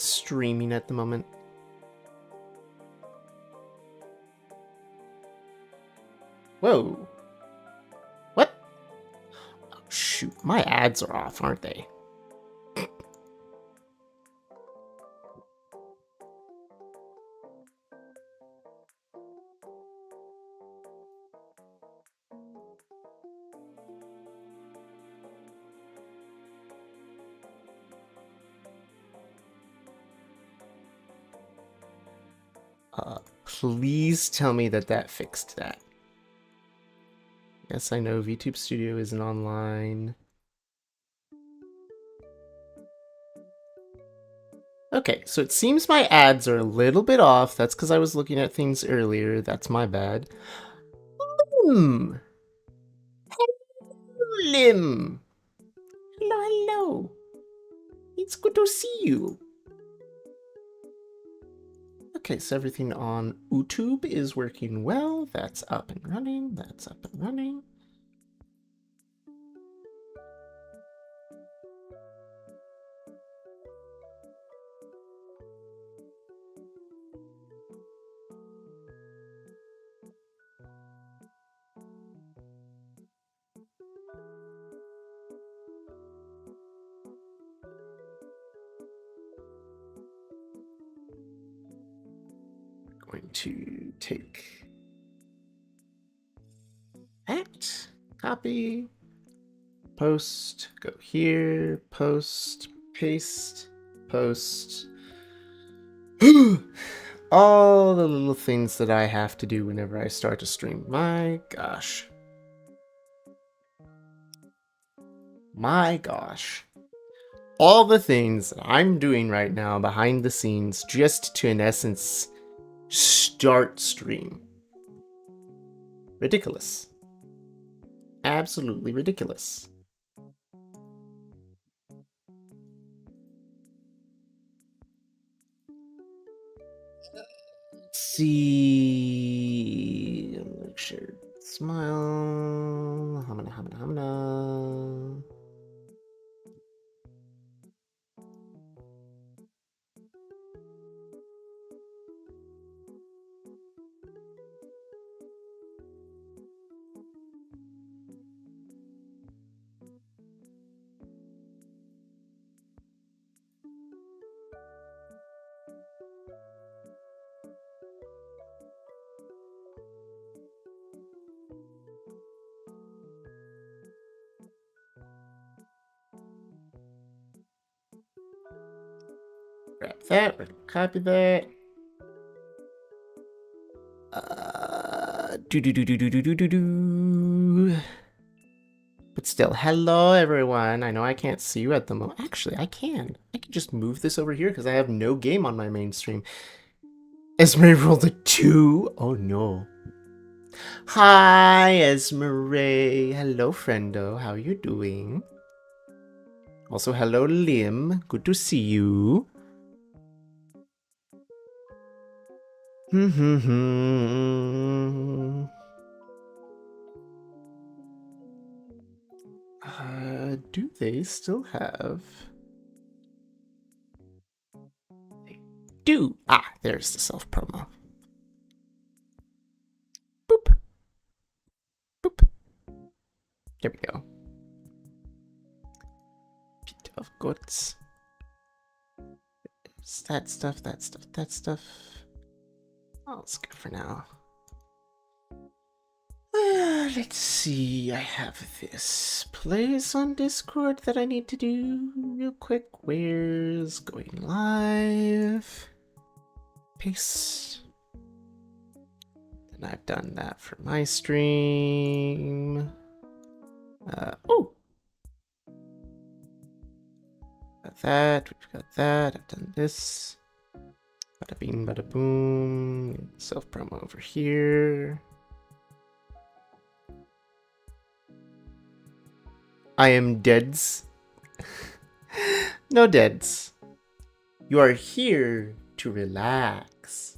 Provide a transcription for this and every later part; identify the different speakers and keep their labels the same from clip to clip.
Speaker 1: streaming at the moment. Whoa. What? Oh, shoot, my ads are off, aren't they? Please tell me that that fixed that. Yes, I know VTube Studio isn't online. Okay, so it seems my ads are a little bit off. That's because I was looking at things earlier. That's my bad. Lim! Lim! Hello, hello. It's good to see you. Okay, so everything on YouTube is working well. That's up and running. That's up and running. Going to take that, copy, post, go here, post, paste, post. All the little things that I have to do whenever I start to stream. My gosh. My gosh. All the things that I'm doing right now behind the scenes just to, in essence, start stream. Ridiculous. Absolutely ridiculous. Let's see. Make sure. Smile. Hamana, hamana, hamana. Grab that, we're gonna copy that. But still, hello everyone. I know I can't see you at the moment. Actually, I can. I can just move this over here because I have no game on my main stream. Esme rolled a 2. Oh no. Hi, Esmeralda. Hello, friendo. How are you doing? Also, hello, Lim. Good to see you. Do they still have? They do. Ah, there's the self promo. Boop. Boop. There we go. Bit of guts. There's that stuff, that stuff, that stuff. Oh, it's good for now. Let's see, I have this place on Discord that I need to do real quick. Where's going live? Paste. And I've done that for my stream. Oh! Got that, we've got that, I've done this. Bada bing, bada boom. Self promo over here. I am deads. No deads. You are here to relax,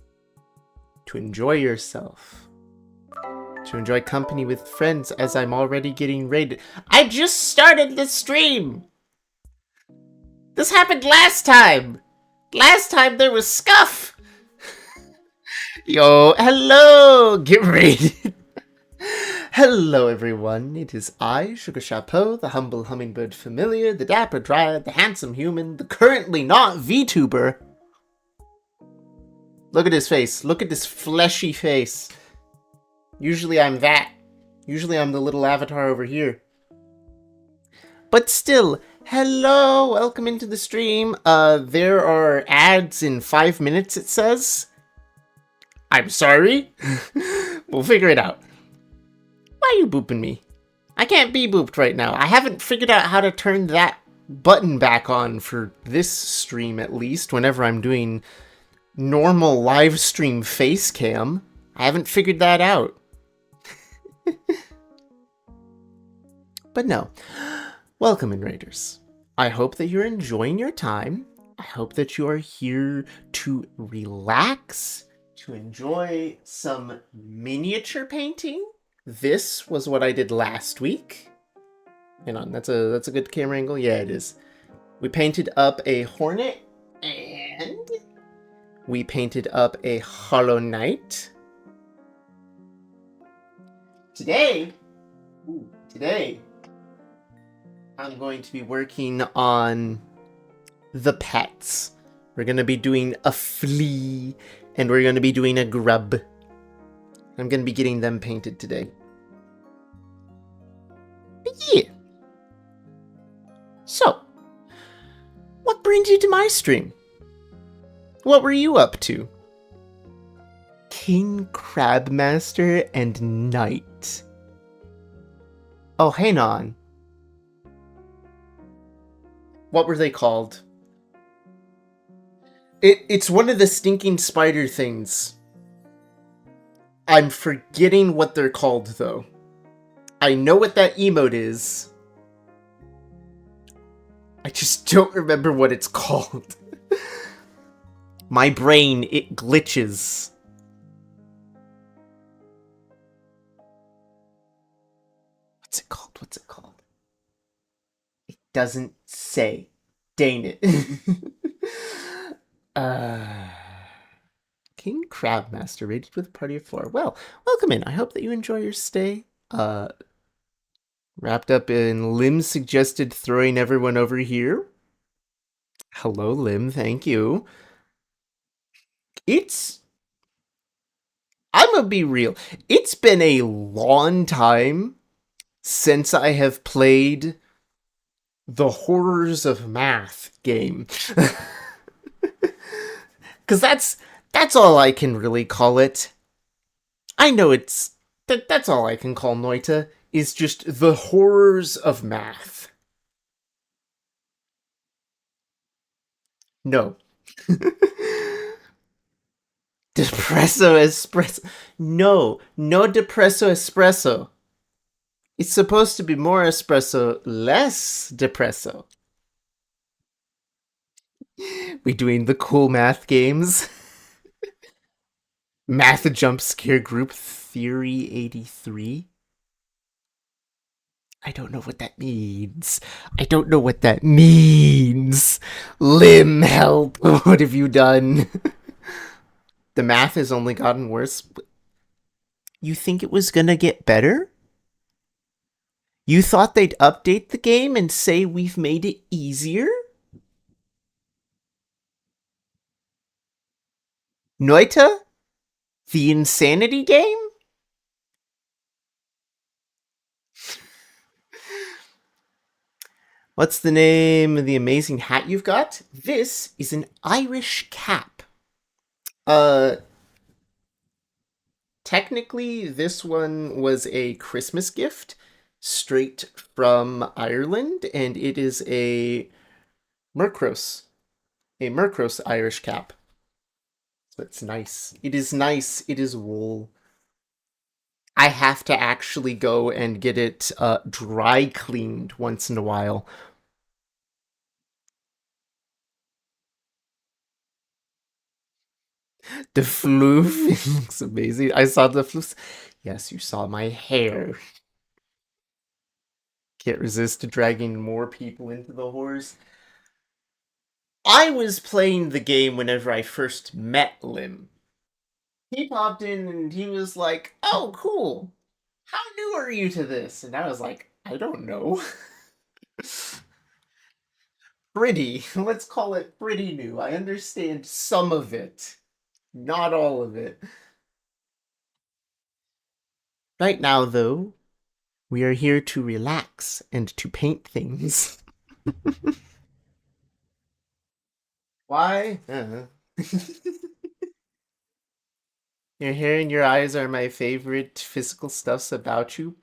Speaker 1: to enjoy yourself, to enjoy company with friends as I'm already getting raided. I just started the stream! This happened last time! Last time there was scuff. Yo, hello. Get ready. Hello, everyone. It is I, Sugar Chapeau, the humble hummingbird familiar, the dapper dryad, the handsome human, the currently not VTuber. Look at his face. Look at this fleshy face. Usually I'm that. Usually I'm the little avatar over here. But still, hello, welcome into the stream. There are ads in 5 minutes, it says. I'm sorry. We'll figure it out. Why are you booping me? I can't be booped right now. I haven't figured out how to turn that button back on for this stream, at least, whenever I'm doing normal live stream face cam. I haven't figured that out. But no. Welcome in, Raiders. I hope that you're enjoying your time. I hope that you are here to relax, to enjoy some miniature painting. This was what I did last week. Hang on, that's a good camera angle. Yeah, it is. We painted up a hornet and we painted up a hollow knight. Today, I'm going to be working on the pets. We're going to be doing a flea and we're going to be doing a grub. I'm going to be getting them painted today. But yeah. So, what brings you to my stream? What were you up to? King Crabmaster and Knight. Oh, hang on. What were they called? It's one of the stinking spider things. I'm forgetting what they're called, though. I know what that emote is. I just don't remember what it's called. My brain, it glitches. What's it called? What's it called? It doesn't say. Dang it. King Crabmaster rated with a party of 4. Well, welcome in. I hope that you enjoy your stay. Wrapped up in Lim's suggested throwing everyone over here. Hello, Lim. Thank you. I'm gonna be real. It's been a long time since I have played the Horrors of Math game. Because that's all I can really call it. I know that's all I can call Noita, is just the Horrors of Math. No. Depresso espresso. No depresso espresso. It's supposed to be more espresso, less depresso. We doing the cool math games. Math jump scare group theory 83. I don't know what that means. Lim, help. What have you done? The math has only gotten worse. You think it was gonna get better? You thought they'd update the game and say we've made it easier? Noita? The insanity game? What's the name of the amazing hat you've got? This is an Irish cap. Technically, this one was a Christmas gift straight from Ireland, and it is a Murkros Irish cap. So it's nice. It is nice. It is wool. I have to actually go and get it dry cleaned once in a while. The floof looks amazing. I saw the floofs. Yes, you saw my hair. Can't resist dragging more people into the horrors. I was playing the game whenever I first met Lim. He popped in and he was like, "Oh, cool. How new are you to this?" And I was like, "I don't know." Pretty. Let's call it pretty new. I understand some of it, not all of it. Right now, though, we are here to relax and to paint things. Why? Your hair and your eyes are my favorite physical stuffs about you.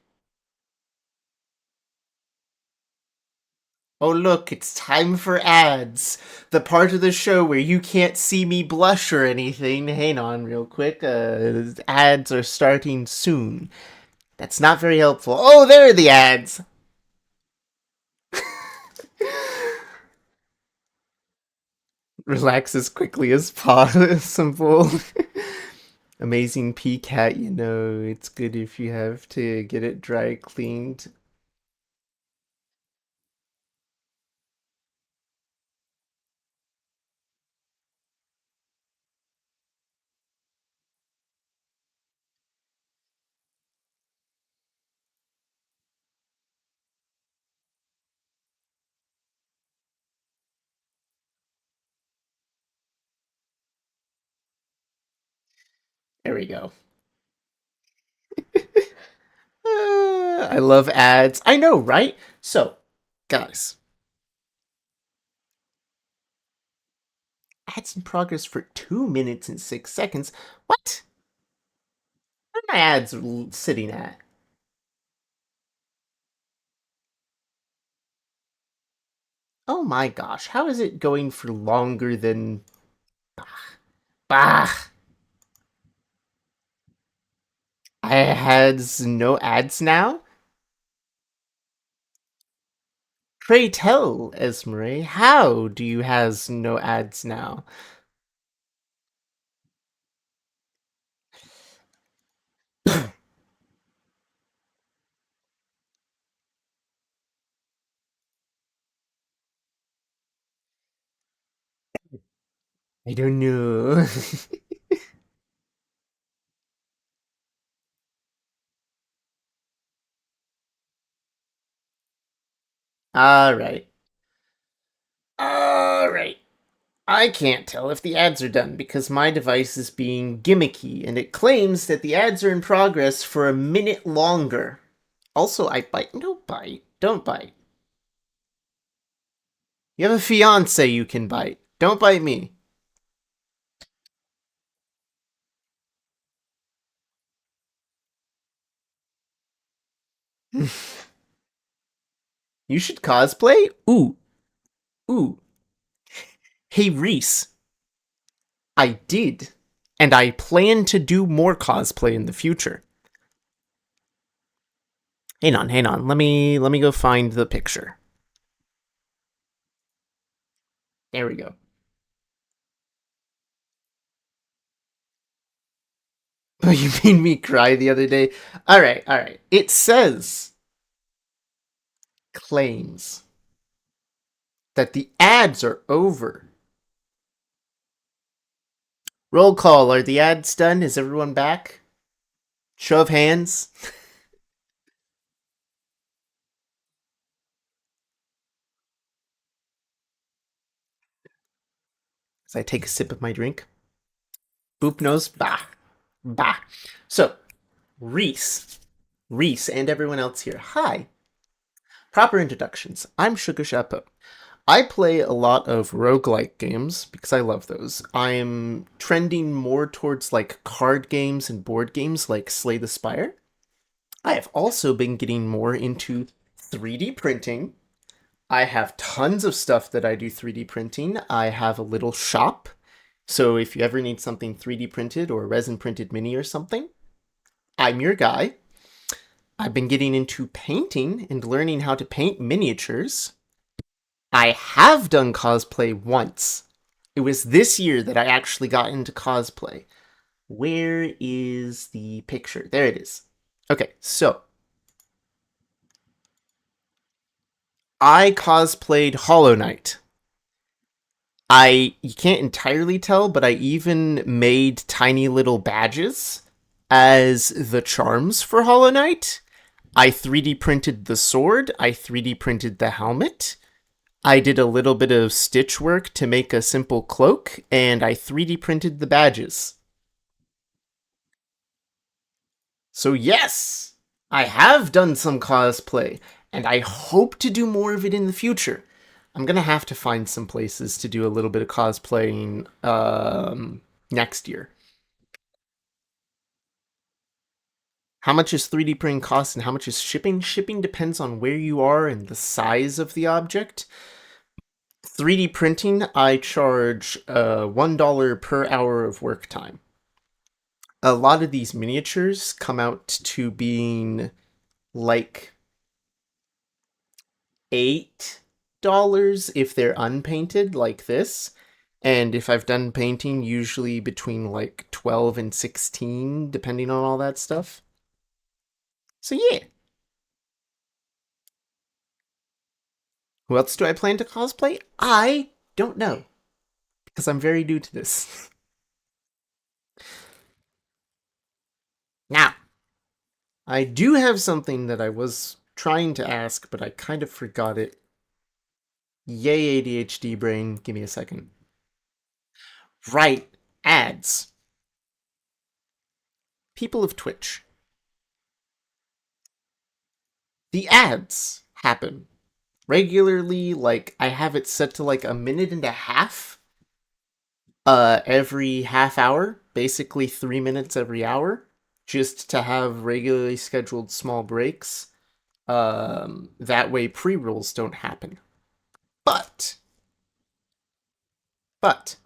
Speaker 1: Oh, look, it's time for ads. The part of the show where you can't see me blush or anything. Hang on, real quick. Ads are starting soon. That's not very helpful. Oh, there are the ads. Relax as quickly as possible. Amazing pea cat, you know, it's good if you have to get it dry cleaned. There we go. I love ads. I know, right? So, guys, ads in progress for 2 minutes and 6 seconds. What? Where are my ads sitting at? Oh my gosh, how is it going for longer than. Bah! I has no ads now? Pray tell, Esmeralda, how do you has no ads now? I don't know. Alright. Alright. I can't tell if the ads are done because my device is being gimmicky and it claims that the ads are in progress for a minute longer. Also, I bite. No bite. Don't bite. You have a fiance you can bite. Don't bite me. You should cosplay? Ooh. Ooh. Hey, Reese. I did. And I plan to do more cosplay in the future. Hang on. Let me go find the picture. There we go. Oh, you made me cry the other day. All right. It says claims that the ads are over. Roll call. Are the ads done? Is everyone back? Show of hands. As I take a sip of my drink. Boop nose. Bah. Bah. So, Reese. Reese and everyone else here. Hi. Proper introductions. I'm Sugar Chapeau. I play a lot of roguelike games because I love those. I'm trending more towards like card games and board games like Slay the Spire. I have also been getting more into 3D printing. I have tons of stuff that I do 3D printing. I have a little shop. So if you ever need something 3D printed or resin printed mini or something, I'm your guy. I've been getting into painting and learning how to paint miniatures. I have done cosplay once. It was this year that I actually got into cosplay. Where is the picture? There it is. Okay, so I cosplayed Hollow Knight. You can't entirely tell, but I even made tiny little badges as the charms for Hollow Knight. I 3D printed the sword, I 3D printed the helmet, I did a little bit of stitch work to make a simple cloak, and I 3D printed the badges. So, yes, I have done some cosplay, and I hope to do more of it in the future. I'm gonna have to find some places to do a little bit of cosplaying next year. How much is 3D printing cost and how much is shipping? Shipping depends on where you are and the size of the object. 3D printing, I charge $1 per hour of work time. A lot of these miniatures come out to being like $8 if they're unpainted, like this. And if I've done painting, usually between like 12 and 16, depending on all that stuff. So yeah. Who else do I plan to cosplay? I don't know, because I'm very new to this. Now, I do have something that I was trying to ask, but I kind of forgot it. Yay, ADHD brain. Give me a second. Right, ads. People of Twitch. The ads happen regularly. Like, I have it set to like a minute and a half every half hour, basically 3 minutes every hour, just to have regularly scheduled small breaks. That way pre-rolls don't happen. But but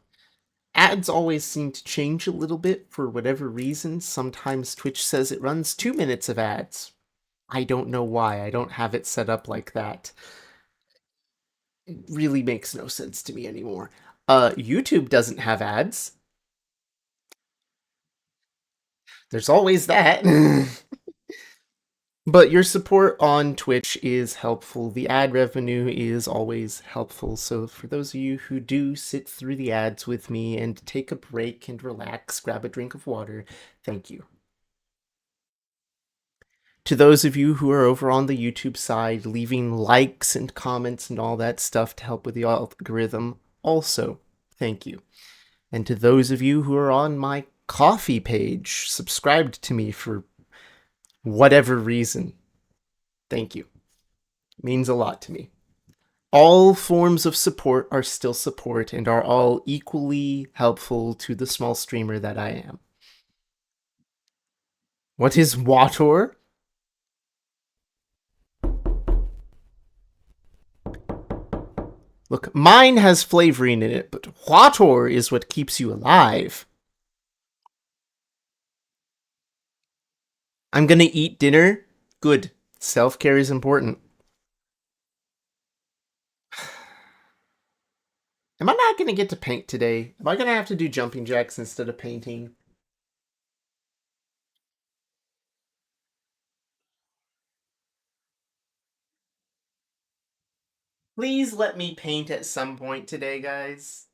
Speaker 1: ads always seem to change a little bit for whatever reason. Sometimes Twitch says it runs 2 minutes of ads. I don't know why. I don't have it set up like that. It really makes no sense to me anymore. YouTube doesn't have ads. There's always that. But your support on Twitch is helpful. The ad revenue is always helpful. So for those of you who do sit through the ads with me and take a break and relax, grab a drink of water, thank you. To those of you who are over on the YouTube side, leaving likes and comments and all that stuff to help with the algorithm, also, thank you. And to those of you who are on my coffee page, subscribed to me for whatever reason, thank you. It means a lot to me. All forms of support are still support and are all equally helpful to the small streamer that I am. What is Wator? Look, mine has flavoring in it, but Wator is what keeps you alive. I'm gonna eat dinner. Good. Self-care is important. Am I not gonna get to paint today? Am I gonna have to do jumping jacks instead of painting? Please let me paint at some point today, guys.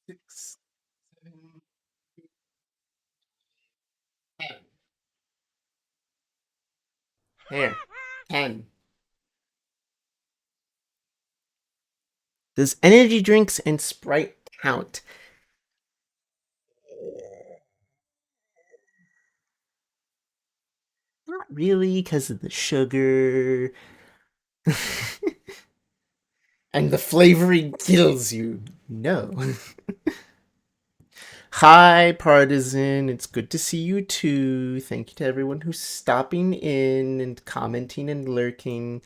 Speaker 1: 6, 7, 10. There. 10. Does energy drinks and Sprite count? Not really, because of the sugar. And the flavoring kills you. No. Hi, Partisan. It's good to see you too. Thank you to everyone who's stopping in and commenting and lurking.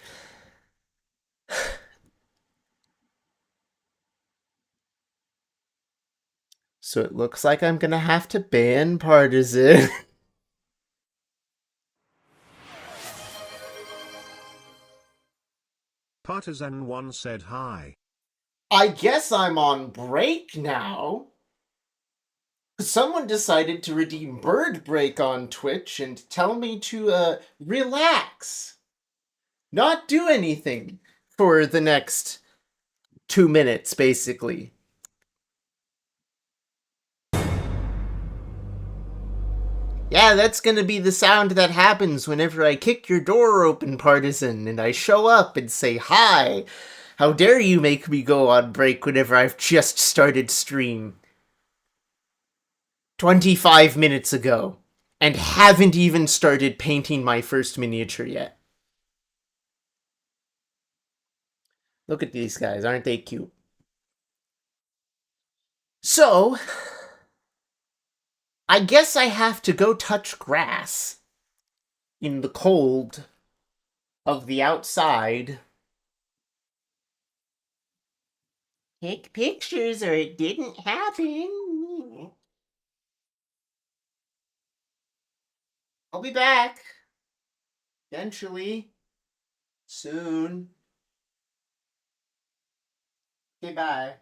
Speaker 1: So it looks like I'm gonna have to ban Partisan.
Speaker 2: Partisan1 said hi.
Speaker 1: I guess I'm on break now. Someone decided to redeem Bird Break on Twitch and tell me to relax, not do anything for the next 2 minutes, basically. Yeah, that's gonna be the sound that happens whenever I kick your door open, Partisan, and I show up and say, "Hi, how dare you make me go on break whenever I've just started stream 25 minutes ago and haven't even started painting my first miniature yet." Look at these guys, aren't they cute? So, I guess I have to go touch grass in the cold of the outside. Take pictures or it didn't happen. I'll be back. Eventually. Soon. Okay, bye.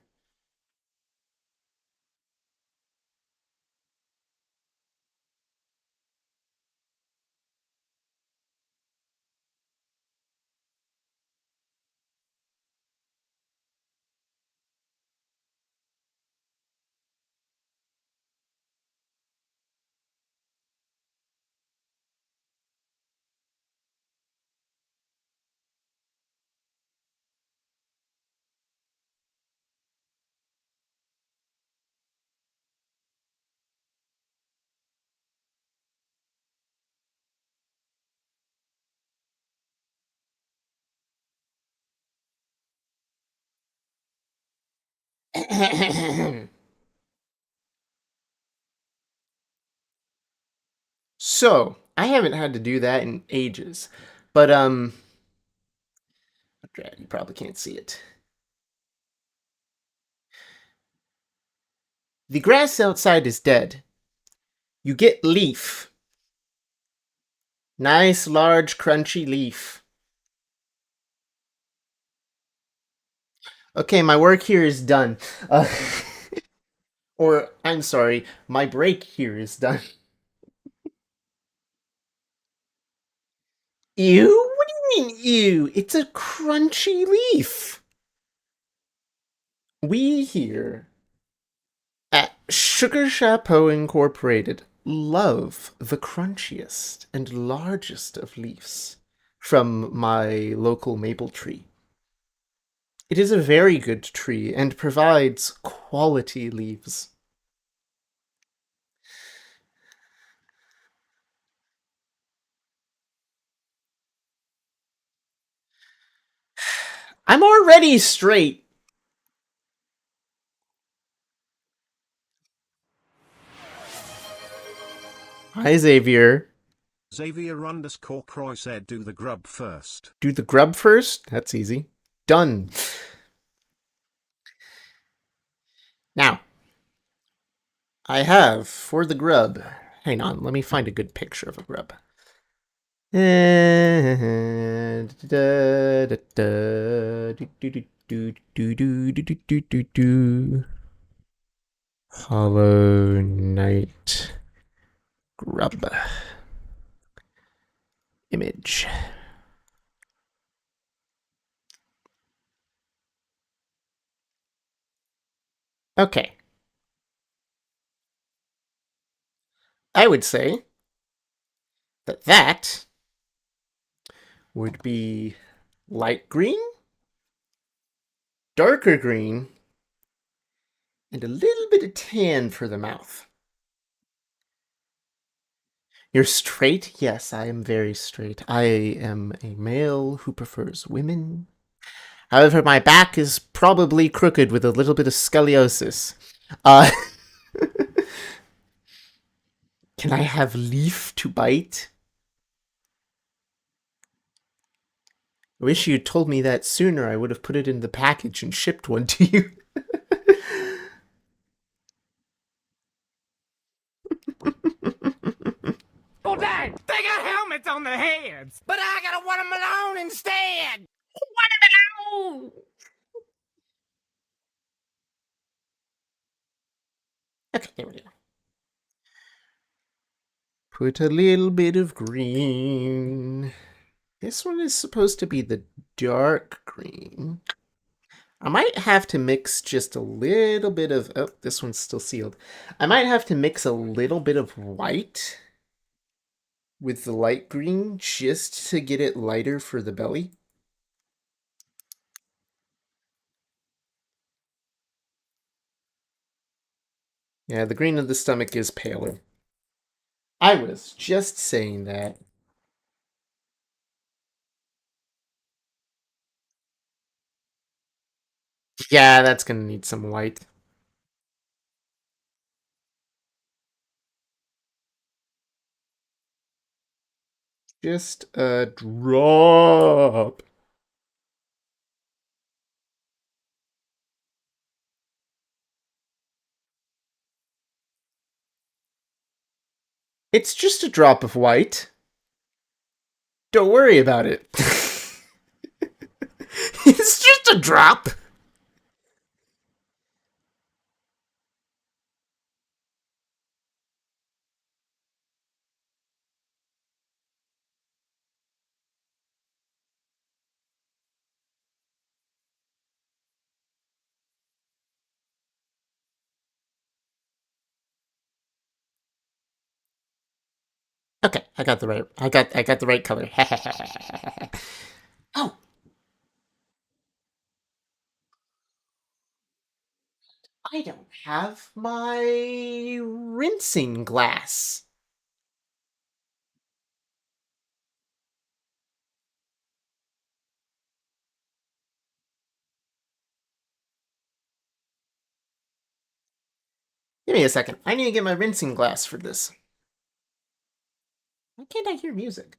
Speaker 1: So, I haven't had to do that in ages. But, you probably can't see it. The grass outside is dead. You get leaf. Nice, large, crunchy leaf. Okay, my work here is done. Or, I'm sorry, my break here is done. Ew? What do you mean, ew? It's a crunchy leaf. We here at Sugar Chapeau Incorporated love the crunchiest and largest of leaves from my local maple tree. It is a very good tree and provides quality leaves. I'm already straight. Hi, Xavier.
Speaker 2: Xavier_Croy said do the grub first.
Speaker 1: Do the grub first? That's easy. Done. Now, I have for the grub. Hang on, let me find a good picture of a grub. Hollow Knight grub image. Okay. I would say that that would be light green, darker green, and a little bit of tan for the mouth. You're straight? Yes, I am very straight. I am a male who prefers women. However, my back is probably crooked with a little bit of scoliosis. Uh, can I have leaf to bite? I wish you'd told me that sooner. I would have put it in the package and shipped one to you.
Speaker 3: Well, Dad, they got helmets on their heads, but I gotta want them alone instead. Want them alone.
Speaker 1: Okay, there we go.
Speaker 4: Put a little bit of green. This one is supposed to be the dark green. I might have to mix just a little bit of... Oh, this one's still sealed. I might have to mix a little bit of white with the light green just to get it lighter for the belly. Yeah, the green of the stomach is paler. I was just saying that. Yeah, that's gonna need some white. Just a drop. It's just a drop of white. Don't worry about it. It's just a drop. Okay, I got the right color. Oh, I don't have my rinsing glass. Give me a second. I need to get my rinsing glass for this. Why can't I hear music?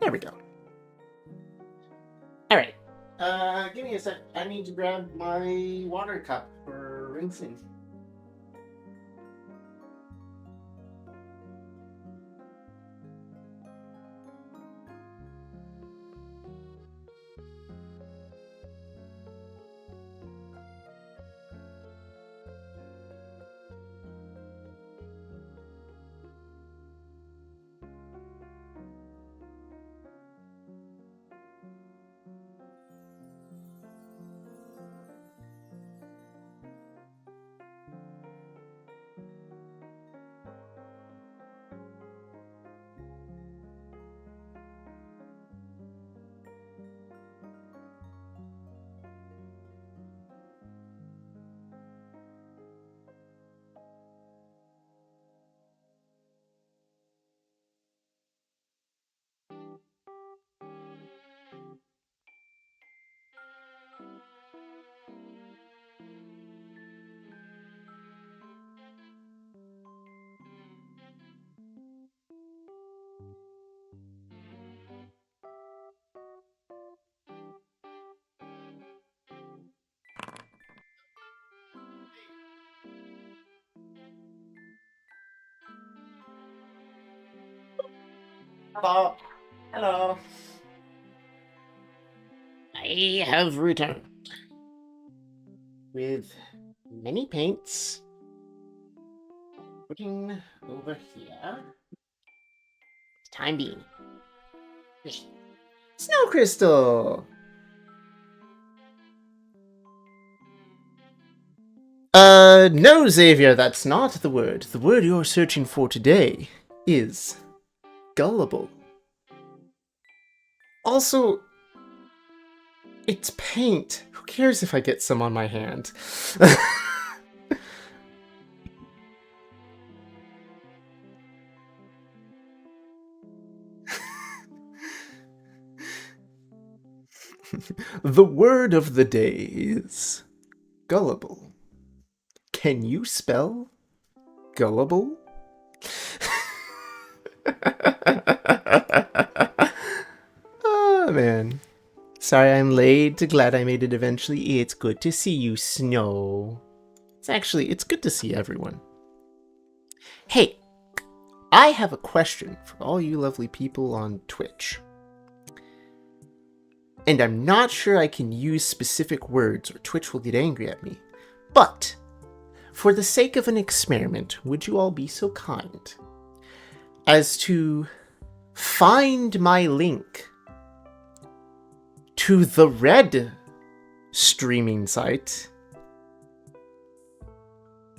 Speaker 4: There we go. All right. Give me a sec. I need to grab my water cup for rinsing. Hello. Hello. I have returned with many paints. Putting over here. Time being. Snow crystal. No, Xavier, that's not the word. The word you're searching for today is gullible. Also, it's paint. Who cares if I get some on my hand? The word of the day is gullible. Can you spell gullible? Oh, man. Sorry I'm late. Glad I made it eventually. It's good to see you, Snow. It's good to see everyone. Hey, I have a question for all you lovely people on Twitch. And I'm not sure I can use specific words or Twitch will get angry at me. But, for the sake of an experiment, would you all be so kind as to find my link to the Red streaming site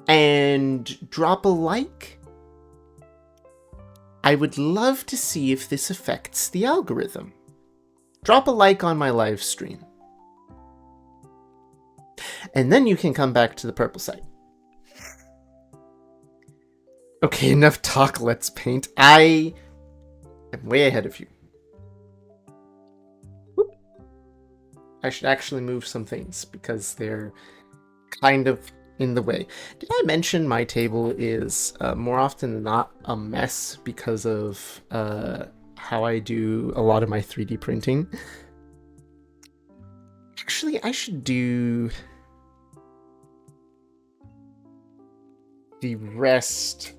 Speaker 4: and drop a like? I would love to see if this affects the algorithm. Drop a like on my live stream. And then you can come back to the purple site. Okay, enough talk, let's paint. I am way ahead of you. Whoop. I should actually move some things because they're kind of in the way. Did I mention my table is more often than not a mess because of how I do a lot of my 3D printing? Actually, I should do the rest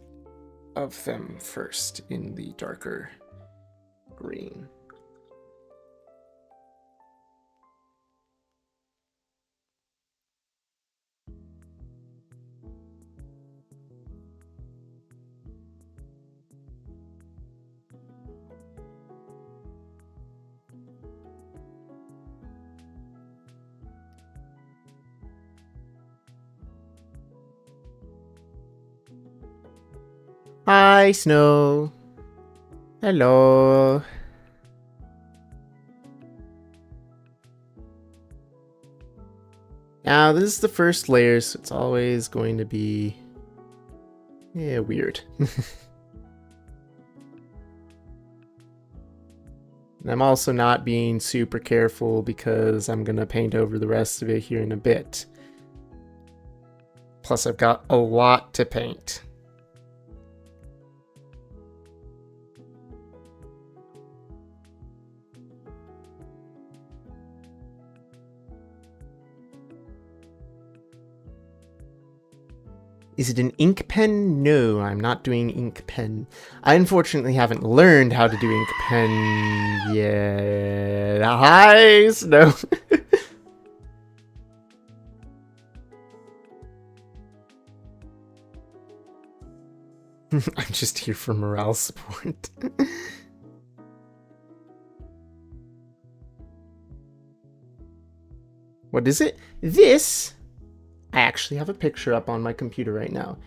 Speaker 4: of them first in the darker green. Hi, Snow. Hello. Now, this is the first layer, so it's always going to be weird. And I'm also not being super careful because I'm going to paint over the rest of it here in a bit. Plus, I've got a lot to paint. Is it an ink pen? No, I'm not doing ink pen. I unfortunately haven't learned how to do ink pen yet. Hi, Snow. I'm just here for morale support. What is it? This, I actually have a picture up on my computer right now,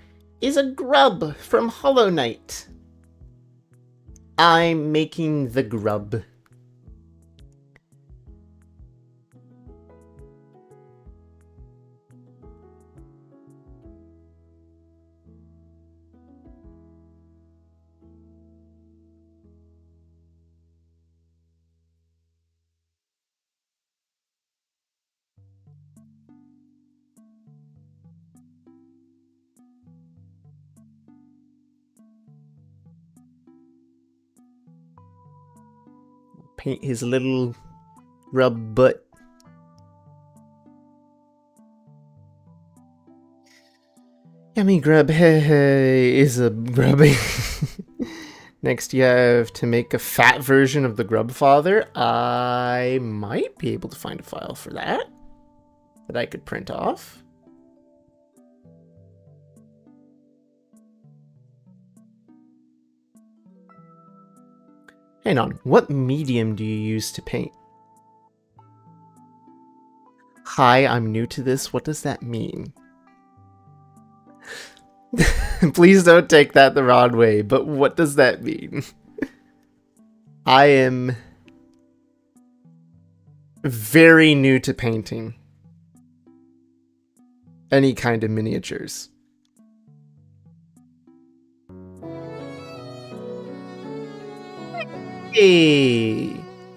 Speaker 4: is a grub from Hollow Knight. I'm making the grub. Paint his little grub butt. Yummy grub is a grubby. Next you have to make a fat version of the grub father. I might be able to find a file for that I could print off. Hang on, what medium do you use to paint? Hi, I'm new to this. What does that mean? Please don't take that the wrong way, but what does that mean? I am very new to painting any kind of miniatures. Hey!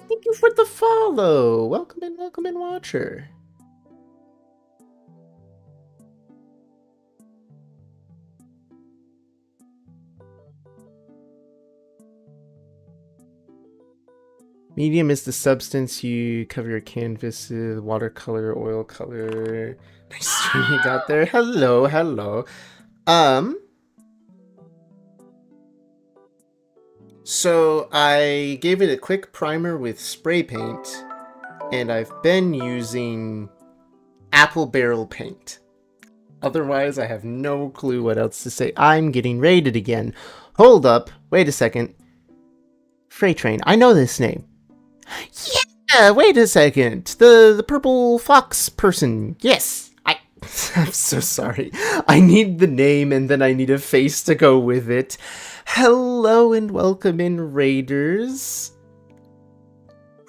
Speaker 4: Thank you for the follow! Welcome in, watcher. Medium is the substance you cover your canvas with, watercolor, oil color. Nice stream you got there. Hello, hello. So I gave it a quick primer with spray paint, and I've been using apple barrel paint. Otherwise, I have no clue what else to say. I'm getting raided again. Hold up. Wait a second. Freight train. I know this name. Yeah, wait a second. The purple fox person. Yes. I'm so sorry. I need the name and then I need a face to go with it. Hello and welcome in, Raiders.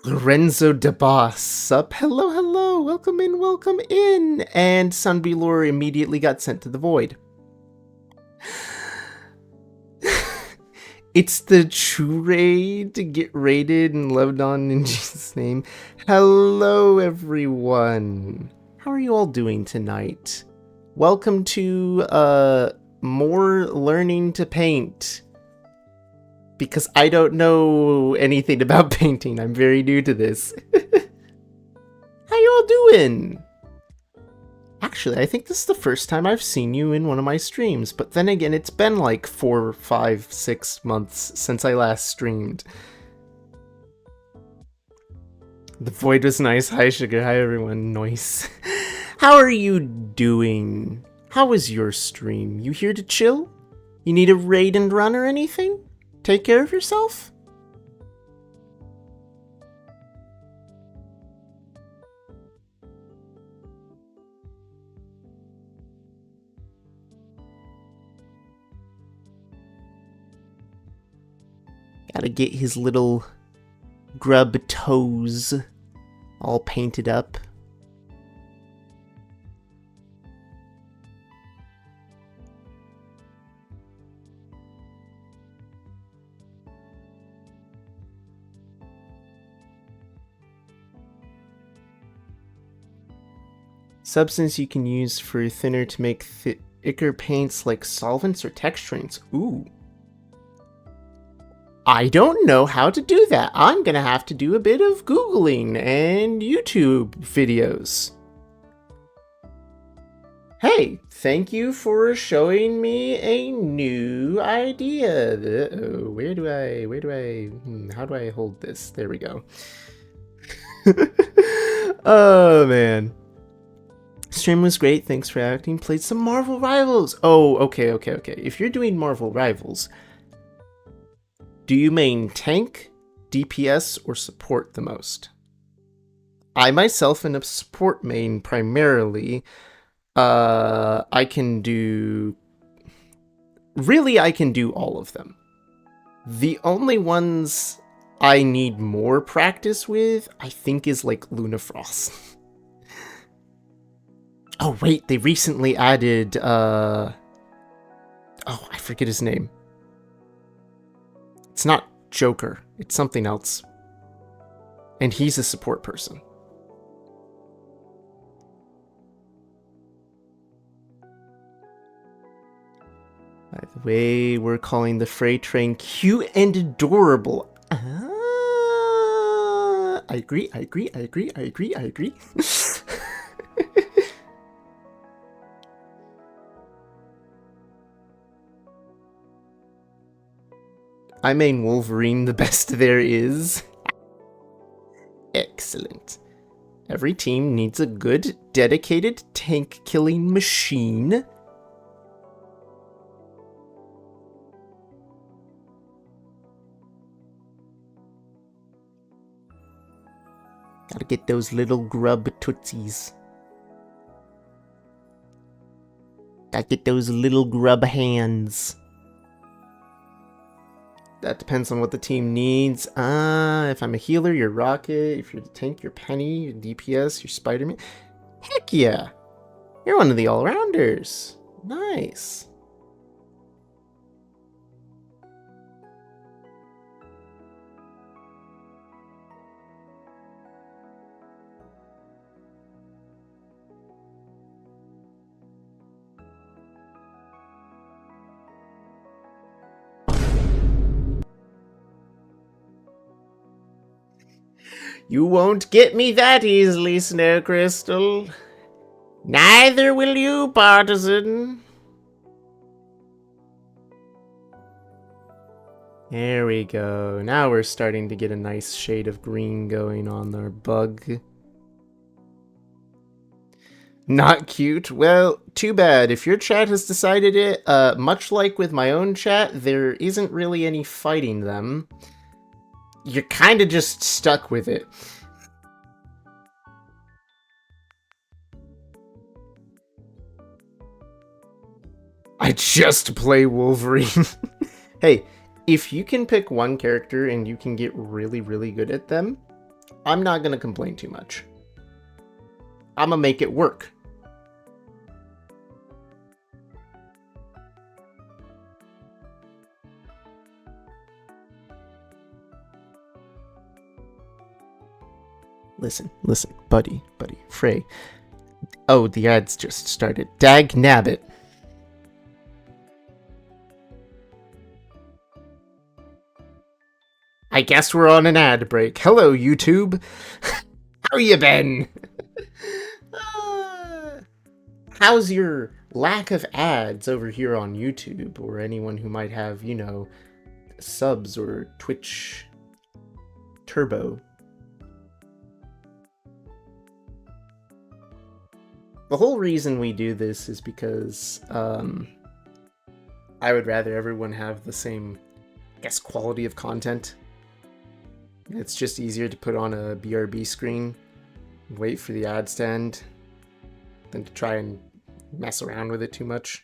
Speaker 4: Lorenzo DeBoss up. Hello, hello. Welcome in, welcome in. And Sunbelore immediately got sent to the void. It's the true raid to get raided and loved on in Jesus' name. Hello, everyone. How are you all doing tonight? Welcome to more learning to paint. Because I don't know anything about painting. I'm very new to this. How you all doing? Actually, I think this is the first time I've seen you in one of my streams, but then again, it's been like 4, 5, 6 months since I last streamed. The void was nice. Hi, Sugar. Hi, everyone. Nice. How are you doing? How was your stream? You here to chill? You need a raid and run or anything? Take care of yourself? Gotta get his little grub toes all painted up. Substance you can use for thinner to make thicker paints like solvents or texturants. Ooh. I don't know how to do that. I'm gonna have to do a bit of Googling and YouTube videos. Hey, thank you for showing me a new idea. How do I hold this? There we go. Oh, man. Stream was great. Thanks for acting. Played some Marvel Rivals. Oh, okay. If you're doing Marvel Rivals, do you main tank, DPS, or support the most? I myself am a support main primarily. I can do all of them. The only ones I need more practice with, I think, is like Lunafrost. Oh wait, they recently added oh, I forget his name. It's not Joker, it's something else. And he's a support person. By the way, we're calling the freight train cute and adorable. I agree. I main Wolverine, the best there is. Excellent. Every team needs a good, dedicated tank-killing machine. Gotta get those little grub tootsies. Gotta get those little grub hands. That depends on what the team needs. If I'm a healer, you're Rocket. If you're the tank, you're Penny. You're DPS, you're Spider-Man. Heck yeah! You're one of the all-rounders. Nice. You won't get me that easily, Snow Crystal. Neither will you, Partisan. There we go. Now we're starting to get a nice shade of green going on our bug. Not cute? Well, too bad. If your chat has decided it, much like with my own chat, there isn't really any fighting them. You're kind of just stuck with it. I just play Wolverine. Hey, if you can pick one character and you can get really, really good at them, I'm not gonna complain too much. I'm gonna make it work. Listen, buddy, Frey. Oh, the ads just started. Dag nabbit. I guess we're on an ad break. Hello, YouTube. How you been? How's your lack of ads over here on YouTube, or anyone who might have, you know, subs or Twitch Turbo? The whole reason we do this is because I would rather everyone have the same, I guess, quality of content. It's just easier to put on a BRB screen, wait for the ad stand, than to try and mess around with it too much.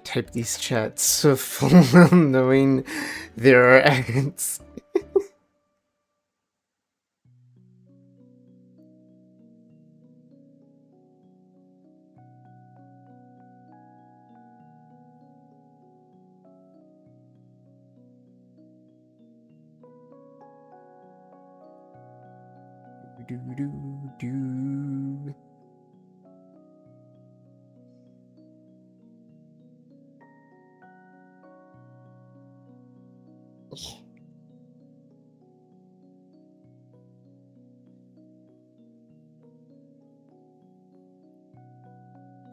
Speaker 4: Type these chats so full of knowing there are ads. Do.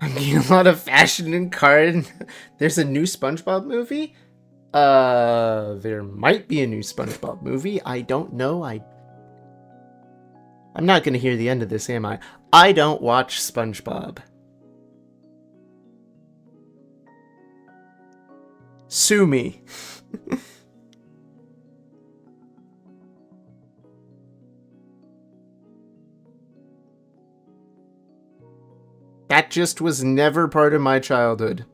Speaker 4: I'm getting a lot of fashion and card. There's a new SpongeBob movie? There might be a new SpongeBob movie. I don't know. I'm not gonna hear the end of this, am I? I don't watch SpongeBob. Sue me. That just was never part of my childhood.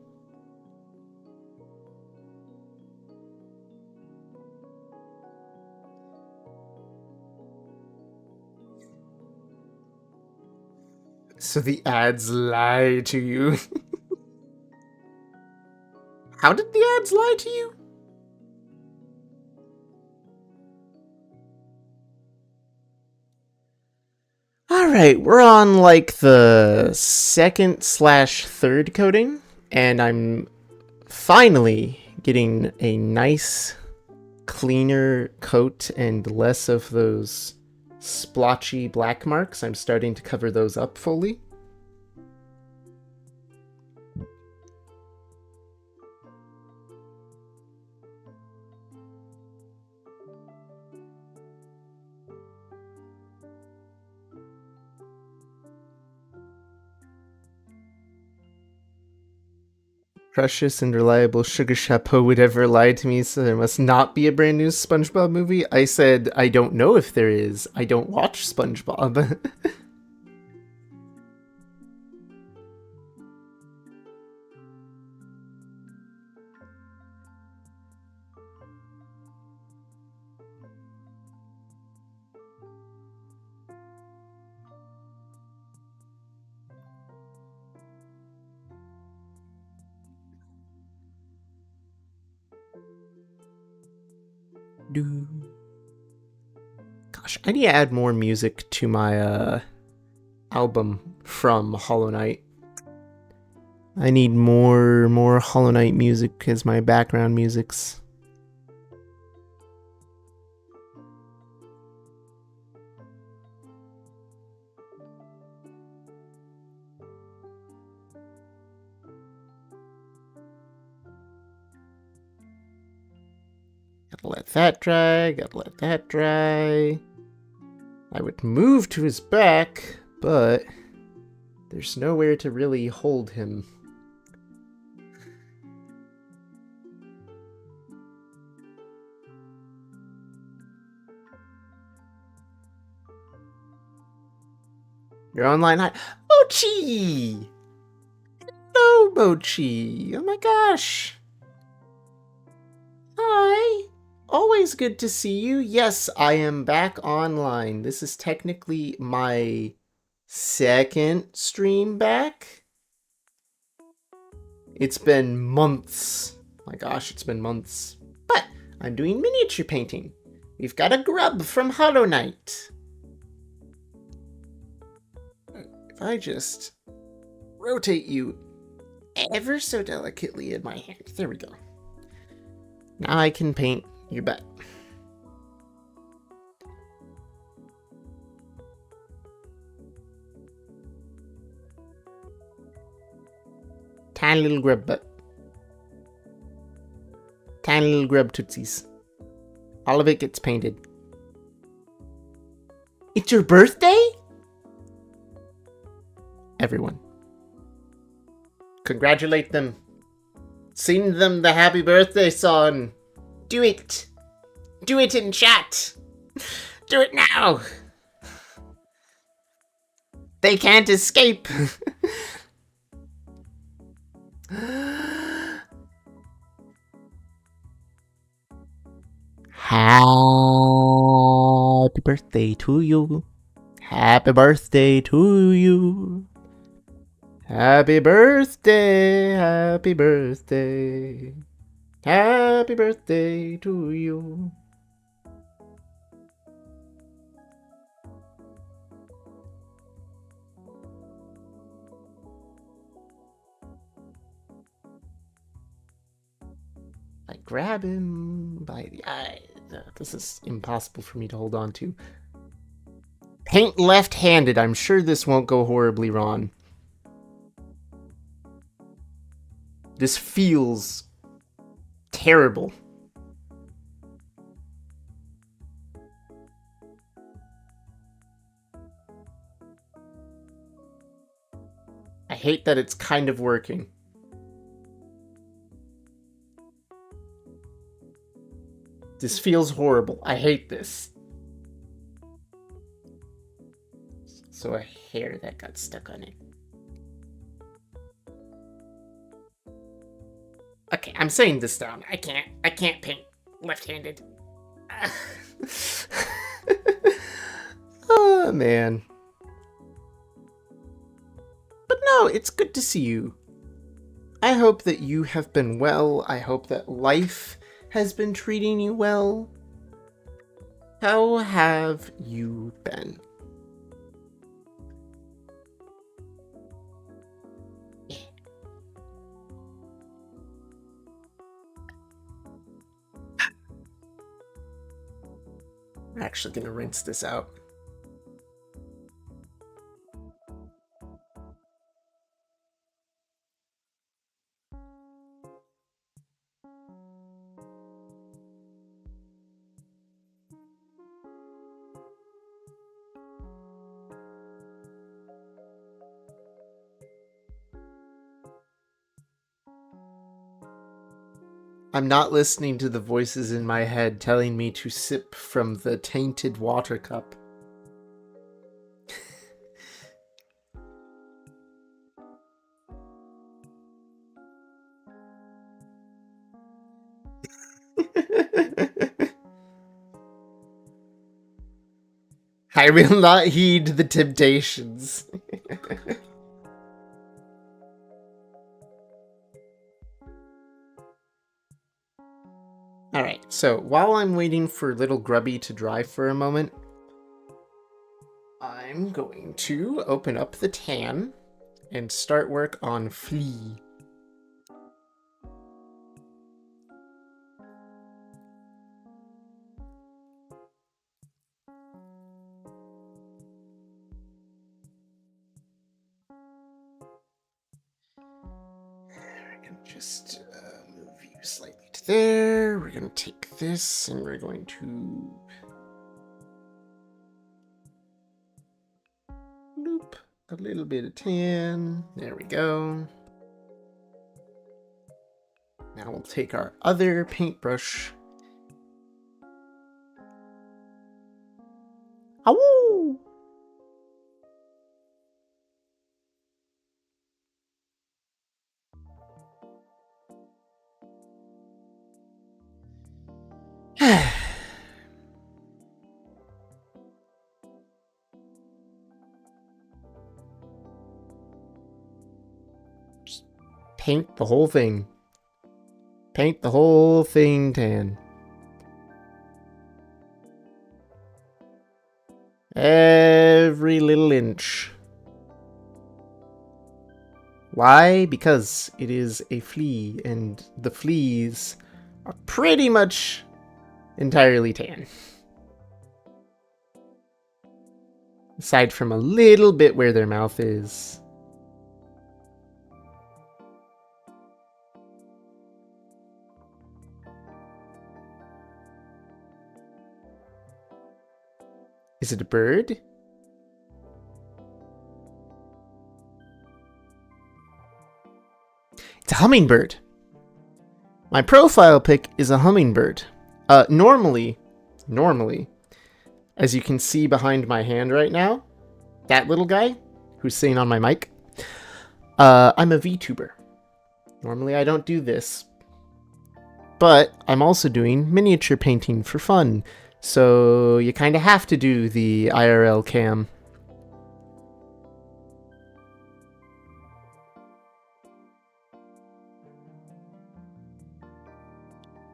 Speaker 4: So the ads lie to you. How did the ads lie to you? Alright, we're on like the second/third coating, and I'm finally getting a nice, cleaner coat and less of those splotchy black marks. I'm starting to cover those up fully. Precious and reliable Sugar Chapeau would ever lie to me, so there must not be a brand new SpongeBob movie. I said, I don't know if there is. I don't watch SpongeBob.
Speaker 1: Do.
Speaker 4: Gosh, I need to add more music to my album from Hollow Knight. I need more Hollow Knight music as my background musics. Gotta let that dry, gotta let that dry. I would move to his back, but there's nowhere to really hold him. You're online. Hi, Mochi! Hello, Mochi! Oh my gosh! Hi! Always good to see you. Yes, I am back online. This is technically my second stream back. It's been months. My gosh, it's been months. But I'm doing miniature painting. We've got a grub from Hollow Knight. If I just rotate you ever so delicately in my hand. There we go. Now I can paint your butt. Tiny little grub butt. Tiny little grub tootsies. All of it gets painted. It's your birthday? Everyone. Congratulate them. Sing them the happy birthday song. Do it. Do it in chat. Do it now. They can't escape. Happy birthday to you. Happy birthday to you. Happy birthday, happy birthday. Happy birthday to you. I grab him by the eye. This is impossible for me to hold on to. Paint left-handed. I'm sure this won't go horribly wrong. This feels terrible. I hate that it's kind of working. This feels horrible. I hate this. So a hair that got stuck on it. Okay, I'm saying this down. I can't paint left-handed. Oh, man. But no, it's good to see you. I hope that you have been well. I hope that life has been treating you well. How have you been? I'm actually gonna rinse this out. I'm not listening to the voices in my head telling me to sip from the tainted water cup. I will not heed the temptations. Alright, so while I'm waiting for little Grubby to dry for a moment, I'm going to open up the tan and start work on Flea. We're going to just move you slightly to there. We're going to take this and we're going to loop a little bit of tan. There we go. Now we'll take our other paintbrush. Ow! Just paint the whole thing. Paint the whole thing tan. Every little inch. Why? Because it is a flea, and the fleas are pretty much entirely tan. Aside from a little bit where their mouth is. Is it a bird? It's a hummingbird. My profile pic is a hummingbird. Normally, as you can see behind my hand right now, that little guy who's sitting on my mic, I'm a VTuber. Normally I don't do this, but I'm also doing miniature painting for fun. So you kind of have to do the IRL cam.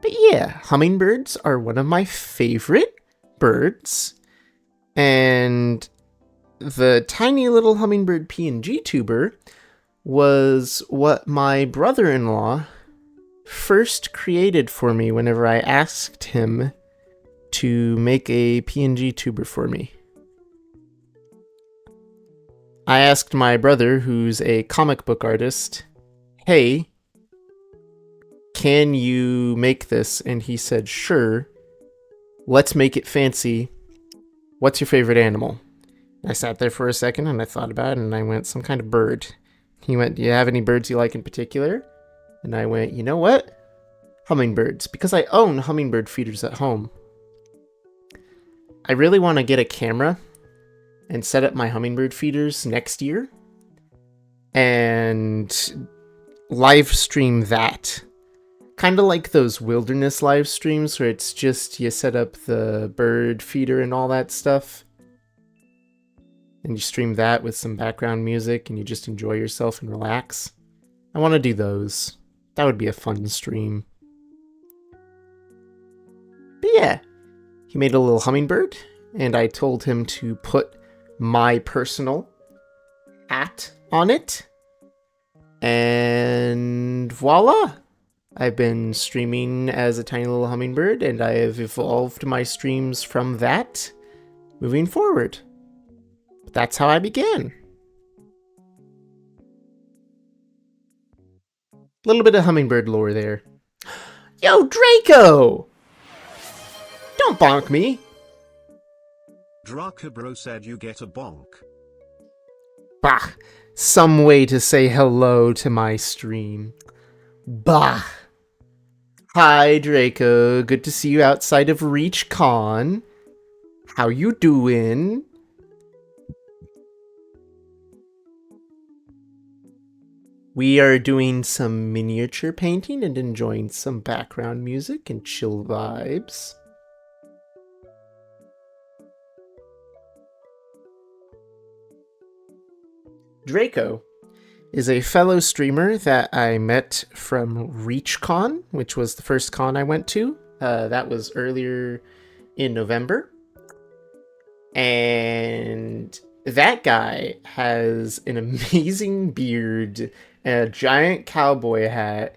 Speaker 4: But yeah, hummingbirds are one of my favorite birds. And the tiny little hummingbird PNG tuber was what my brother-in-law first created for me whenever I asked him to make a PNG tuber for me. I asked my brother, who's a comic book artist, hey, can you make this? And he said, sure, let's make it fancy. What's your favorite animal? I sat there for a second and I thought about it and I went, some kind of bird. He went, do you have any birds you like in particular? And I went, you know what? Hummingbirds, because I own hummingbird feeders at home. I really want to get a camera and set up my hummingbird feeders next year and live stream that. Kind of like those wilderness live streams where it's just you set up the bird feeder and all that stuff. And you stream that with some background music and you just enjoy yourself and relax. I want to do those. That would be a fun stream. But yeah. He made a little hummingbird, and I told him to put my personal hat on it. And voila! I've been streaming as a tiny little hummingbird, and I have evolved my streams from that moving forward. But that's how I began. A little bit of hummingbird lore there. Yo, Draco! Don't bonk me.
Speaker 2: Drakabro said you get a bonk.
Speaker 4: Bah, some way to say hello to my stream. Bah. Hi, Draco. Good to see you outside of ReachCon. How you doing? We are doing some miniature painting and enjoying some background music and chill vibes. Draco is a fellow streamer that I met from ReachCon, which was the first con I went to That was earlier in November. And that guy has an amazing beard and a giant cowboy hat.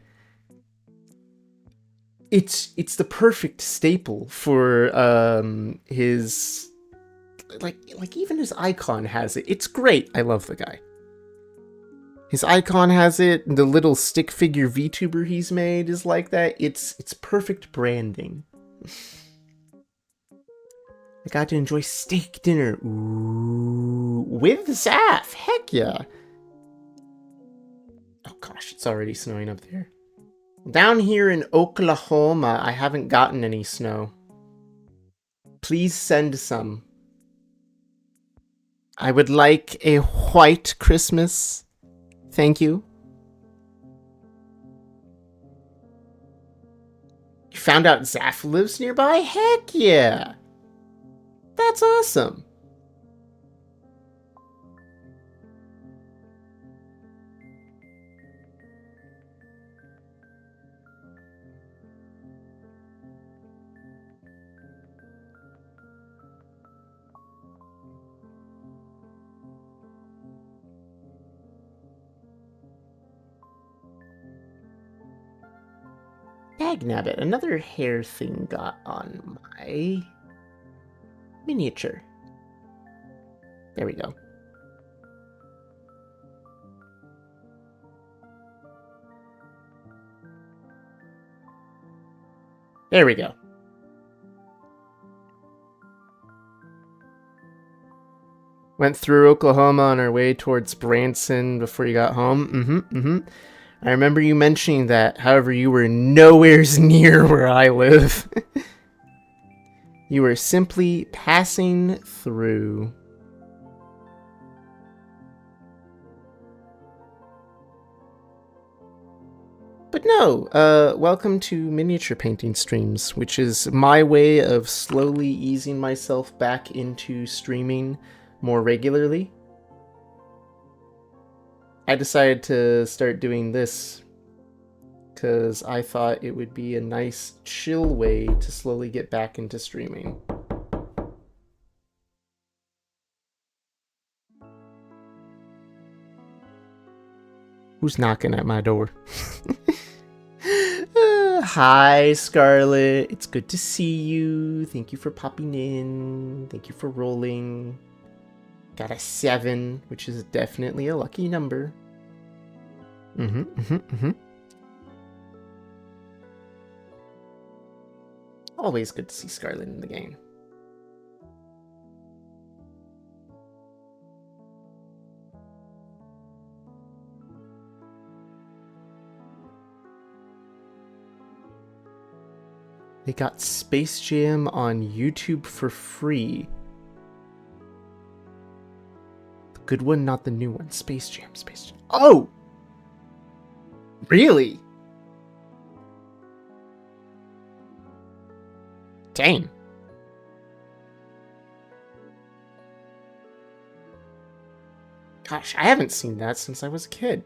Speaker 4: It's the perfect staple for his like even his icon has it. It's great. I love the guy. His icon has it. The little stick figure VTuber he's made is like that. It's perfect branding. I got to enjoy steak dinner. Ooh, with Zaf. Heck yeah. Oh gosh, it's already snowing up there. Down here in Oklahoma, I haven't gotten any snow. Please send some. I would like a white Christmas. Thank you. You found out Zaf lives nearby? Heck yeah. That's awesome. Dagnabbit, another hair thing got on my miniature. There we go. There we go. Went through Oklahoma on our way towards Branson before you got home. I remember you mentioning that. However, you were nowhere near where I live. You were simply passing through. But no, welcome to miniature painting streams, which is my way of slowly easing myself back into streaming more regularly. I decided to start doing this because I thought it would be a nice, chill way to slowly get back into streaming. Who's knocking at my door? Hi, Scarlet. It's good to see you. Thank you for popping in. Thank you for rolling. Got a 7, which is definitely a lucky number. Always good to see Scarlet in the game. They got Space Jam on YouTube for free. The good one, not the new one. Space Jam, Space Jam. Oh! Really? Dang. Gosh, I haven't seen that since I was a kid.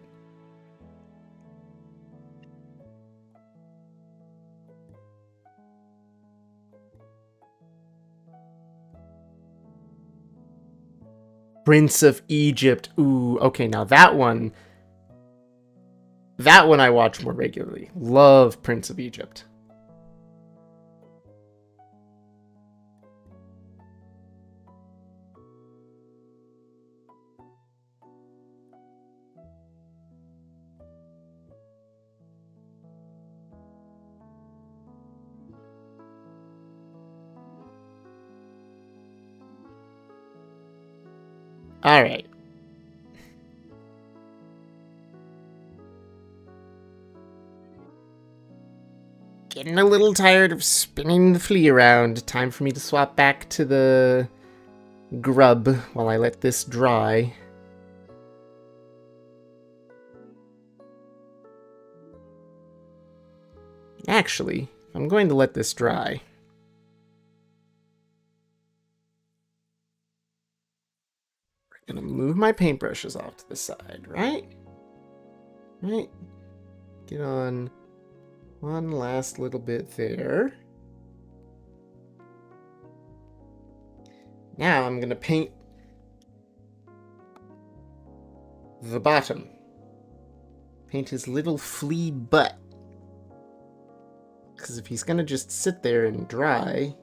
Speaker 4: Prince of Egypt. Ooh, okay, now that one I watch more regularly. Love Prince of Egypt. All right. Getting a little tired of spinning the flea around. Time for me to swap back to the grub while I let this dry. Actually, I'm going to let this dry. Gonna move my paintbrushes off to the side, right? Right. Get on one last little bit there. Now I'm gonna paint the bottom. Paint his little flea butt. Because if he's gonna just sit there and dry...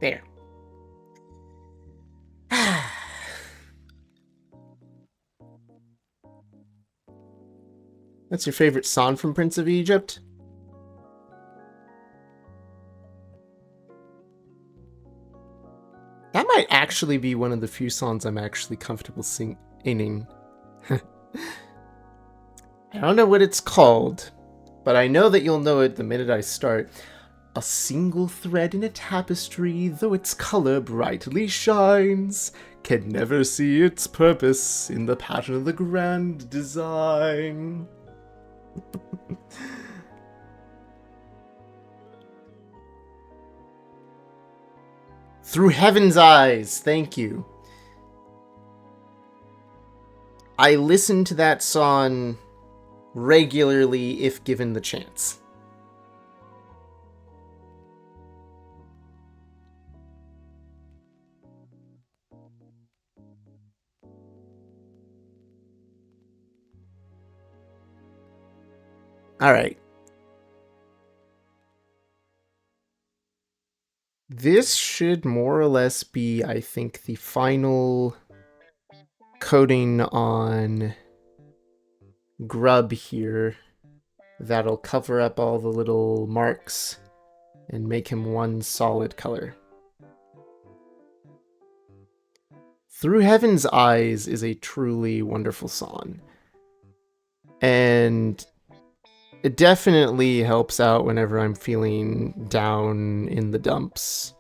Speaker 4: There. That's your favorite song from Prince of Egypt? That might actually be one of the few songs I'm actually comfortable singing. I don't know what it's called, but I know that you'll know it the minute I start. A single thread in a tapestry, though its color brightly shines, can never see its purpose in the pattern of the grand design. Through Heaven's Eyes, thank you. I listen to that song regularly if given the chance. Alright. This should more or less be, I think, the final coating on Grub here. That'll cover up all the little marks and make him one solid color. Through Heaven's Eyes is a truly wonderful song. And it definitely helps out whenever I'm feeling down in the dumps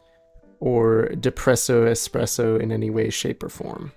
Speaker 4: or depresso espresso in any way, shape, or form.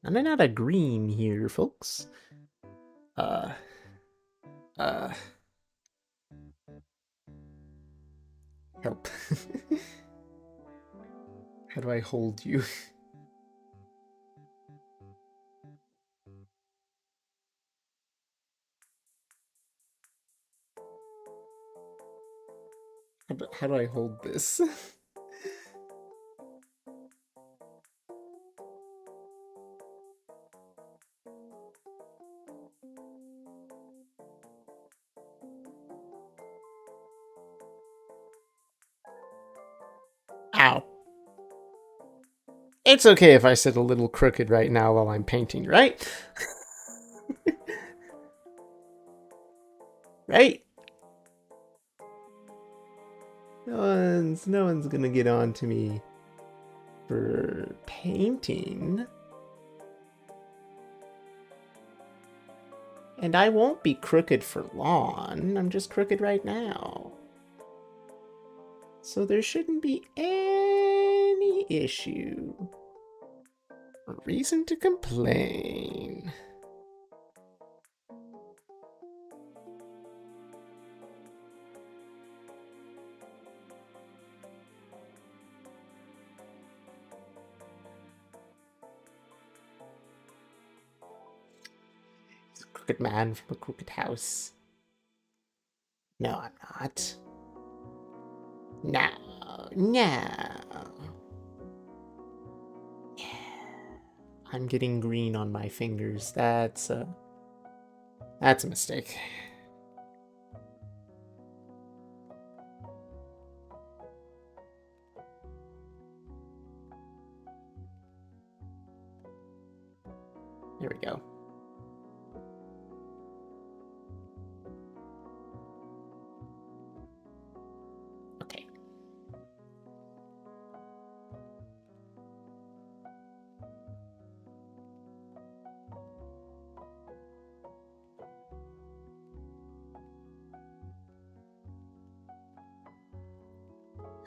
Speaker 4: I'm out of green here, folks. Help. How do I hold you? How do I hold this? Ow. It's okay if I sit a little crooked right now while I'm painting, right? Right? No one's gonna get on to me for painting. And I won't be crooked for long. I'm just crooked right now. So there shouldn't be any issue or reason to complain. He's a crooked man from a crooked house. No, I'm not. No, no. I'm getting green on my fingers. That's a mistake. There we go. Okay.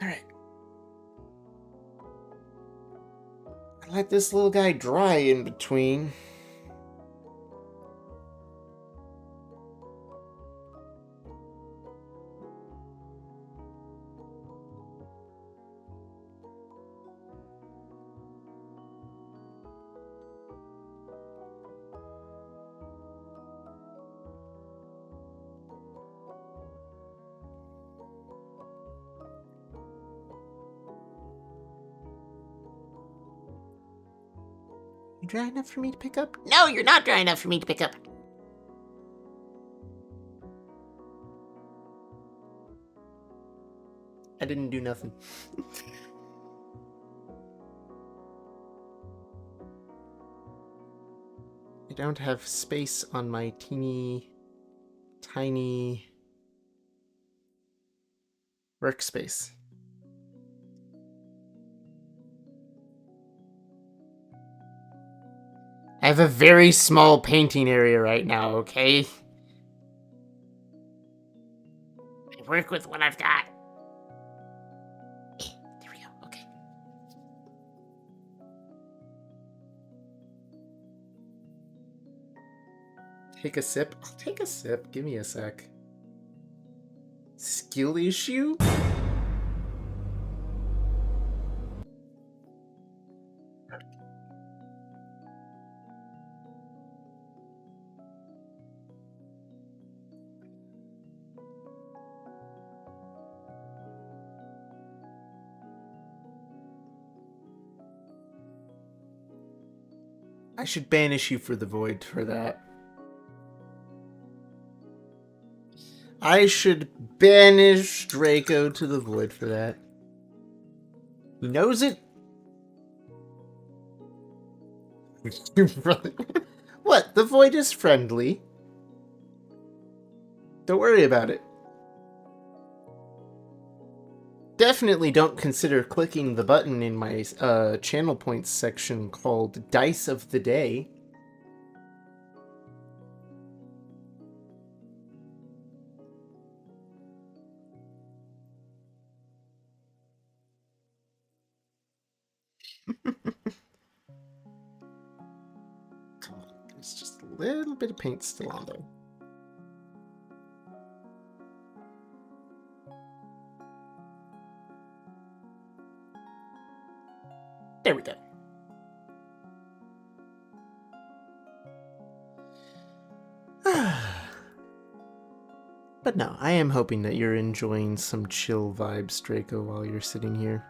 Speaker 4: All right. I let this little guy dry in between. You dry enough for me to pick up? No, you're not dry enough for me to pick up. I didn't do nothing. I don't have space on my teeny, tiny workspace. I have a very small painting area right now, okay? I work with what I've got. There we go, okay. Take a sip? I'll take a sip. Give me a sec. Skill issue? I should banish you for the void for that. I should banish Draco to the void for that. He knows it. What? The void is friendly. Don't worry about it. Definitely don't consider clicking the button in my channel points section called Dice of the Day. Come on, there's just a little bit of paint still on there. There we go. But no, I am hoping that you're enjoying some chill vibes, Draco, while you're sitting here.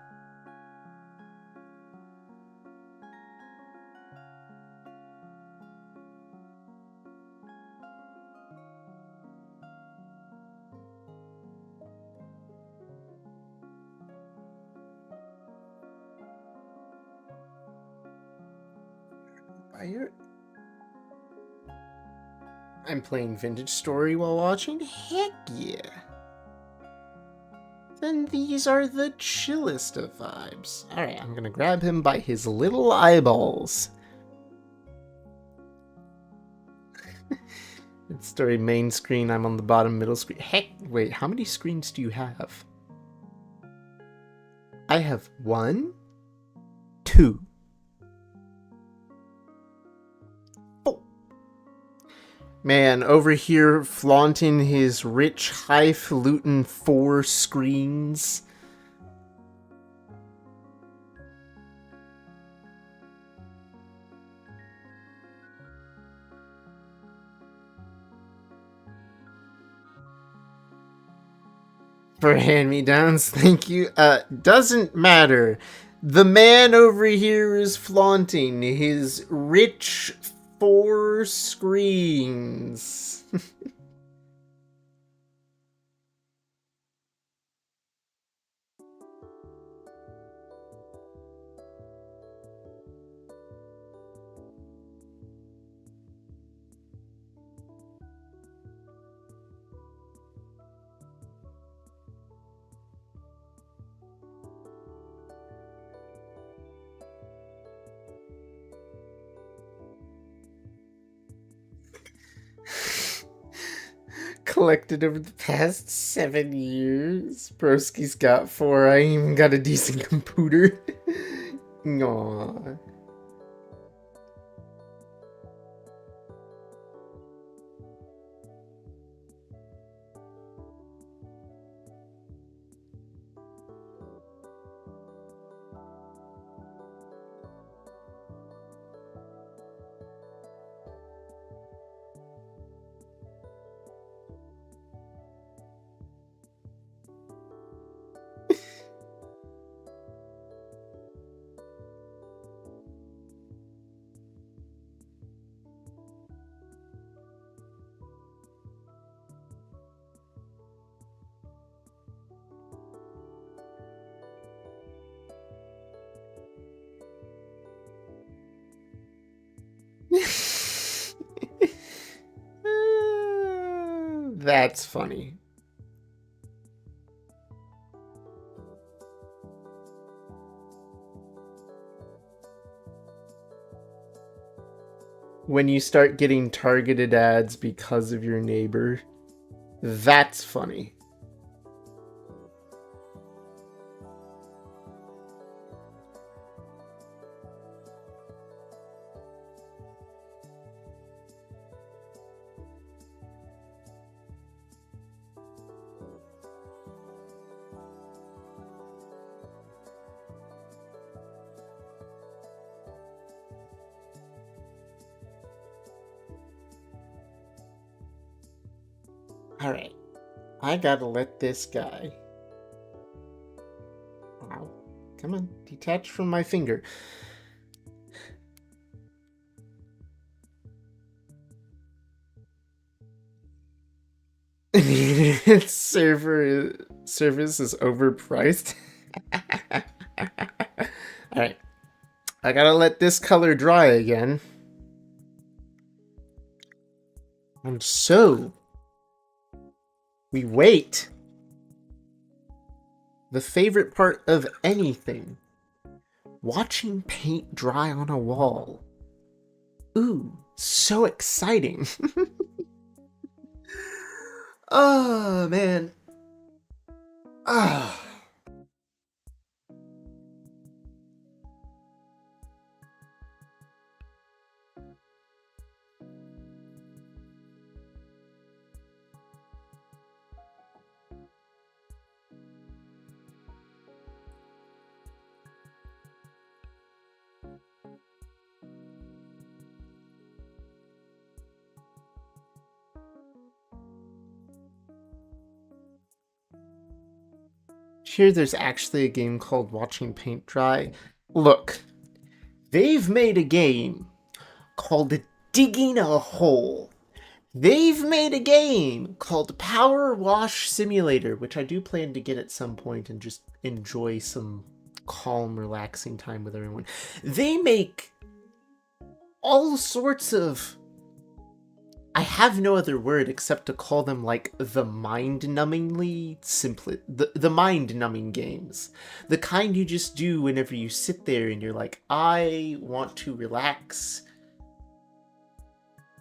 Speaker 4: I'm playing Vintage Story while watching? Heck yeah. Then these are the chillest of vibes. Alright, I'm gonna grab him by his little eyeballs. Vintage Story main screen, I'm on the bottom middle screen. Heck, wait, how many screens do you have? I have 1, 2. Man, over here flaunting his rich highfalutin 4 screens. for hand-me-downs. Thank you. Doesn't matter. The man over here is flaunting his rich 4 screens. Collected over the past 7 years. Broski's got 4. I even got a decent computer. Aww. That's funny. When you start getting targeted ads because of your neighbor, that's funny. Alright. I gotta let this guy... Wow. Come on. Detach from my finger. Service is overpriced. Alright. I gotta let this color dry again. And so... we wait. The favorite part of anything. Watching paint dry on a wall. Ooh, so exciting. Oh, man. Ah. Here there's actually a game called Watching Paint Dry. Look, they've made a game called Digging a Hole. They've made a game called Power Wash Simulator, which I do plan to get at some point and just enjoy some calm, relaxing time with everyone. They make all sorts of... I have no other word except to call them like the mind-numbingly the mind-numbing games. The kind you just do whenever you sit there and you're like, I want to relax,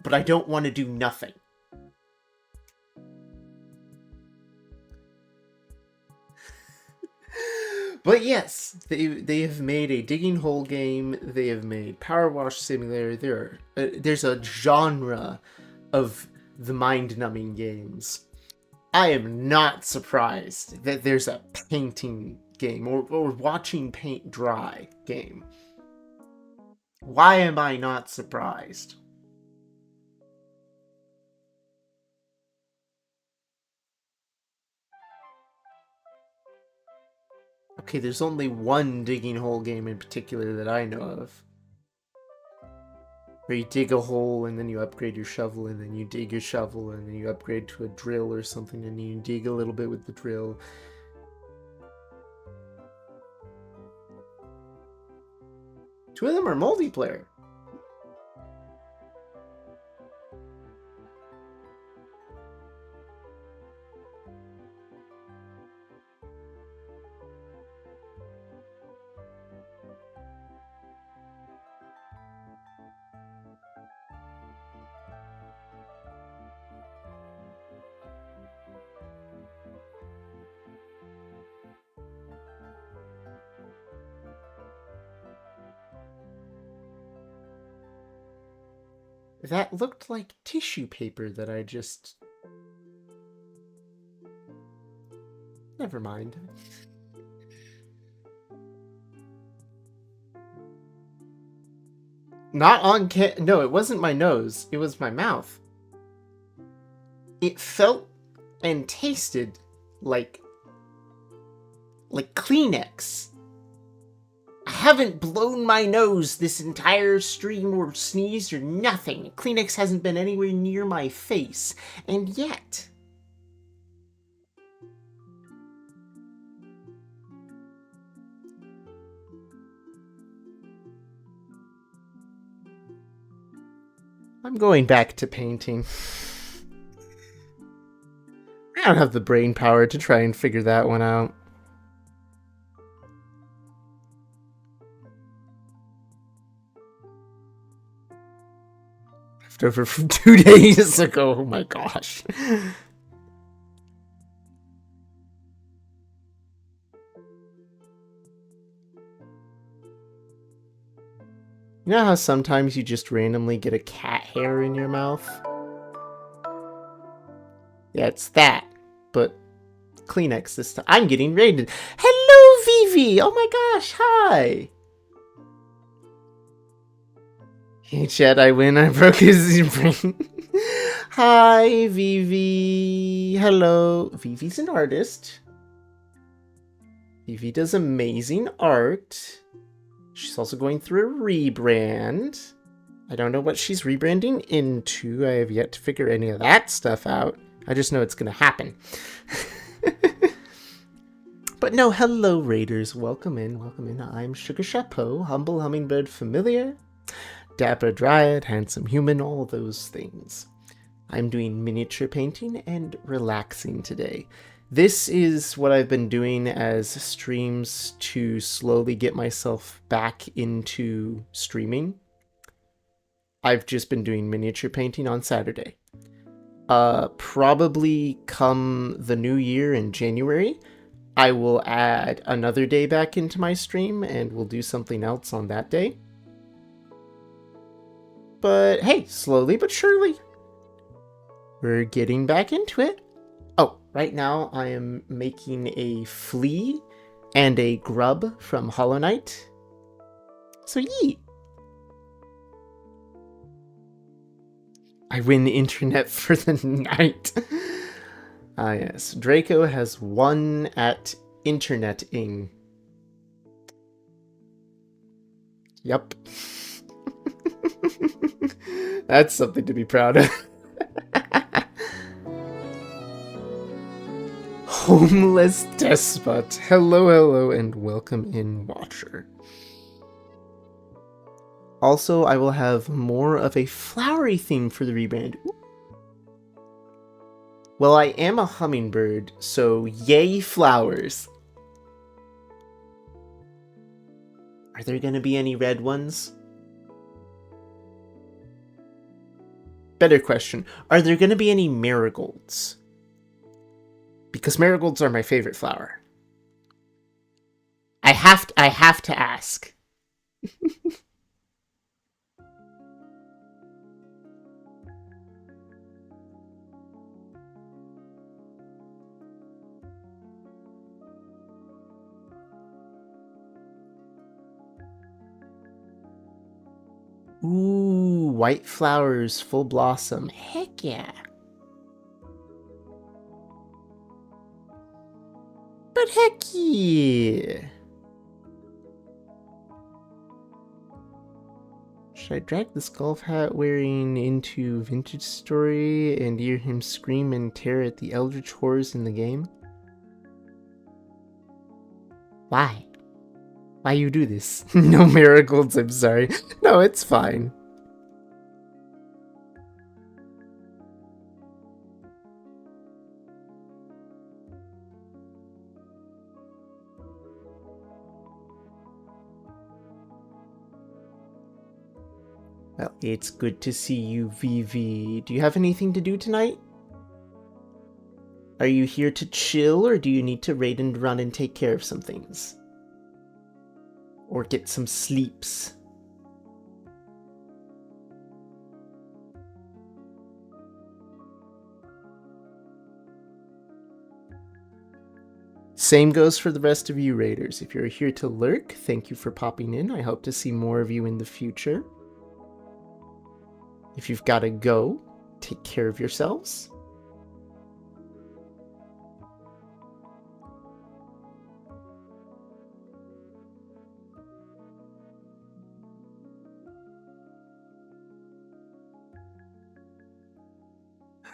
Speaker 4: but I don't want to do nothing. But yes, they have made a digging hole game. They have made Power Wash Simulator. There's a genre of the mind-numbing games. I am not surprised that there's a painting game or watching paint dry game. Why am I not surprised? Okay, there's only one digging hole game in particular that I know of. Where you dig a hole and then you upgrade your shovel, and then you dig your shovel and then you upgrade to a drill or something, and you dig a little bit with the drill. Two of them are multiplayer. That looked like tissue paper that I just... Never mind. Not on no, it wasn't my nose. It was my mouth. It felt and tasted like Kleenex. I haven't blown my nose this entire stream or sneezed or nothing. Kleenex hasn't been anywhere near my face. And yet... I'm going back to painting. I don't have the brain power to try and figure that one out. Left over from 2 days ago. Oh my gosh. You know how sometimes you just randomly get a cat hair in your mouth? Yeah, it's that. But Kleenex this time. I'm getting raided. Hello, Vivi! Oh my gosh, hi! Hey, Chad, I win. I broke his brain. Hi, Vivi. Hello. Vivi's an artist. Vivi does amazing art. She's also going through a rebrand. I don't know what she's rebranding into. I have yet to figure any of that stuff out. I just know it's going to happen. But no, hello Raiders. Welcome in, welcome in. I'm Sugar Chapeau, Humble Hummingbird Familiar, Dapper Dryad, Handsome Human, all those things. I'm doing miniature painting and relaxing today. This is what I've been doing as streams to slowly get myself back into streaming. I've just been doing miniature painting on Saturday. Probably come the new year in January, I will add another day back into my stream and we'll do something else on that day. But hey, slowly but surely, we're getting back into it. Oh, right now I am making a flea and a grub from Hollow Knight. So yeet. I win internet for the night. Ah yes, Draco has won at interneting. Yup. That's something to be proud of. Homeless Despot. Hello, hello, and welcome in, Watcher. Also, I will have more of a flowery theme for the rebrand. Well, I am a hummingbird, so yay flowers. Are there gonna be any red ones? Better question, are there gonna be any marigolds? Because marigolds are my favorite flower. I have to ask. Ooh, white flowers, full blossom. Heck yeah. But heck yeah. Should I drag this golf hat wearing into Vintage Story and hear him scream and tear at the eldritch horrors in the game? Why? Why you do this? No marigolds, I'm sorry. No, it's fine. Well, it's good to see you, Vivi. Do you have anything to do tonight? Are you here to chill, or do you need to raid and run and take care of some things? Or get some sleeps? Same goes for the rest of you raiders. If you're here to lurk, thank you for popping in. I hope to see more of you in the future. If you've got to go, take care of yourselves.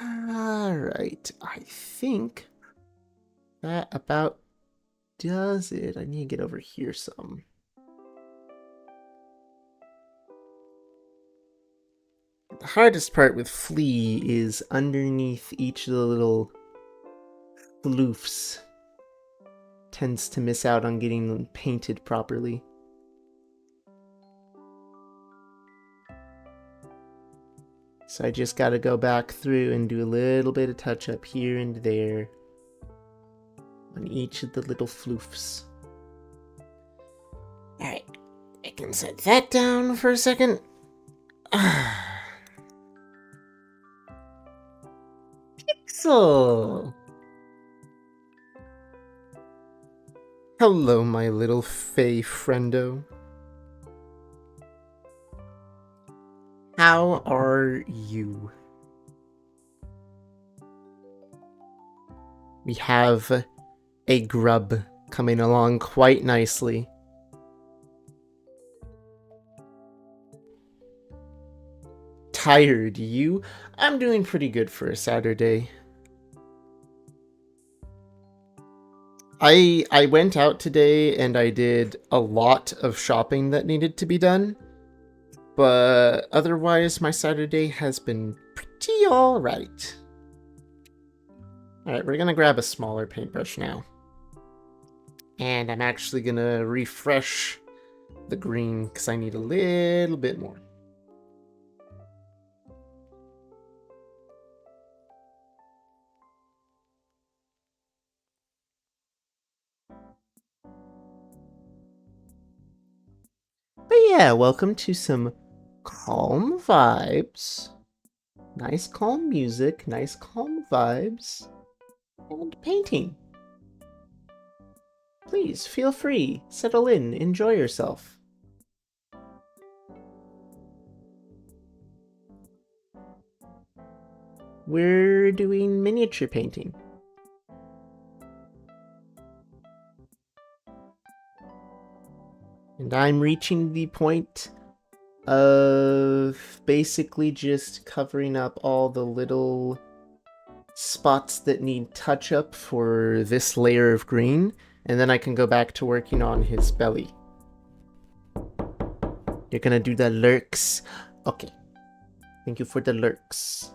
Speaker 4: Alright, I think that about does it. I need to get over here some. The hardest part with Flea is underneath each of the little floofs. Tends to miss out on getting them painted properly. So I just gotta go back through and do a little bit of touch up here and there on each of the little floofs. Alright, I can set that down for a second. Pixel! Hello, my little fey friendo. How are you? We have a grub coming along quite nicely. Tired, you? I'm doing pretty good for a Saturday. I went out today and I did a lot of shopping that needed to be done. But otherwise, my Saturday has been pretty alright. Alright, we're gonna grab a smaller paintbrush now. And I'm actually gonna refresh the green because I need a little bit more. But yeah, welcome to some calm vibes. Nice calm music, nice calm vibes, and painting. Please feel free, settle in, enjoy yourself. We're doing miniature painting. And I'm reaching the point of basically just covering up all the little spots that need touch up for this layer of green, and then I can go back to working on his belly. You're gonna do the lurks? Okay. Thank you for the lurks.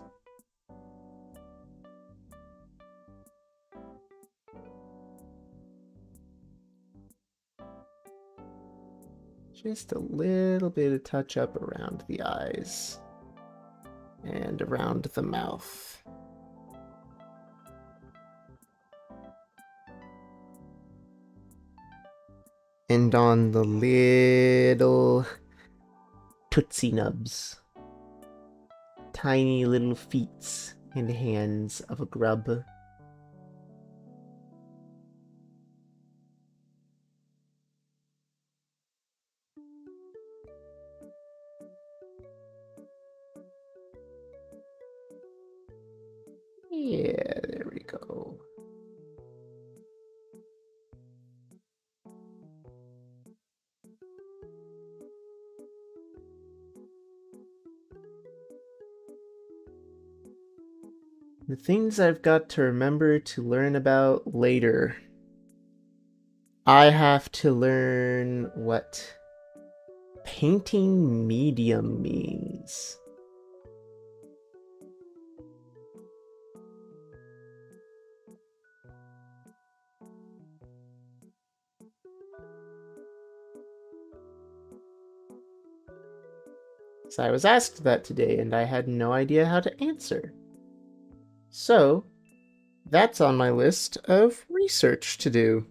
Speaker 4: Just a little bit of touch up around the eyes and around the mouth. And on the little tootsie nubs. Tiny little feet and hands of a grub. Yeah, there we go. The things I've got to remember to learn about later. I have to learn what painting medium means. So I was asked that today and I had no idea how to answer. So, that's on my list of research to do.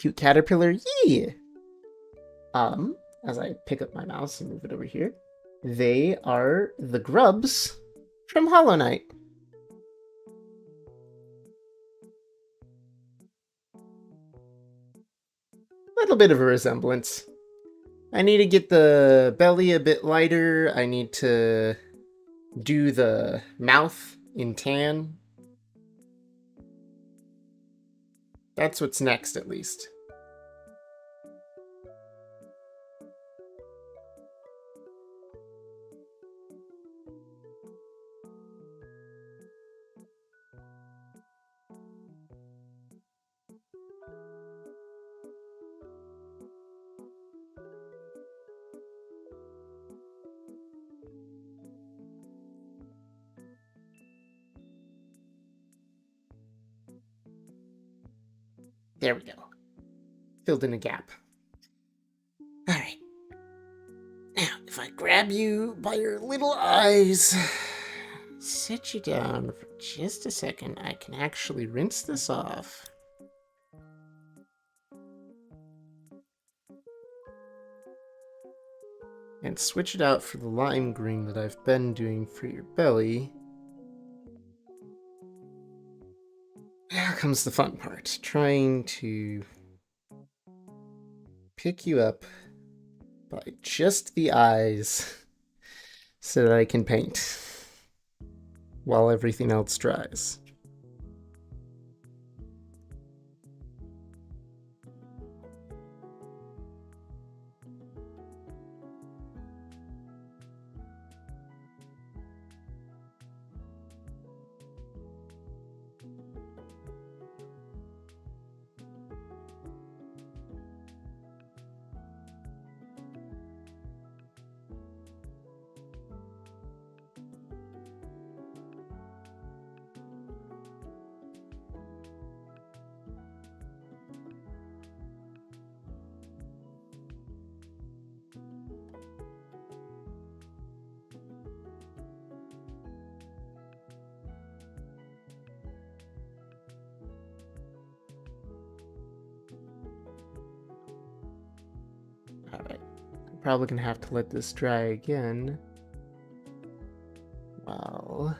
Speaker 4: Cute caterpillar, yeah! As I pick up my mouse and move it over here, they are the grubs from Hollow Knight. Little bit of a resemblance. I need to get the belly a bit lighter. I need to do the mouth in tan. That's what's next, at least. There we go. Filled in a gap. Alright. Now, if I grab you by your little eyes, sit you down for just a second, I can actually rinse this off. And switch it out for the lime green that I've been doing for your belly. Now comes the fun part, trying to pick you up by just the eyes so that I can paint while everything else dries. Alright, I'm probably gonna have to let this dry again. While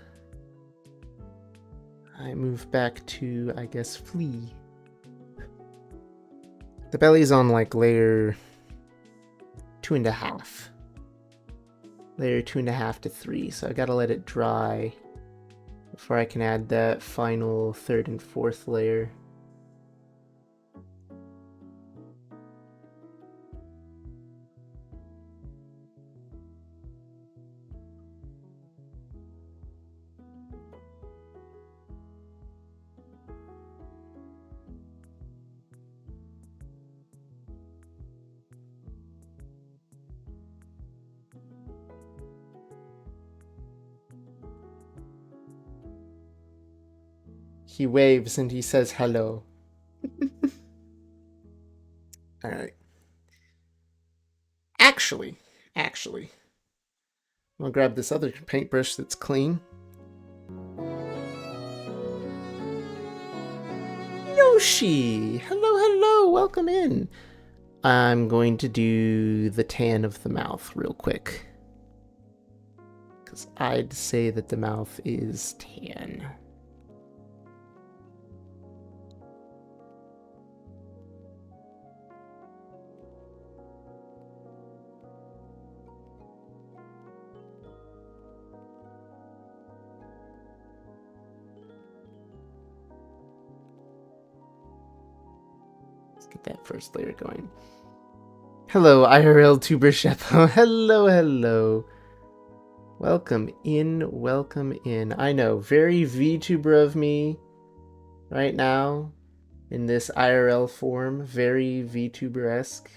Speaker 4: I move back to, I guess, flea. The belly's on like layer 2.5. Layer 2.5 to 3, so I gotta let it dry before I can add that final 3rd and 4th layer. He waves and he says hello. Alright. Actually, I'm gonna grab this other paintbrush that's clean. Yoshi! Hello, welcome in. I'm going to do the tan of the mouth real quick. Because I'd say that the mouth is tan. Get that first layer going. Hello, IRL Tuber Shepo. Hello, hello. Welcome in, welcome in. I know, very VTuber of me right now in this IRL form. Very VTuber-esque.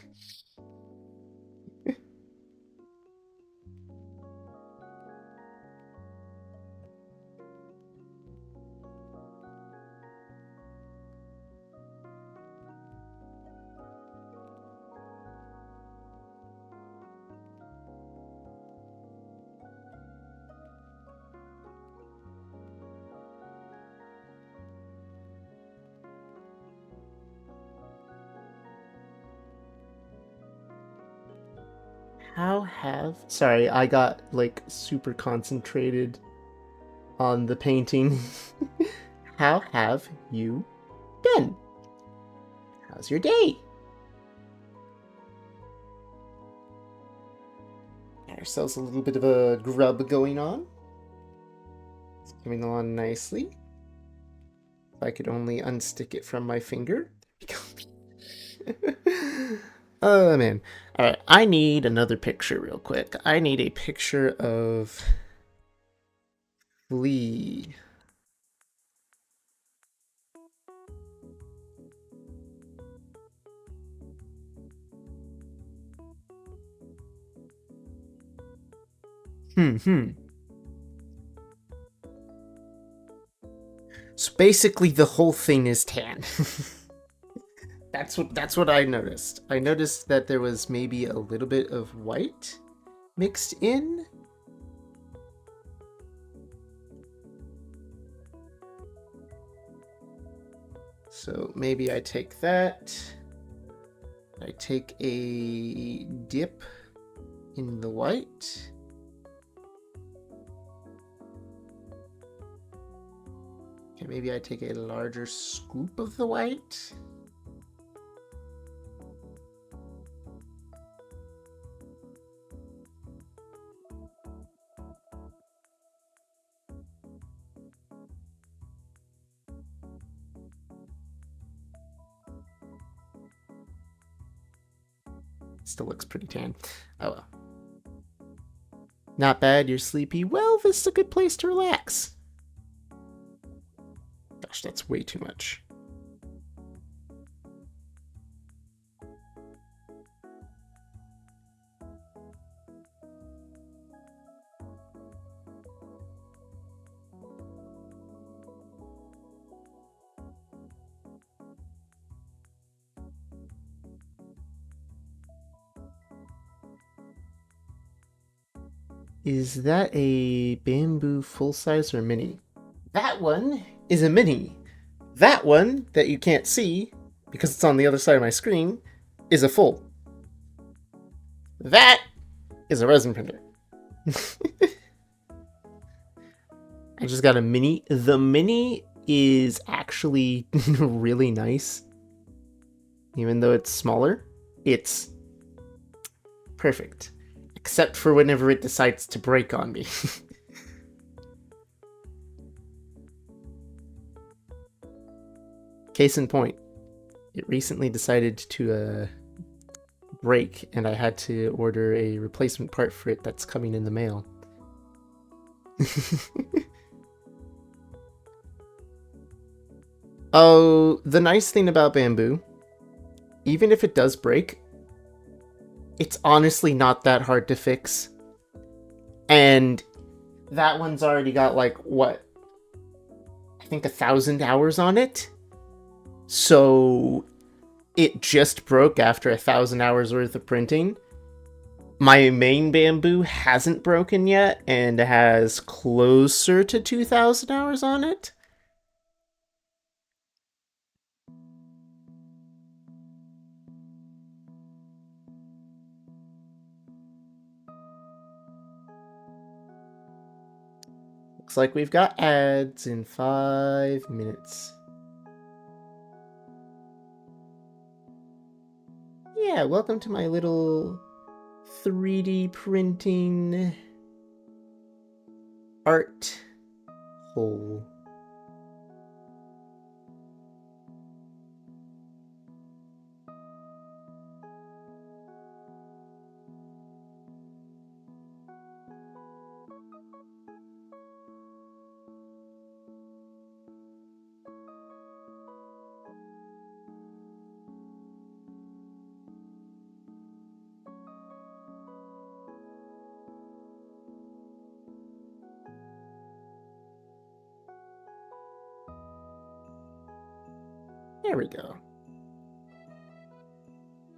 Speaker 4: Sorry, I got like super concentrated on the painting. How have you been? How's your day? Got ourselves a little bit of a grub going on. It's coming along nicely. If I could only unstick it from my finger. Oh man. Alright, I need another picture real quick. I need a picture of Flea. So basically the whole thing is tan. That's what I noticed. I noticed that there was maybe a little bit of white mixed in. So maybe I take that. I take a dip in the white. Okay, maybe I take a larger scoop of the white. Still looks pretty tan. Oh well. Not bad, you're sleepy. Well, this is a good place to relax. Gosh, that's way too much. Is that a bamboo full size or mini? That one is a mini. That one that you can't see because it's on the other side of my screen is a full. That is a resin printer. I just got a mini. The mini is actually really nice. Even though it's smaller, it's perfect. Except for whenever it decides to break on me. Case in point, it recently decided to break, and I had to order a replacement part for it that's coming in the mail. Oh, the nice thing about bamboo, even if it does break, it's honestly not that hard to fix. And that one's already got like, what? I think 1,000 hours on it. So it just broke after 1,000 hours worth of printing. My main bamboo hasn't broken yet and has closer to 2,000 hours on it. Looks like we've got ads in 5 minutes. Yeah, welcome to my little 3D printing art hole. There we go.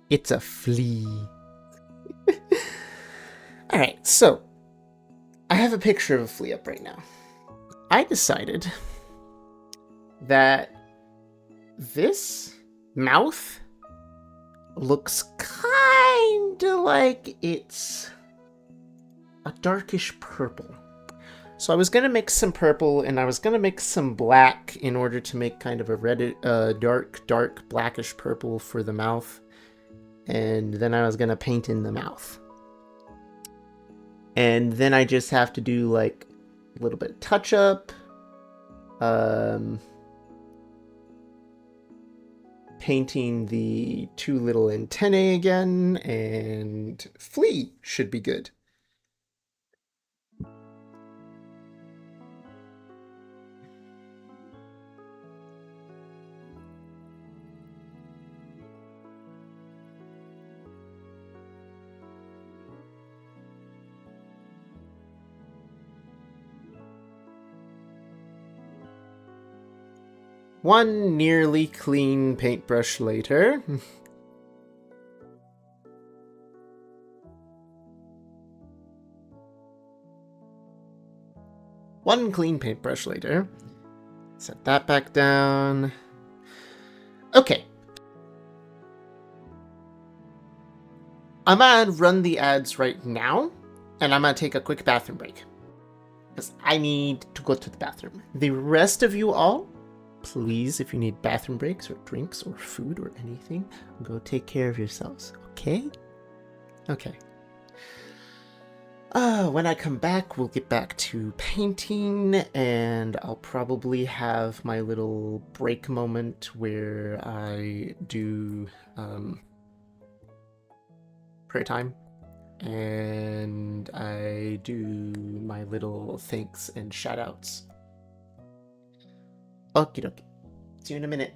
Speaker 4: It's a flea. Alright, so I have a picture of a flea up right now. I decided that this mouth looks kinda like it's a darkish purple. So I was gonna mix some purple and I was gonna mix some black in order to make kind of a red, dark blackish purple for the mouth. And then I was gonna paint in the mouth. And then I just have to do like a little bit of touch up. Painting the 2 little antennae again, and flea should be good. One nearly clean paintbrush later. One clean paintbrush later. Set that back down. Okay. I'm gonna run the ads right now, and I'm gonna take a quick bathroom break. Because I need to go to the bathroom. The rest of you all, please, if you need bathroom breaks or drinks or food or anything, go take care of yourselves, okay? Okay. When I come back, we'll get back to painting, and I'll probably have my little break moment where I do prayer time, and I do my little thanks and shoutouts. Okie dokie. See you in a minute.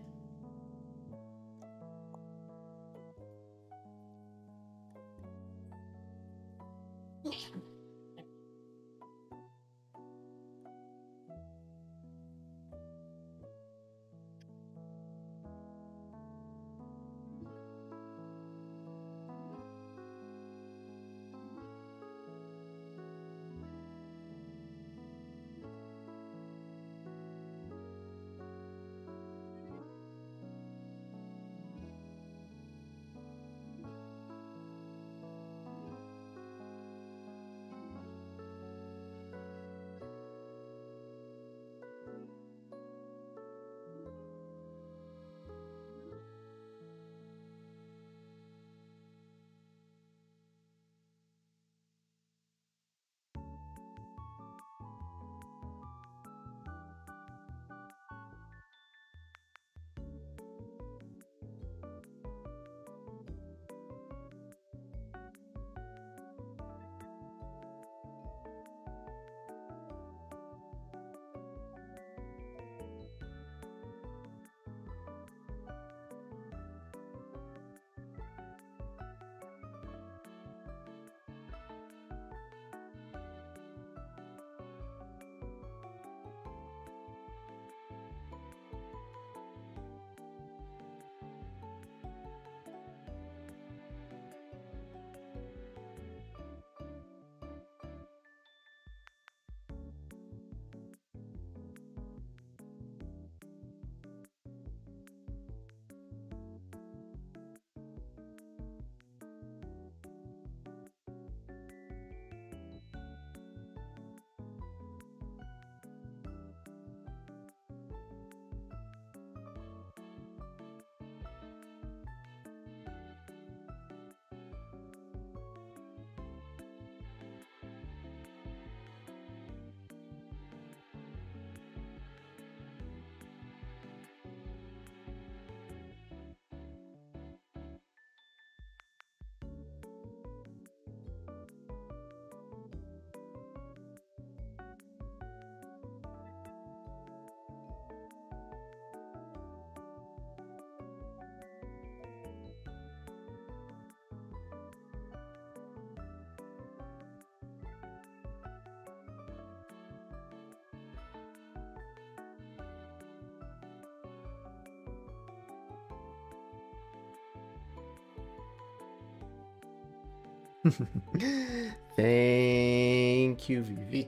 Speaker 4: Thank you, Vivi.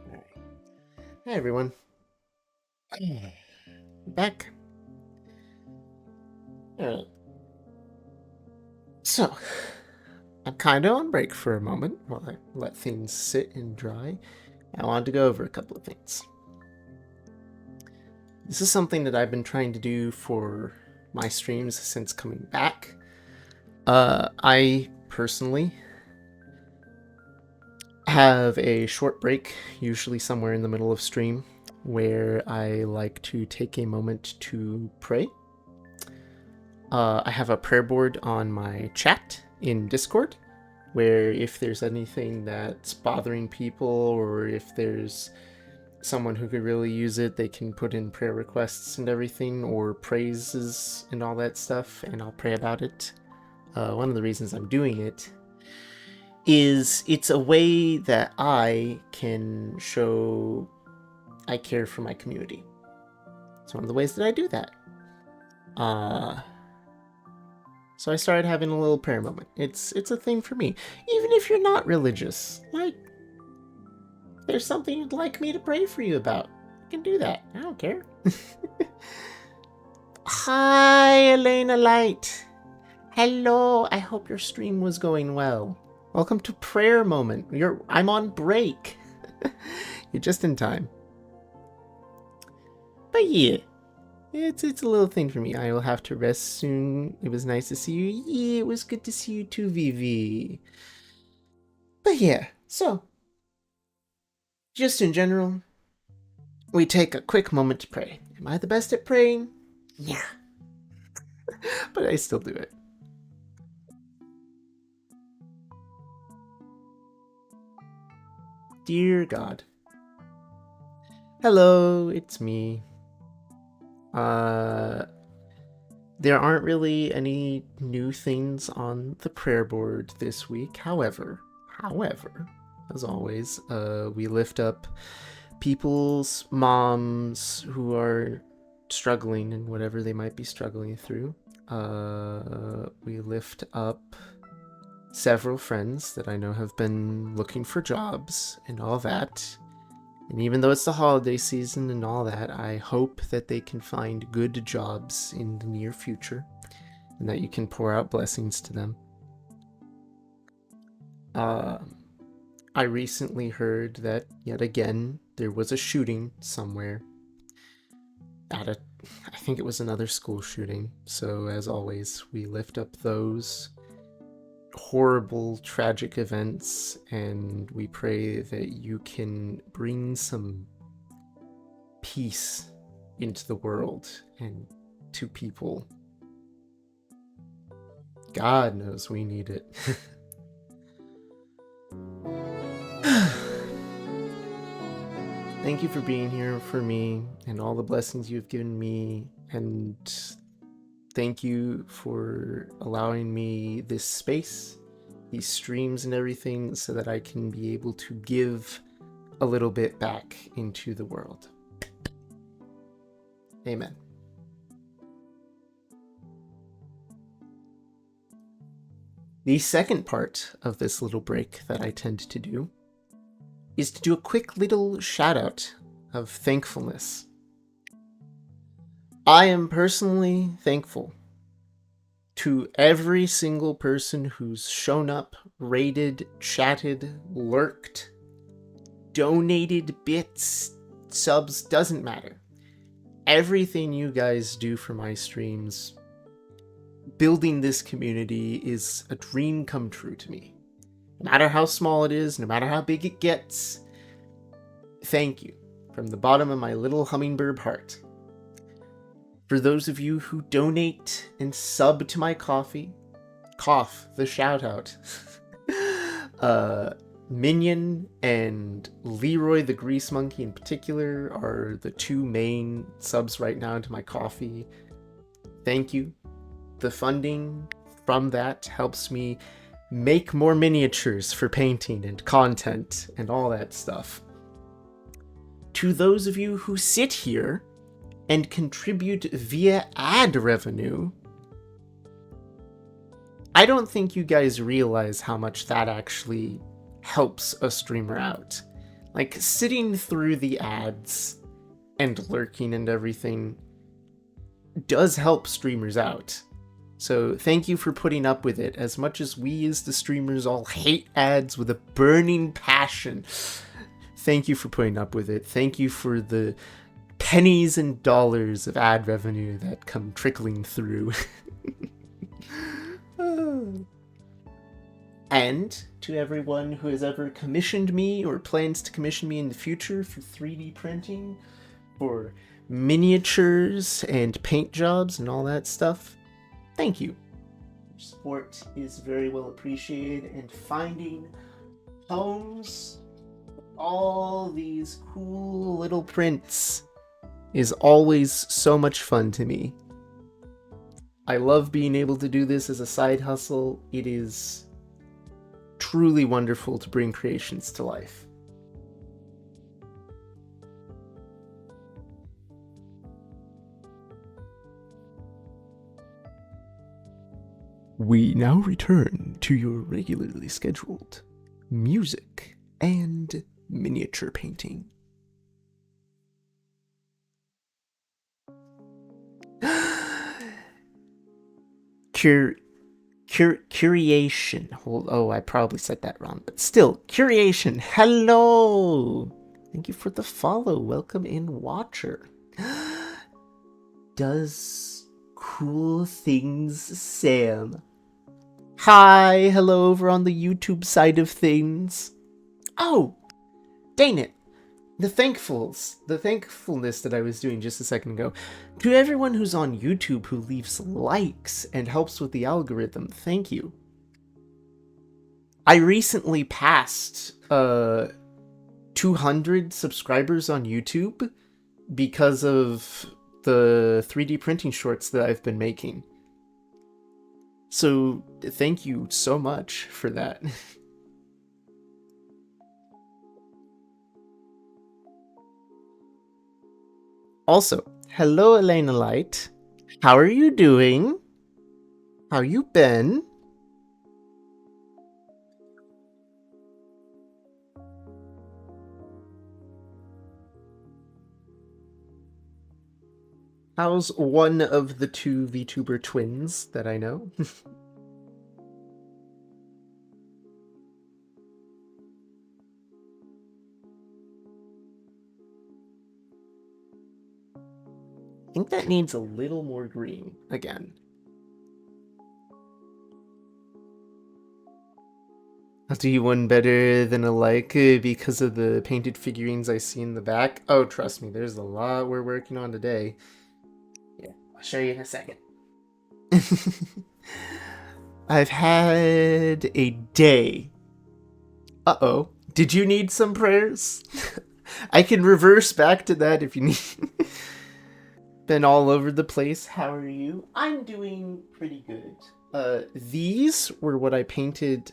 Speaker 4: Alright. Hi, everyone. Back. Alright. So, I'm kind of on break for a moment while I let things sit and dry. I wanted to go over a couple of things. This is something that I've been trying to do for my streams since coming back. I personally have a short break, usually somewhere in the middle of stream, where I like to take a moment to pray. I have a prayer board on my chat in Discord, where if there's anything that's bothering people, or if there's someone who could really use it, they can put in prayer requests and everything, or praises and all that stuff, and I'll pray about it. One of the reasons I'm doing it is it's a way that I can show I care for my community. It's one of the ways that I do that. So I started having a little prayer moment. It's a thing for me. Even if you're not religious, like, there's something you'd like me to pray for you about, you can do that. I don't care. Hi, Elena Light. Hello, I hope your stream was going well. Welcome to prayer moment. I'm on break. You're just in time. But yeah, it's a little thing for me. I will have to rest soon. It was nice to see you. Yeah, it was good to see you too, Vivi. But yeah, so just in general, we take a quick moment to pray. Am I the best at praying? Yeah. But I still do it. Dear God. Hello, it's me. There aren't really any new things on the prayer board this week. However, as always, we lift up people's moms who are struggling in whatever they might be struggling through. We lift up several friends that I know have been looking for jobs and all that. And even though it's the holiday season and all that, I hope that they can find good jobs in the near future and that you can pour out blessings to them. I recently heard that yet again there was a shooting somewhere at I think it was another school shooting. So as always, we lift up those horrible, tragic events, and we pray that you can bring some peace into the world and to people. God knows we need it. Thank you for being here for me and all the blessings you've given me, and thank you for allowing me this space, these streams and everything, so that I can be able to give a little bit back into the world. Amen. The second part of this little break that I tend to do is to do a quick little shout out of thankfulness. I am personally thankful to every single person who's shown up, rated, chatted, lurked, donated bits, subs, doesn't matter. Everything you guys do for my streams, building this community, is a dream come true to me. No matter how small it is, no matter how big it gets, thank you from the bottom of my little hummingbird heart. For those of you who donate and sub to my coffee, cough, the shout out. Minion and Leroy the Grease Monkey in particular are the two main subs right now to my coffee. Thank you. The funding from that helps me make more miniatures for painting and content and all that stuff. To those of you who sit here and contribute via ad revenue, I don't think you guys realize how much that actually helps a streamer out. Like, sitting through the ads and lurking and everything does help streamers out. So thank you for putting up with it. As much as we as the streamers all hate ads with a burning passion, thank you for putting up with it. Thank you for the pennies and dollars of ad revenue that come trickling through. And to everyone who has ever commissioned me or plans to commission me in the future for 3D printing, for miniatures and paint jobs and all that stuff, thank you. Your support is very well appreciated, and finding homes for all these cool little prints is always so much fun to me. I love being able to do this as a side hustle. It is truly wonderful to bring creations to life. We now return to your regularly scheduled music and miniature painting. Curation. Oh, I probably said that wrong, but still, curation. Hello. Thank you for the follow. Welcome in, watcher. Does cool things Sam. Hi, hello over on the YouTube side of things. Oh, dang it. The thankfulness that I was doing just a second ago. To everyone who's on YouTube who leaves likes and helps with the algorithm, thank you. I recently passed 200 subscribers on YouTube because of the 3D printing shorts that I've been making. So thank you so much for that. Also, hello Elena Light. How are you doing? How you been? How's one of the two VTuber twins that I know? I think that needs a little more green again. I'll do you one better than a like because of the painted figurines I see in the back. Oh, trust me, there's a lot we're working on today. Yeah, I'll show you in a second. I've had a day. Uh-oh. Did you need some prayers? I can reverse back to that if you need. Been all over the place. How are you? I'm doing pretty good. These were what I painted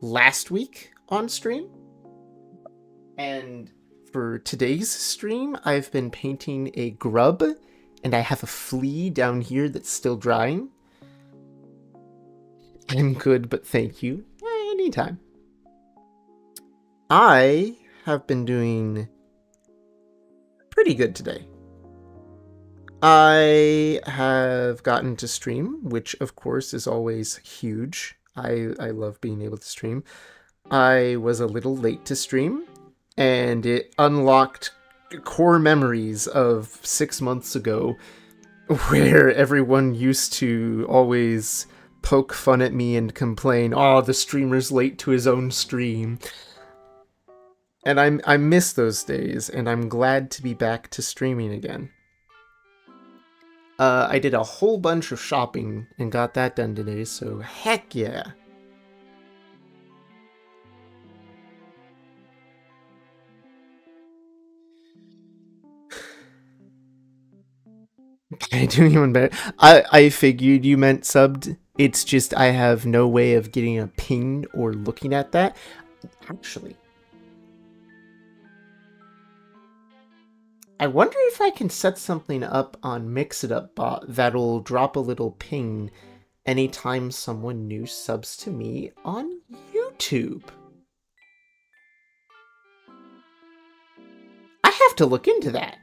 Speaker 4: last week on stream. And for today's stream, I've been painting a grub, and I have a flea down here that's still drying. I'm good, but thank you. Anytime. I have been doing pretty good today. I have gotten to stream, which of course is always huge. I love being able to stream. I was a little late to stream, and it unlocked core memories of 6 months ago, where everyone used to always poke fun at me and complain, "Oh, the streamer's late to his own stream." And I miss those days, and I'm glad to be back to streaming again. I did a whole bunch of shopping and got that done today, so heck yeah. Can I do anyone better? I figured you meant subbed. It's just I have no way of getting a ping or looking at that. Actually, I wonder if I can set something up on Mix It Up Bot that'll drop a little ping anytime someone new subs to me on YouTube. I have to look into that.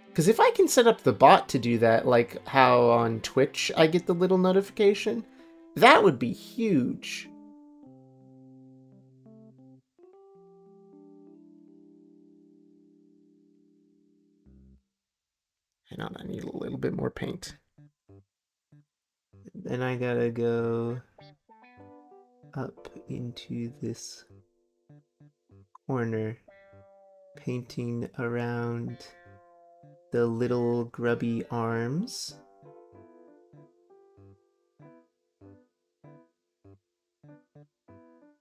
Speaker 4: Because if I can set up the bot to do that, like how on Twitch I get the little notification, that would be huge. Hang on, I need a little bit more paint. Then I gotta go up into this corner, painting around the little grubby arms.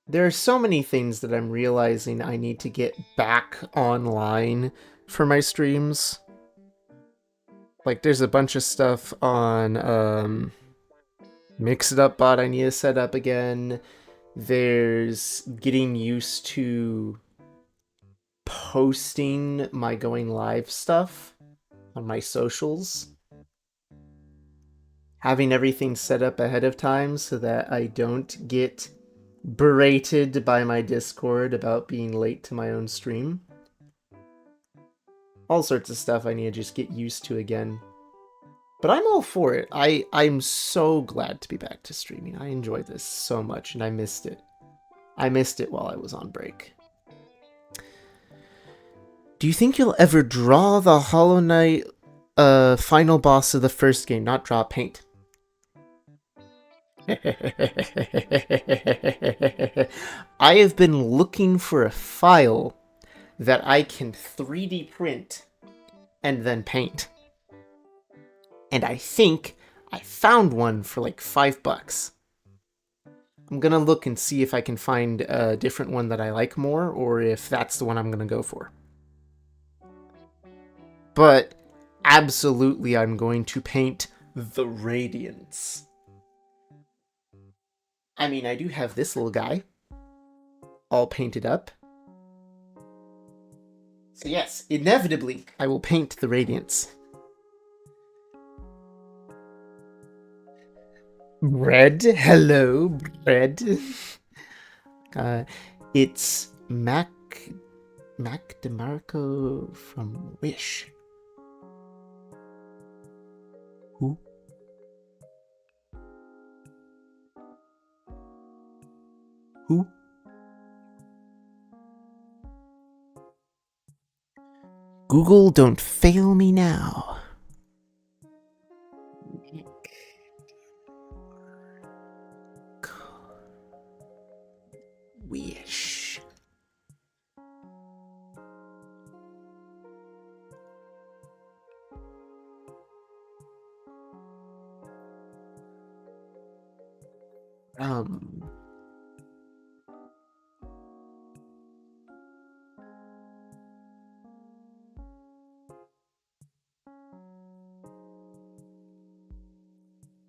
Speaker 4: There are so many things that I'm realizing I need to get back online for my streams. Like, there's a bunch of stuff on Mix It Up bot I need to set up again. There's getting used to posting my going live stuff on my socials. Having everything set up ahead of time so that I don't get berated by my Discord about being late to my own stream. All sorts of stuff I need to just get used to again. But I'm all for it. I'm so glad to be back to streaming. I enjoy this so much, and I missed it. I missed it while I was on break. Do you think you'll ever draw the Hollow Knight final boss of the first game? Not draw, paint. I have been looking for a file that I can 3D print and then paint. And I think I found one for like $5. I'm gonna look and see if I can find a different one that I like more, or if that's the one I'm gonna go for. But absolutely I'm going to paint the Radiance. I mean, I do have this little guy all painted up. So yes, inevitably, I will paint the Radiance. Bread, hello, bread. It's Mac DeMarco from Wish. Who? Who? Google, don't fail me now. Wish.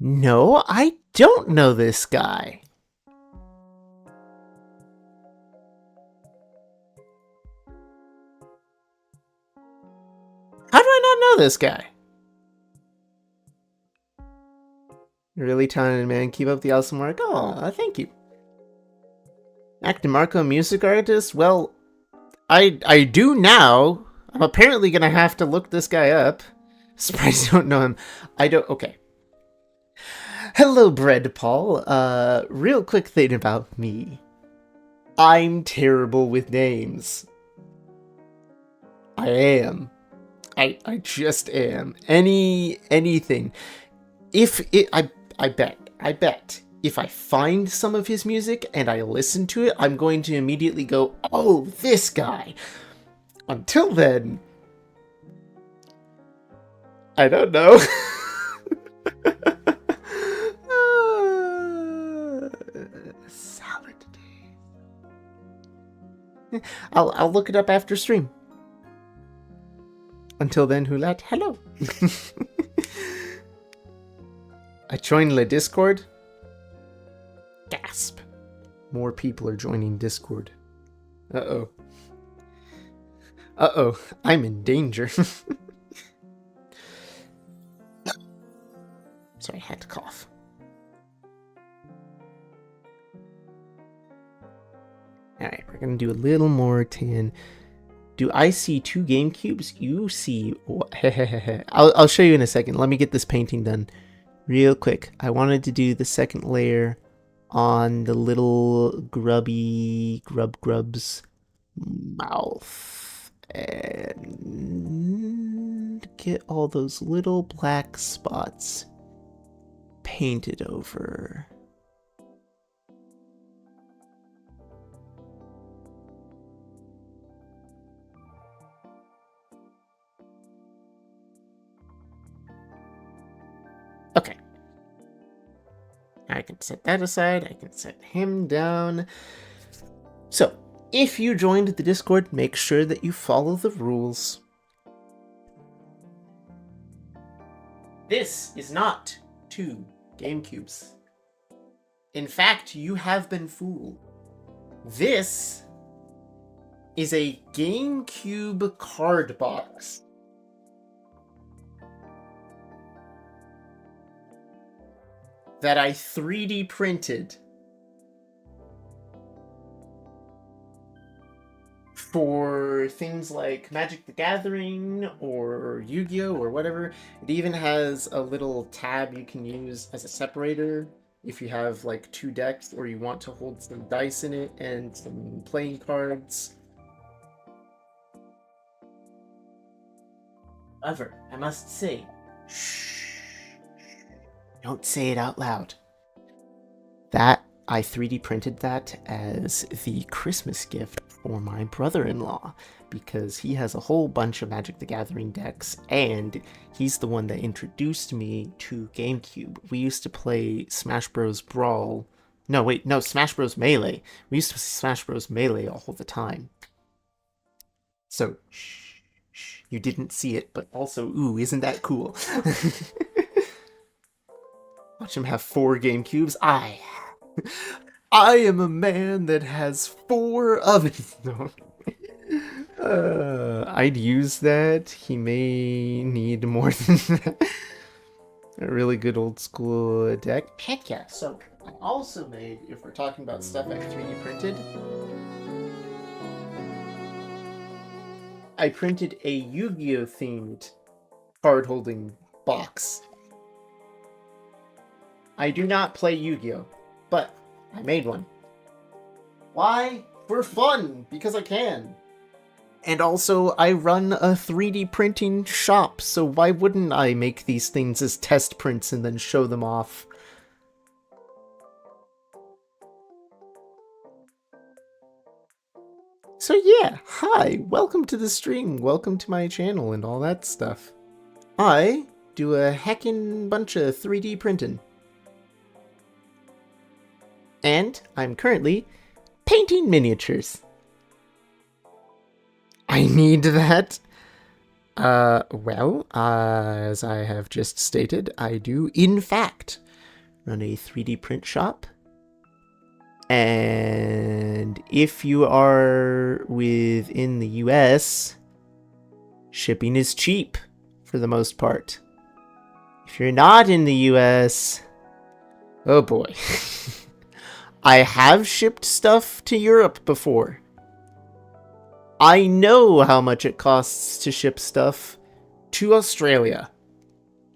Speaker 4: No, I don't know this guy. How do I not know this guy? You're really talented, man. Keep up the awesome work. Oh, thank you. Mac DeMarco, music artist? Well, I do now. I'm apparently gonna have to look this guy up. Surprised you don't know him. I don't. Okay. Hello, Bread Paul. Real quick thing about me. I'm terrible with names. I am. I just am. Anything. I bet if I find some of his music and I listen to it, I'm going to immediately go, oh, this guy. Until then, I don't know. Salad day. I'll look it up after stream. Until then, Hulat, hello. I joined the Discord. Gasp. More people are joining Discord. Uh-oh. Uh-oh. I'm in danger. Alright, we're gonna do a little more tan. Do I see 2 game cubes? You see... I'll show you in a second. Let me get this painting done real quick. I wanted to do the second layer on the little grub's mouth. And get all those little black spots painted over. Okay. I can set that aside. I can set him down. So, if you joined the Discord, make sure that you follow the rules. This is not 2 GameCubes. In fact, you have been fooled. This is a GameCube card box. That I 3D printed for things like Magic the Gathering or Yu-Gi-Oh! Or whatever. It even has a little tab you can use as a separator if you have like 2 decks or you want to hold some dice in it and some playing cards. However, I must say, shh. Don't say it out loud. That, I 3D printed that as the Christmas gift for my brother-in-law, because he has a whole bunch of Magic the Gathering decks, and he's the one that introduced me to GameCube. We used to play Smash Bros. Brawl. No, Smash Bros. Melee. We used to play Smash Bros. Melee all the time. So, shh, you didn't see it, but also, ooh, isn't that cool? Watch him have 4 GameCubes. I am a man that has 4 of it. No. I'd use that. He may need more than that. A really good old school deck. Heck yeah. So, I also made, if we're talking about stuff I 3D printed, I printed a Yu-Gi-Oh! Themed card holding box. I do not play Yu-Gi-Oh! But I made one. Why? For fun! Because I can. And also, I run a 3D printing shop, so why wouldn't I make these things as test prints and then show them off? So yeah, hi! Welcome to the stream, welcome to my channel and all that stuff. I do a heckin' bunch of 3D printing. And I'm currently painting miniatures. I need that. Well, as I have just stated, I do, in fact, run a 3D print shop. And if you are within the US, shipping is cheap for the most part. If you're not in the US, oh boy. I have shipped stuff to Europe before. I know how much it costs to ship stuff to Australia.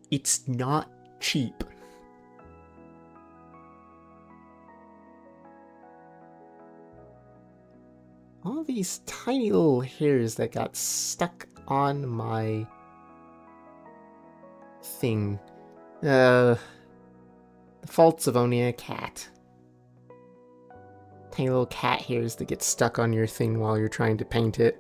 Speaker 4: It's not cheap. All these tiny little hairs that got stuck on my thing. The faults of owning a cat. Tiny little cat hairs that get stuck on your thing while you're trying to paint it.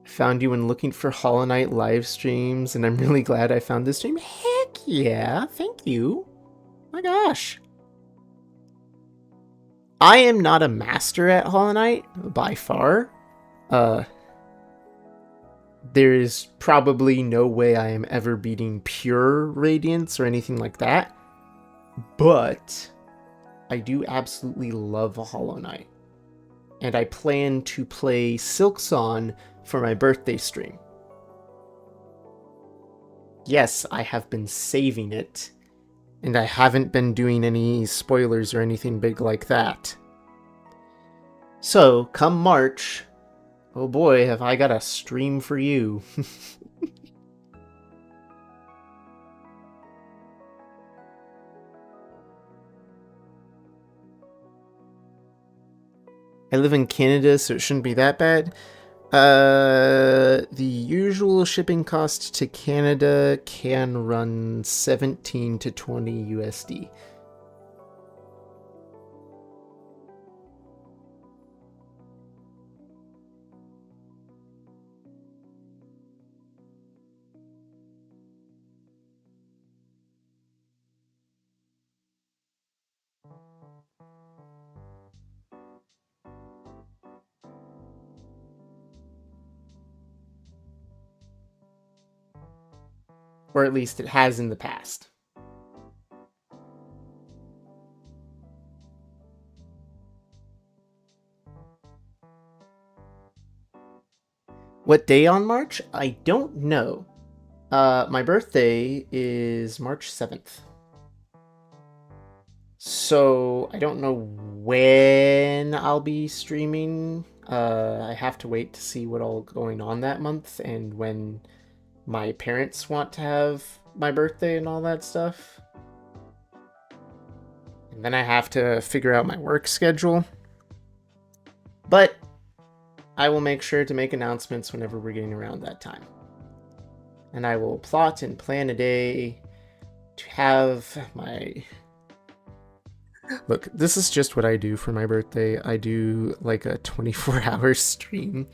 Speaker 4: I found you when looking for Hollow Knight live streams, and I'm really glad I found this stream. Heck yeah, thank you. My gosh. I am not a master at Hollow Knight, by far. There is probably no way I am ever beating pure Radiance or anything like that. But I do absolutely love Hollow Knight. And I plan to play Silksong for my birthday stream. Yes, I have been saving it. And I haven't been doing any spoilers or anything big like that. So, come March, oh boy, have I got a stream for you. I live in Canada, so it shouldn't be that bad. The usual shipping cost to Canada can run 17 to 20 USD. Or at least it has in the past. What day on March? I don't know. My birthday is March 7th. So I don't know when I'll be streaming. I have to wait to see what all going on that month and when my parents want to have my birthday and all that stuff. And then I have to figure out my work schedule. But I will make sure to make announcements whenever we're getting around that time. And I will plot and plan a day to have my... Look, this is just what I do for my birthday. I do like a 24-hour stream.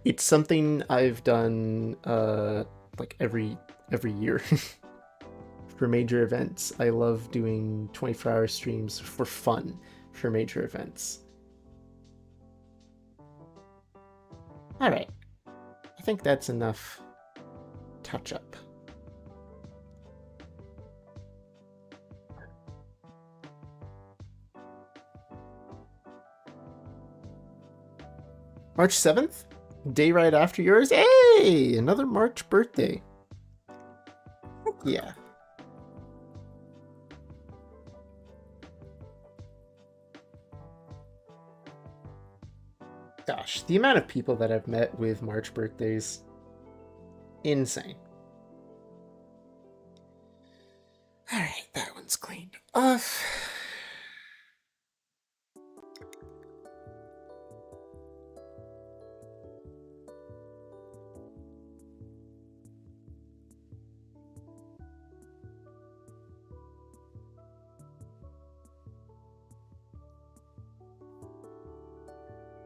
Speaker 4: It's something I've done like every year for major events. I love doing 24-hour streams for fun for major events. All right, I think that's enough touch up. March 7th? Day right after yours? Hey! Another March birthday. Yeah. Gosh, the amount of people that I've met with March birthdays, insane. Alright, that one's cleaned off.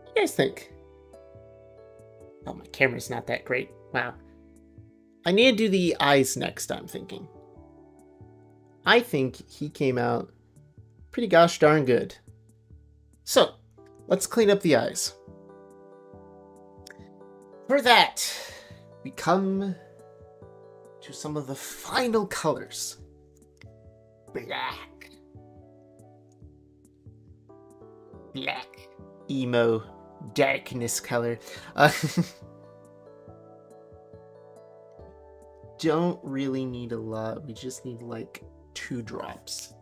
Speaker 4: What do you guys think? Oh, my camera's not that great. Wow. I need to do the eyes next, I'm thinking. I think he came out pretty gosh darn good. So, let's clean up the eyes. For that, we come to some of the final colors. Black. Black. Emo. Darkness color. Don't really need a lot. We just need like 2 drops.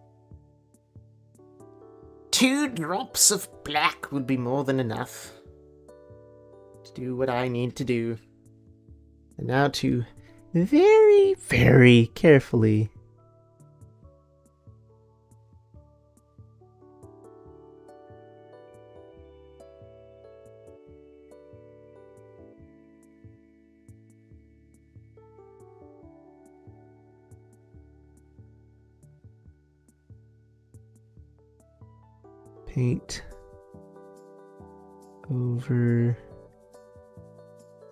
Speaker 4: 2 drops of black would be more than enough to do what I need to do. And now to very, very carefully paint over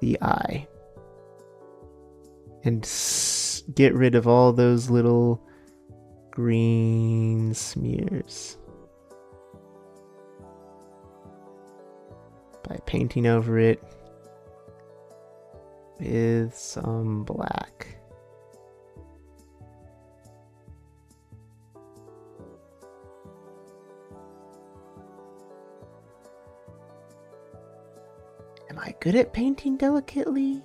Speaker 4: the eye and get rid of all those little green smears by painting over it with some black. Am I good at painting delicately?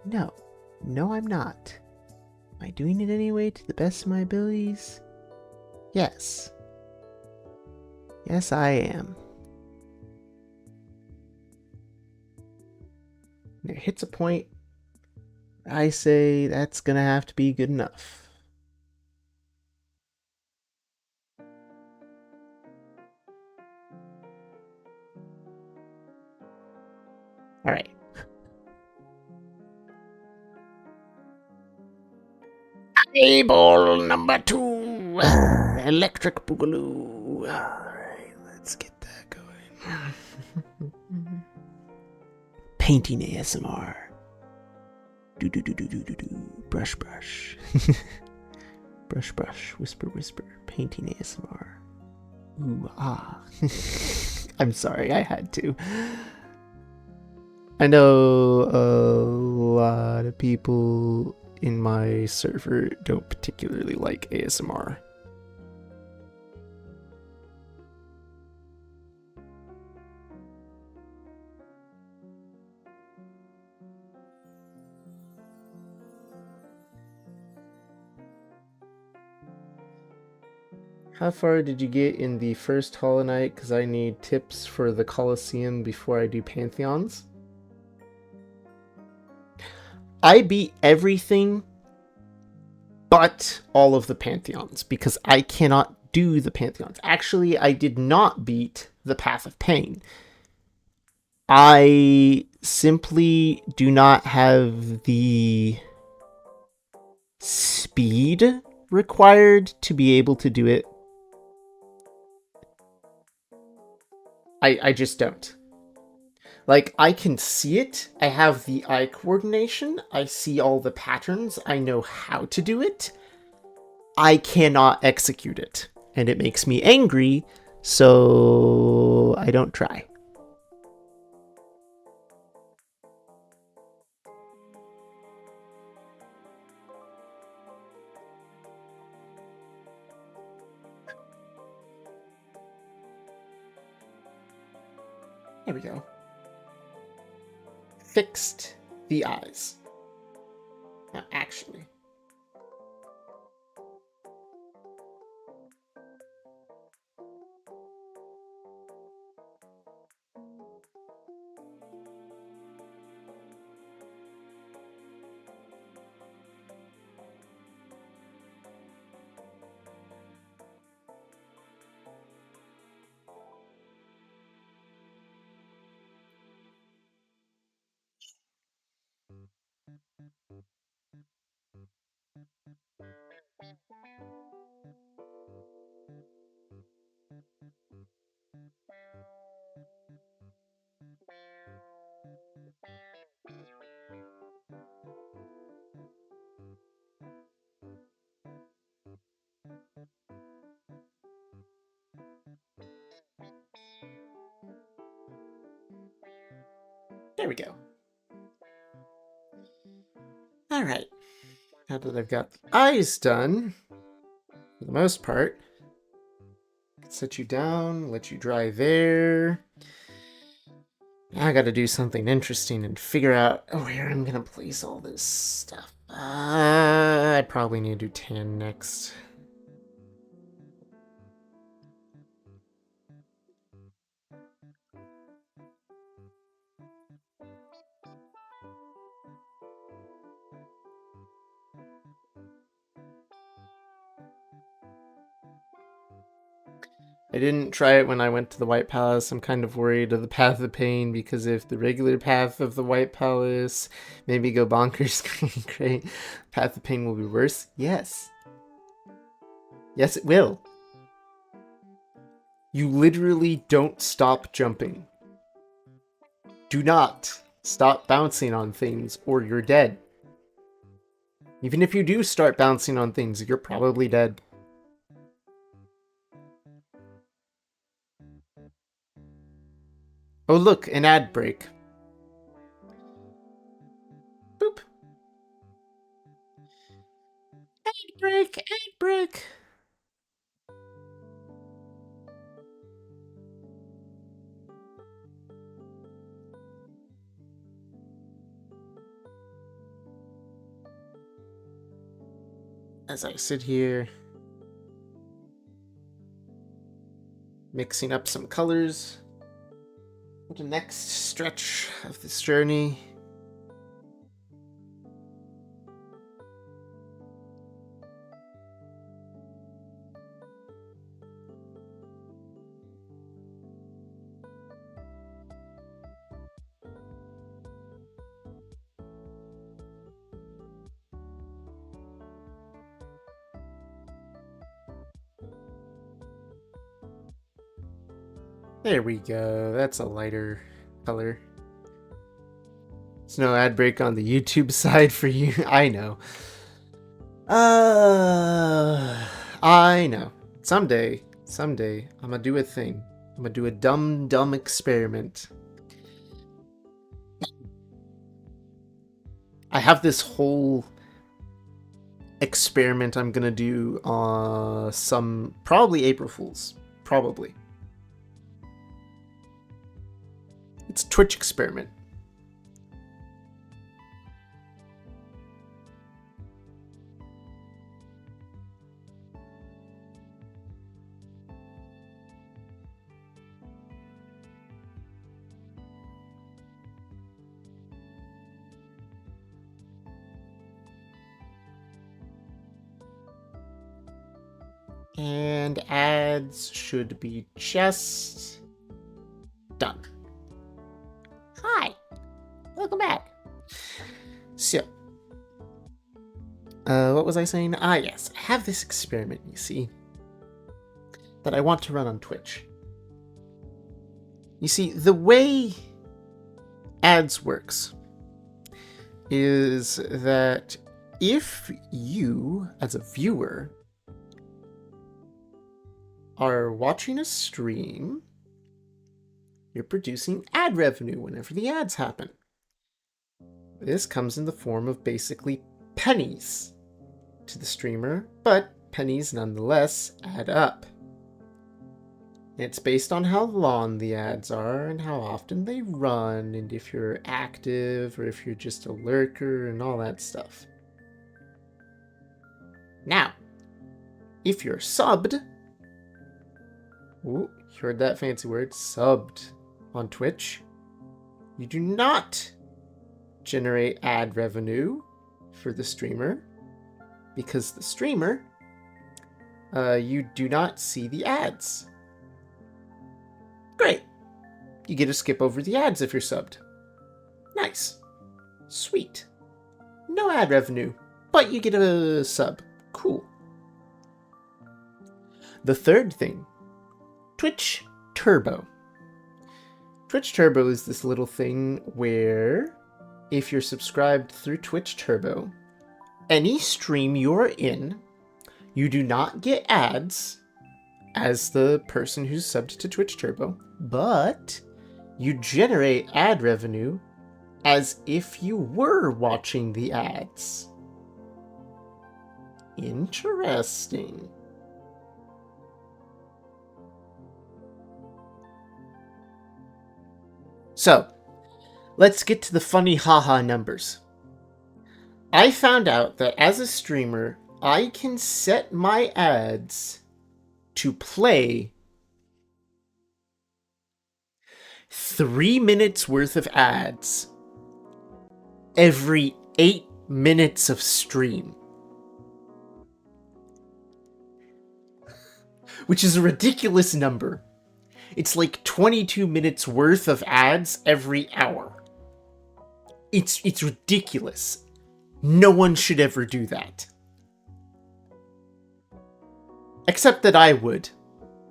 Speaker 4: No. No, I'm not. Am I doing it anyway to the best of my abilities? Yes. Yes, I am. And it hits a point where I say that's gonna have to be good enough. Alright. Table number 2. Electric Boogaloo. Alright, let's get that going. Painting ASMR. Do do do do do do do. Brush brush. Brush brush. Whisper whisper. Painting ASMR. Ooh ah. I'm sorry, I had to. I know a lot of people in my server don't particularly like ASMR. How far did you get in the first Hollow Knight? Because I need tips for the Colosseum before I do Pantheons. I beat everything but all of the Pantheons because I cannot do the Pantheons. Actually, I did not beat the Path of Pain. I simply do not have the speed required to be able to do it. I just don't. Like, I can see it. I have the eye coordination. I see all the patterns. I know how to do it. I cannot execute it. And it makes me angry, so I don't try. There we go. Fixed the eyes. Now, actually. There we go. All right. Now that I've got the eyes done, for the most part, set you down, let you dry there. Now I gotta do something interesting and figure out where I'm gonna place all this stuff. I probably need to do tan next. I didn't try it when I went to the White Palace. I'm kind of worried of the Path of Pain because if the regular path of the White Palace maybe go bonkers, great. Path of Pain will be worse. Yes. Yes, it will. You literally don't stop jumping. Do not stop bouncing on things or you're dead. Even if you do start bouncing on things, you're probably dead. Oh look, an ad break. Boop. Ad break, ad break. as I sit here mixing up some colors for the next stretch of this journey. There we go. That's a lighter color. There's no ad break on the YouTube side for you. I know. I know. Someday, I'm gonna do a thing. I'm gonna do a dumb experiment. I have this whole experiment I'm gonna do some probably April Fools. Probably. It's a Twitch experiment. And ads should be just done. Hi, welcome back. So, what was I saying? Yes, I have this experiment, you see, that I want to run on Twitch. You see, the way ads works is that if you, as a viewer, are watching a stream, you're producing ad revenue whenever the ads happen. This comes in the form of basically pennies to the streamer, but pennies nonetheless add up. It's based on how long the ads are and how often they run, and if you're active or if you're just a lurker and all that stuff. Now, if you're subbed, ooh, you heard that fancy word, subbed on Twitch, you do not generate ad revenue for the streamer because the streamer, you do not see the ads. Great. You get to skip over the ads if you're subbed. Nice. Sweet. No ad revenue, but you get a sub. Cool. The third thing, Twitch Turbo. Twitch Turbo is this little thing where if you're subscribed through Twitch Turbo, any stream you're in, you do not get ads as the person who's subbed to Twitch Turbo, but you generate ad revenue as if you were watching the ads. Interesting. So, let's get to the funny haha numbers. I found out that as a streamer, I can set my ads to play 3 minutes worth of ads every 8 minutes of stream. Which is a ridiculous number. It's like 22 minutes worth of ads every hour. It's ridiculous. No one should ever do that. Except that I would.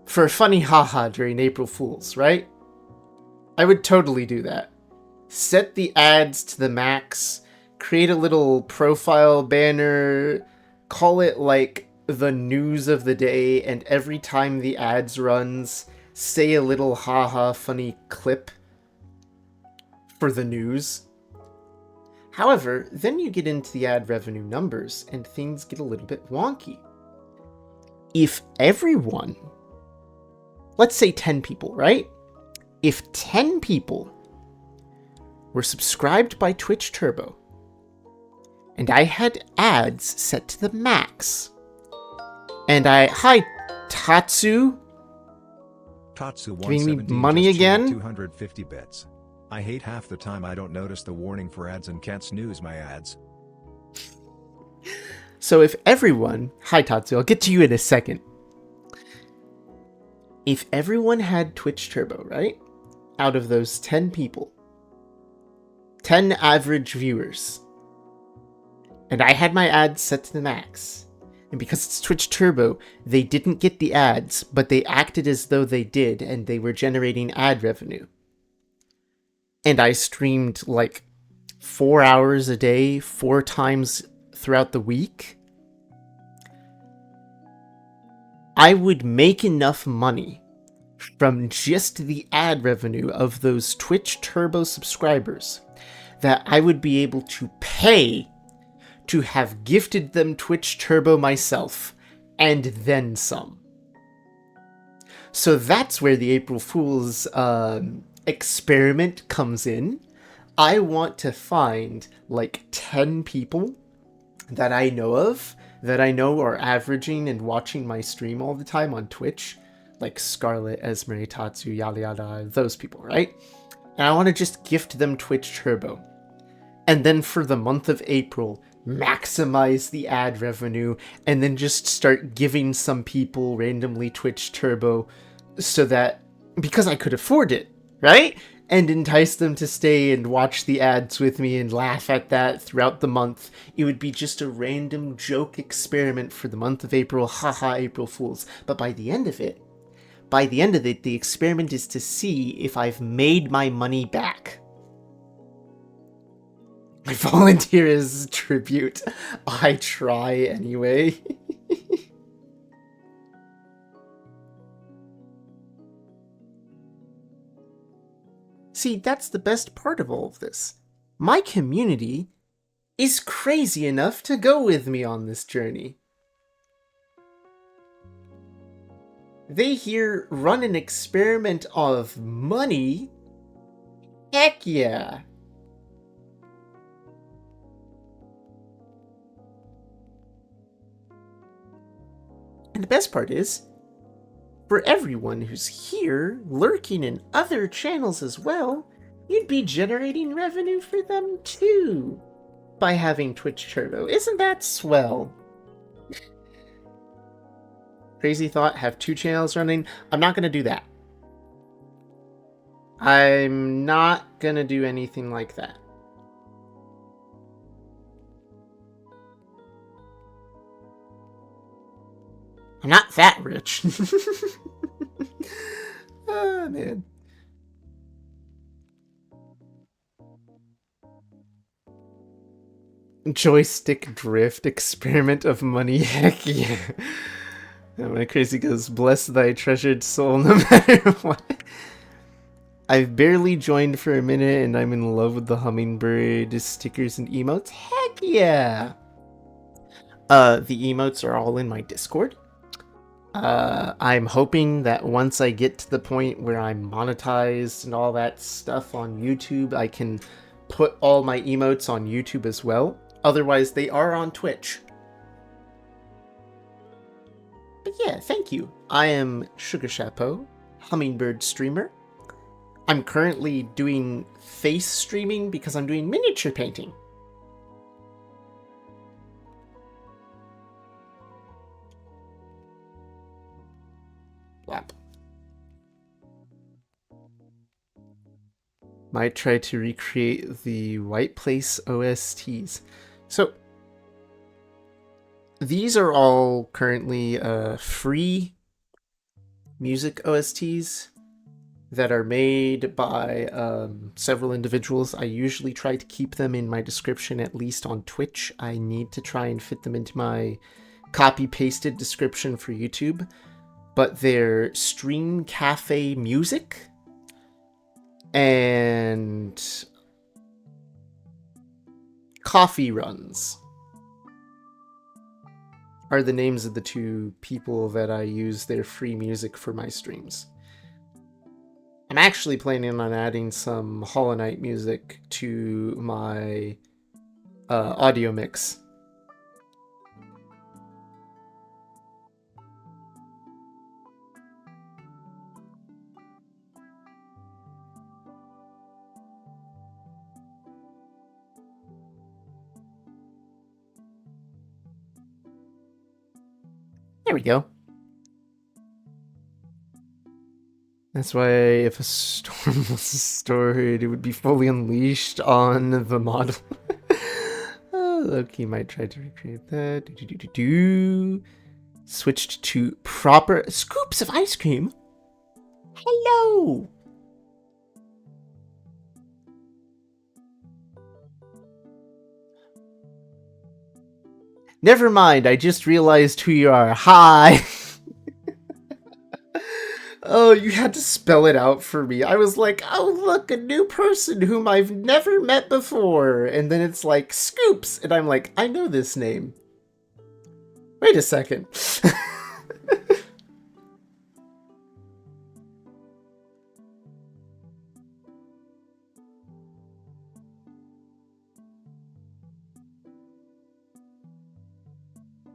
Speaker 4: For a funny haha during April Fools, right? I would totally do that. Set the ads to the max, create a little profile banner, call it like the news of the day, and every time the ads runs, say a little haha funny clip for the news. However, then you get into the ad revenue numbers and things get a little bit wonky. If everyone, let's say 10 people, right? If 10 people were subscribed by Twitch Turbo and I had ads set to the max. And hi, Tatsu.
Speaker 2: Tatsu
Speaker 4: Giving me
Speaker 2: 117
Speaker 4: money
Speaker 2: just cheated
Speaker 4: again?
Speaker 2: 250 bits. I hate half the time I don't notice the warning for ads and can't snooze my ads.
Speaker 4: So if everyone, hi Tatsu, I'll get to you in a second. If everyone had Twitch Turbo, right? Out of those 10 people, 10 average viewers, and I had my ads set to the max, and because it's Twitch Turbo, they didn't get the ads, but they acted as though they did, and they were generating ad revenue. And I streamed like 4 hours a day, 4 times throughout the week. I would make enough money from just the ad revenue of those Twitch Turbo subscribers that I would be able to pay to have gifted them Twitch Turbo myself, and then some. So that's where the April Fool's experiment comes in. I want to find like 10 people that I know of, that I know are averaging and watching my stream all the time on Twitch, like Scarlet, Esme, Tatsu, yada yada, those people, right? And I want to just gift them Twitch Turbo. And then for the month of April, maximize the ad revenue, and then just start giving some people randomly Twitch Turbo so that, because I could afford it, right? And entice them to stay and watch the ads with me and laugh at that throughout the month. It would be just a random joke experiment for the month of April. Haha, April Fools. But by the end of it, the experiment is to see if I've made my money back. I volunteer as tribute. I try anyway. See, that's the best part of all of this. My community is crazy enough to go with me on this journey. They here run an experiment of money. Heck yeah. And the best part is, for everyone who's here, lurking in other channels as well, you'd be generating revenue for them too by having Twitch Turbo. Isn't that swell? Crazy thought, have 2 channels running. I'm not going to do that. I'm not going to do anything like that. I'm not that rich. Oh, man. Joystick drift experiment of money. Heck yeah. And my crazy goes, bless thy treasured soul no matter what. I've barely joined for a minute and I'm in love with the hummingbird stickers and emotes. Heck yeah. The emotes are all in my Discord. I'm hoping that once I get to the point where I'm monetized and all that stuff on YouTube, I can put all my emotes on YouTube as well. Otherwise, they are on Twitch. But yeah, thank you. I am Sugar Chapeau, Hummingbird Streamer. I'm currently doing face streaming because I'm doing miniature painting. Blap. Might try to recreate the White Place OSTs. So, these are all currently free music OSTs that are made by several individuals. I usually try to keep them in my description, at least on Twitch. I need to try and fit them into my copy-pasted description for YouTube. But they're Stream Cafe Music and Coffee Runs are the names of the 2 people that I use their free music for my streams. I'm actually planning on adding some Hollow Knight music to my audio mix. There we go. That's why if a storm was stored, it would be fully unleashed on the model. Loki might try to recreate that. Switched to proper scoops of ice cream. Hello. Never mind, I just realized who you are. Hi. Oh, you had to spell it out for me. I was like, oh, look, a new person whom I've never met before. And then it's like, Scoops. And I'm like, I know this name. Wait a second.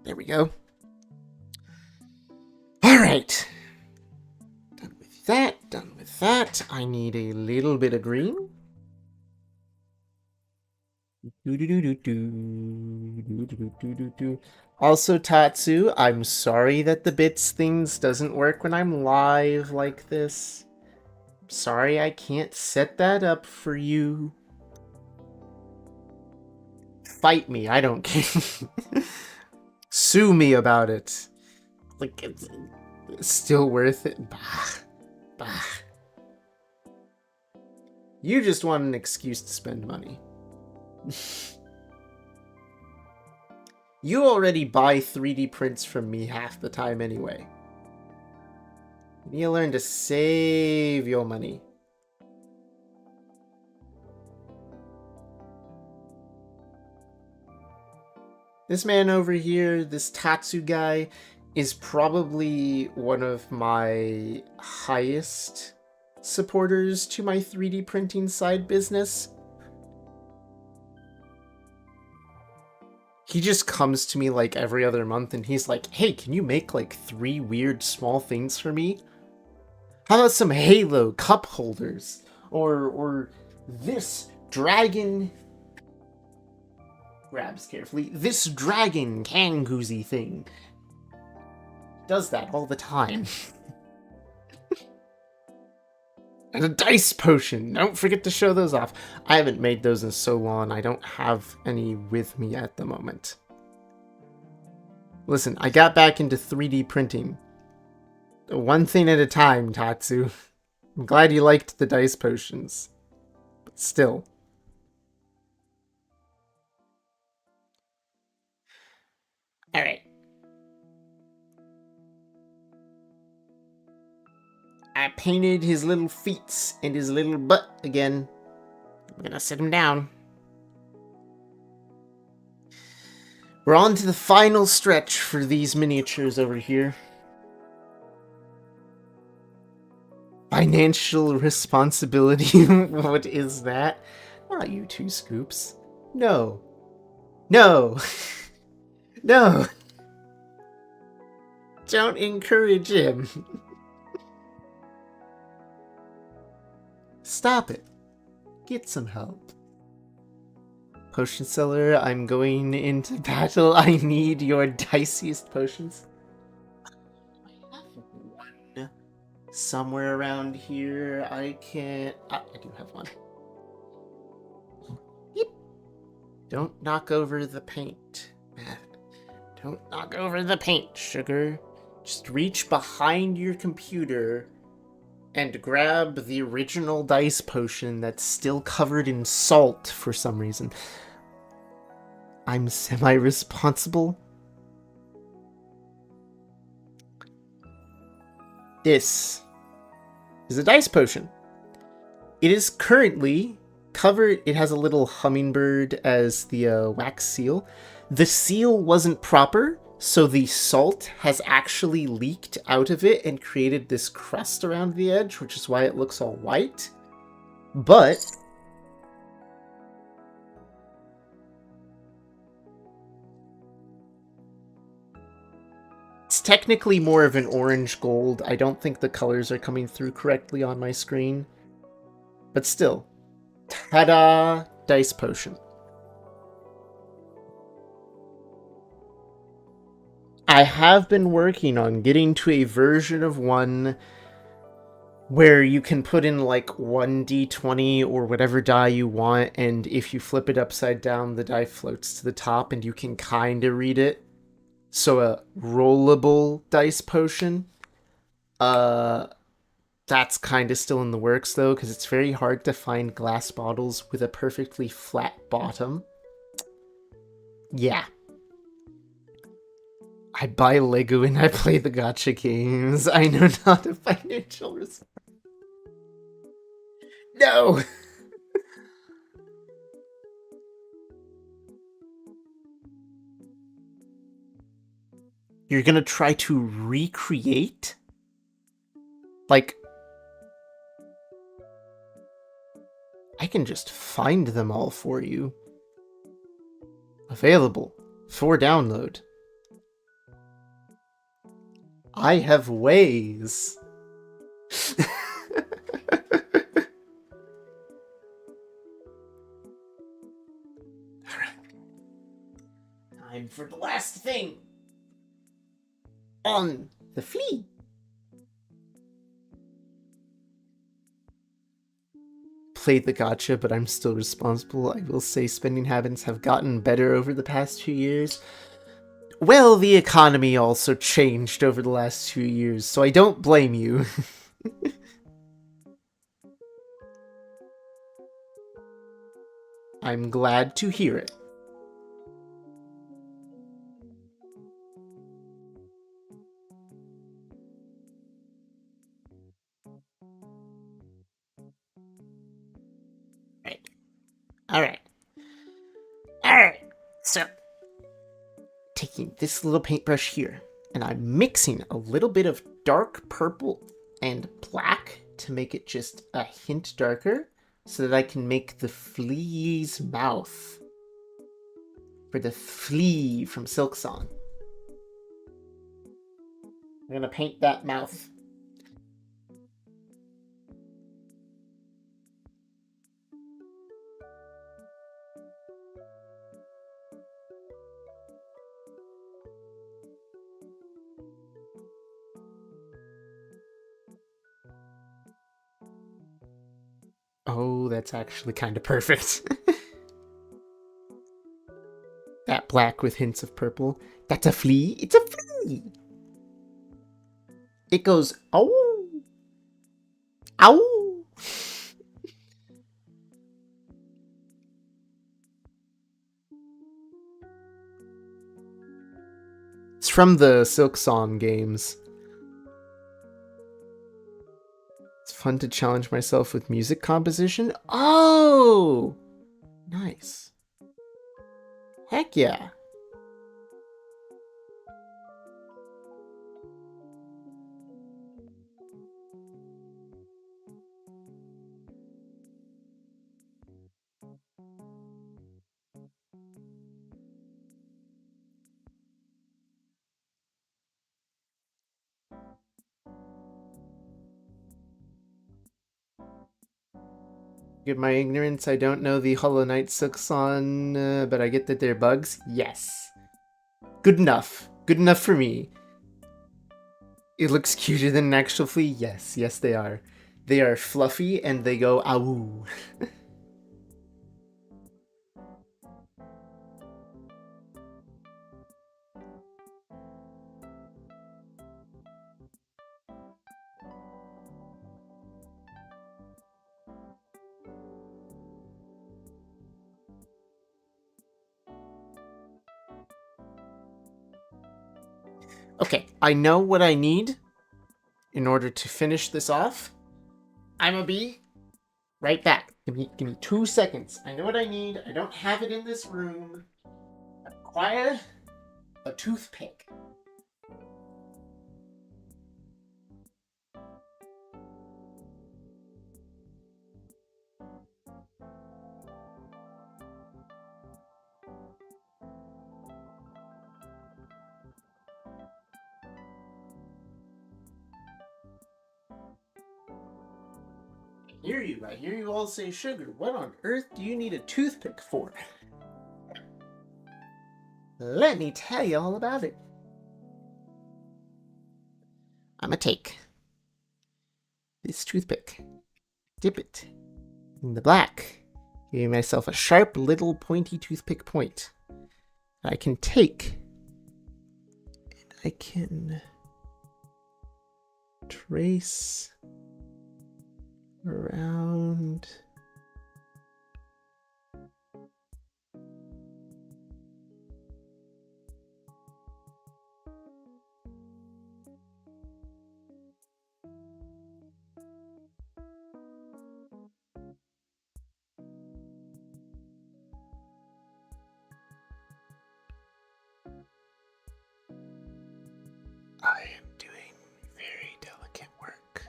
Speaker 4: There we go. All right. Done with that. I need a little bit of green. Also, Tatsu, I'm sorry that the bits things doesn't work when I'm live like this. I'm sorry I can't set that up for you. Fight me, I don't care. Sue me about it. Like, it's still worth it. Bah. You just want an excuse to spend money. You already buy 3D prints from me half the time anyway. You need to learn to save your money. This man over here, this Tatsu guy, is probably one of my highest supporters to my 3D printing side business. He just comes to me like every other month and he's like, hey, can you make like 3 weird small things for me? How about some Halo cup holders? Or this dragon... Grabs carefully. This dragon kangoozy thing. Does that all the time. And a dice potion. Don't forget to show those off. I haven't made those in so long. I don't have any with me at the moment. Listen, I got back into 3D printing. One thing at a time, Tatsu. I'm glad you liked the dice potions. But still. Alright. I painted his little feet and his little butt again. I'm gonna sit him down. We're on to the final stretch for these miniatures over here. Financial responsibility? What is that? Not you two, Scoops. No. No. No. Don't encourage him. Stop it. Get some help. Potion seller, I'm going into battle. I need your diciest potions. I have one somewhere around here. I can't... I do have one. Yep. Don't knock over the paint. Don't knock over the paint, sugar. Just reach behind your computer and grab the original dice potion that's still covered in salt for some reason. I'm semi-responsible. This is a dice potion. It is currently covered. It has a little hummingbird as the wax seal. The seal wasn't proper, so the salt has actually leaked out of it and created this crust around the edge, which is why it looks all white. But technically more of an orange gold. I don't think the colors are coming through correctly on my screen. But still. Ta-da! Dice potion. I have been working on getting to a version of one where you can put in like 1d20 or whatever die you want, and if you flip it upside down, the die floats to the top and you can kind of read it. So a rollable dice potion. That's kind of still in the works though, because it's very hard to find glass bottles with a perfectly flat bottom. Yeah. I buy Lego and I play the gacha games. I know not a financial risk. No! You're gonna try to recreate? Like, I can just find them all for you. Available for download. I have ways. Time for the last thing. On the flea. Played the gacha, but I'm still responsible. I will say spending habits have gotten better over the past 2 years. Well, the economy also changed over the last 2 years, so I don't blame you. I'm glad to hear it. Alright. So, taking this little paintbrush here, and I'm mixing a little bit of dark purple and black to make it just a hint darker, so that I can make the flea's mouth for the flea from Silk Song. I'm gonna paint that mouth. Oh, that's actually kind of perfect. That black with hints of purple. That's a flea. It's a flea. It goes, ow. Ow. It's from the Silk Song games. It's fun to challenge myself with music composition. Oh, nice. Heck yeah. Get my ignorance, I don't know the Hollow Knight Silk Song, but I get that they're bugs. Yes. Good enough. Good enough for me. It looks cuter than an actual flea? Yes, yes they are. They are fluffy and they go ow. Okay, I know what I need in order to finish this off. I'm gonna be right back. Give me 2 seconds. I know what I need. I don't have it in this room. Acquire a toothpick. hear you. I hear you all say sugar. What on earth do you need a toothpick for? Let me tell you all about it. I'm gonna take this toothpick, dip it in the black, giving myself a sharp little pointy toothpick point. I can take, and I can trace around. I am doing very delicate work.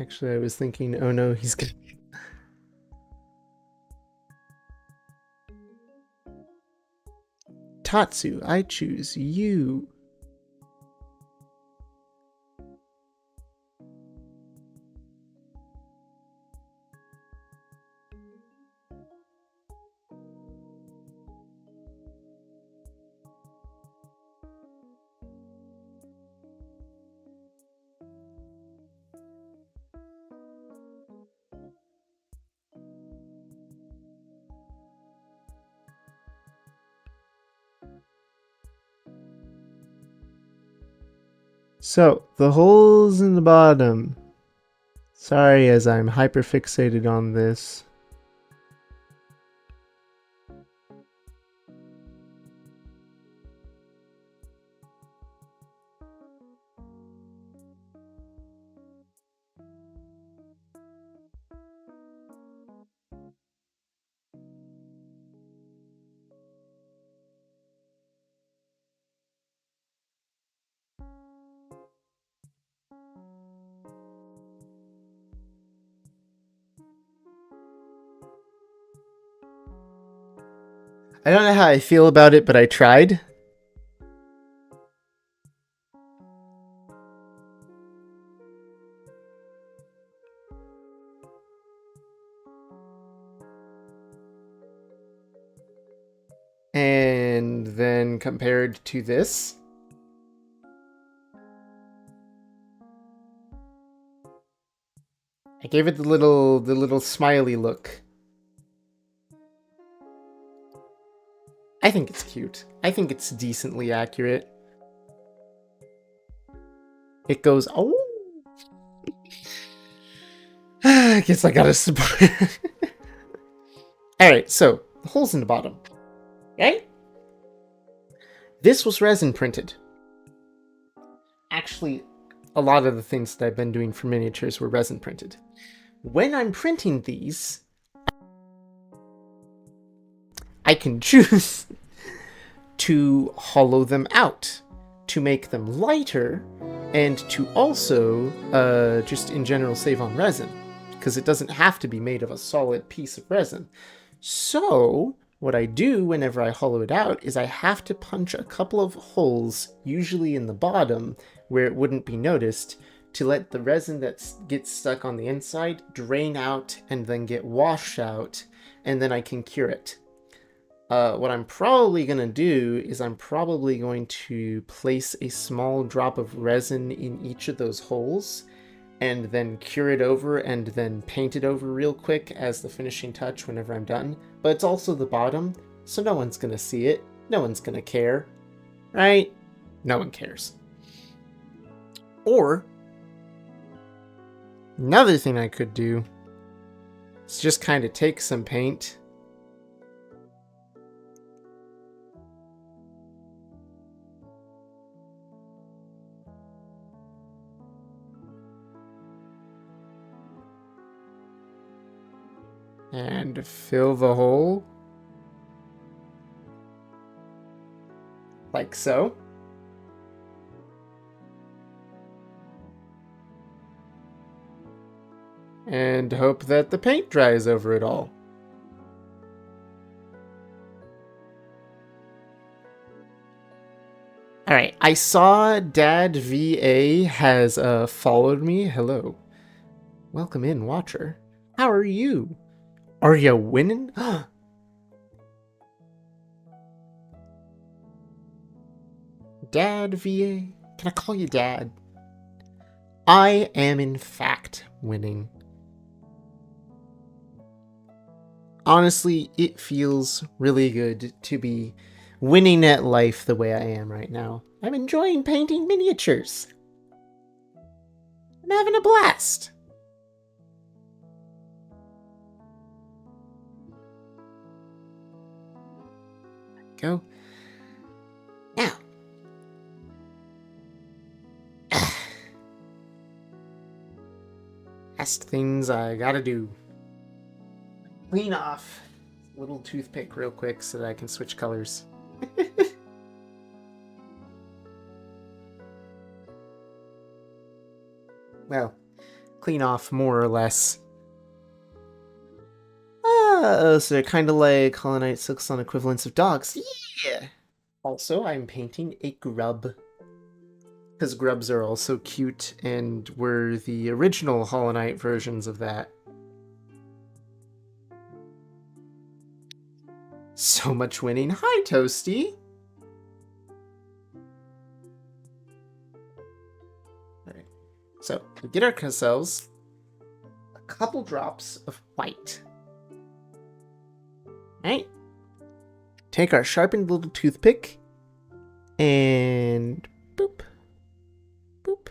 Speaker 4: Actually, I was thinking, oh no, he's gonna. Tatsu, I choose you. So, the holes in the bottom. Sorry, as I'm hyperfixated on this. I don't know how I feel about it, but I tried. And then compared to this. I gave it the little smiley look. I think it's cute. I think it's decently accurate. It goes, oh. I guess I gotta support. Alright, so, the holes in the bottom. Right? This was resin printed. Actually, a lot of the things that I've been doing for miniatures were resin printed. When I'm printing these, I can choose to hollow them out, to make them lighter, and to also, just in general, save on resin, because it doesn't have to be made of a solid piece of resin. So, what I do whenever I hollow it out is I have to punch a couple of holes, usually in the bottom, where it wouldn't be noticed, to let the resin that gets stuck on the inside drain out and then get washed out, and then I can cure it. What I'm probably going to do is I'm probably going to place a small drop of resin in each of those holes, and then cure it over and then paint it over real quick as the finishing touch whenever I'm done. But it's also the bottom, so no one's going to see it. No one's going to care. Right? No one cares. Or, another thing I could do is just kind of take some paint and fill the hole like so. and hope that the paint dries over it all. Alright, I saw Dad VA has followed me. Hello. Welcome in, Watcher. How are you? Are you winning? Dad VA? Can I call you Dad? I am in fact winning. Honestly, it feels really good to be winning at life the way I am right now. I'm enjoying painting miniatures. I'm having a blast. Go. Now. Last things I gotta do. Clean off little toothpick real quick so that I can switch colors. Well, clean off more or less. So they're kind of like hollowknight silks on equivalents of dogs. Yeah! Also, I'm painting a grub. Because grubs are also cute and were the original hollowknight versions of that. So much winning. Hi, Toasty! Alright, so we get ourselves a couple drops of white. Alright, take our sharpened little toothpick and boop, boop.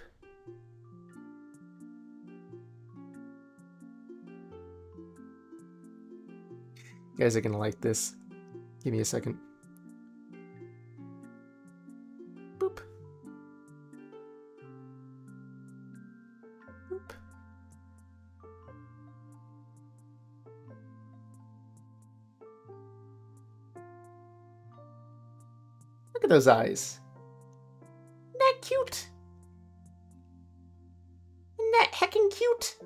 Speaker 4: You guys are gonna like this. Give me a second. Boop. Boop. Look at those eyes. Isn't that cute? Isn't that heckin' cute?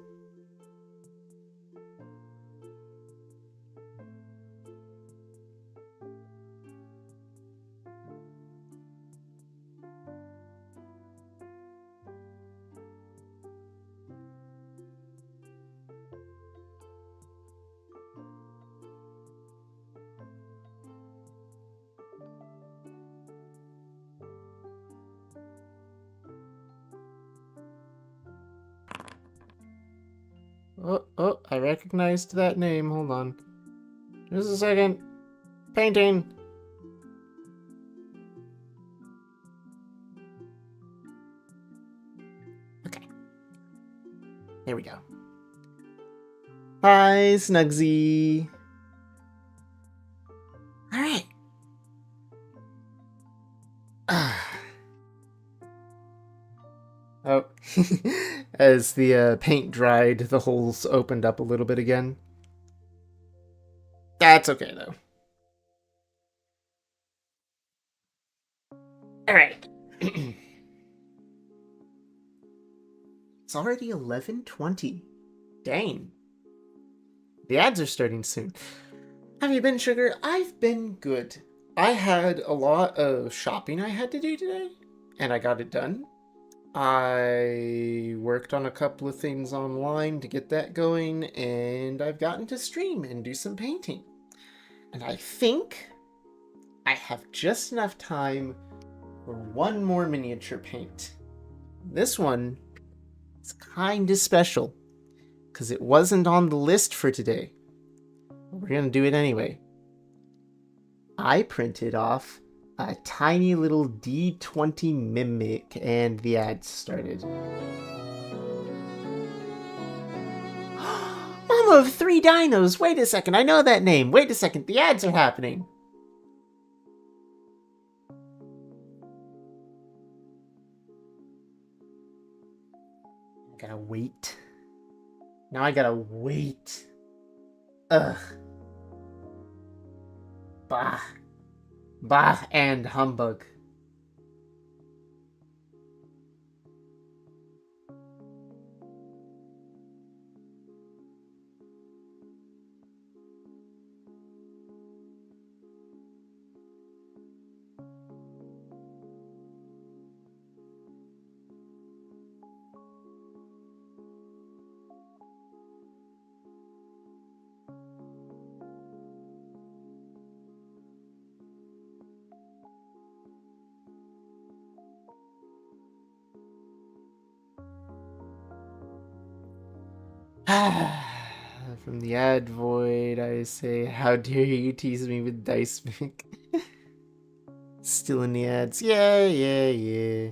Speaker 4: Oh, I recognized that name. Hold on. Just a second. Painting. Okay. There we go. Hi, Snugsy. Alright. Oh, as the paint dried, the holes opened up a little bit again. That's okay, though. Alright. It's already 11:20. Dang. The ads are starting soon. Have you been, Sugar? I've been good. I had a lot of shopping I had to do today, and I got it done. I worked on a couple of things online to get that going, and I've gotten to stream and do some painting. And I think I have just enough time for one more miniature paint. This one is kind of special, because it wasn't on the list for today. We're going to do it anyway. I printed off a tiny little D20 mimic, and the ads started. Mama of 3 dinos! Wait a second, I know that name! Wait a second, the ads are happening! I gotta wait. Now I gotta wait. Ugh. Bah. Bah and humbug. From the ad void, I say, how dare you tease me with dice mimic? Still in the ads. Yeah.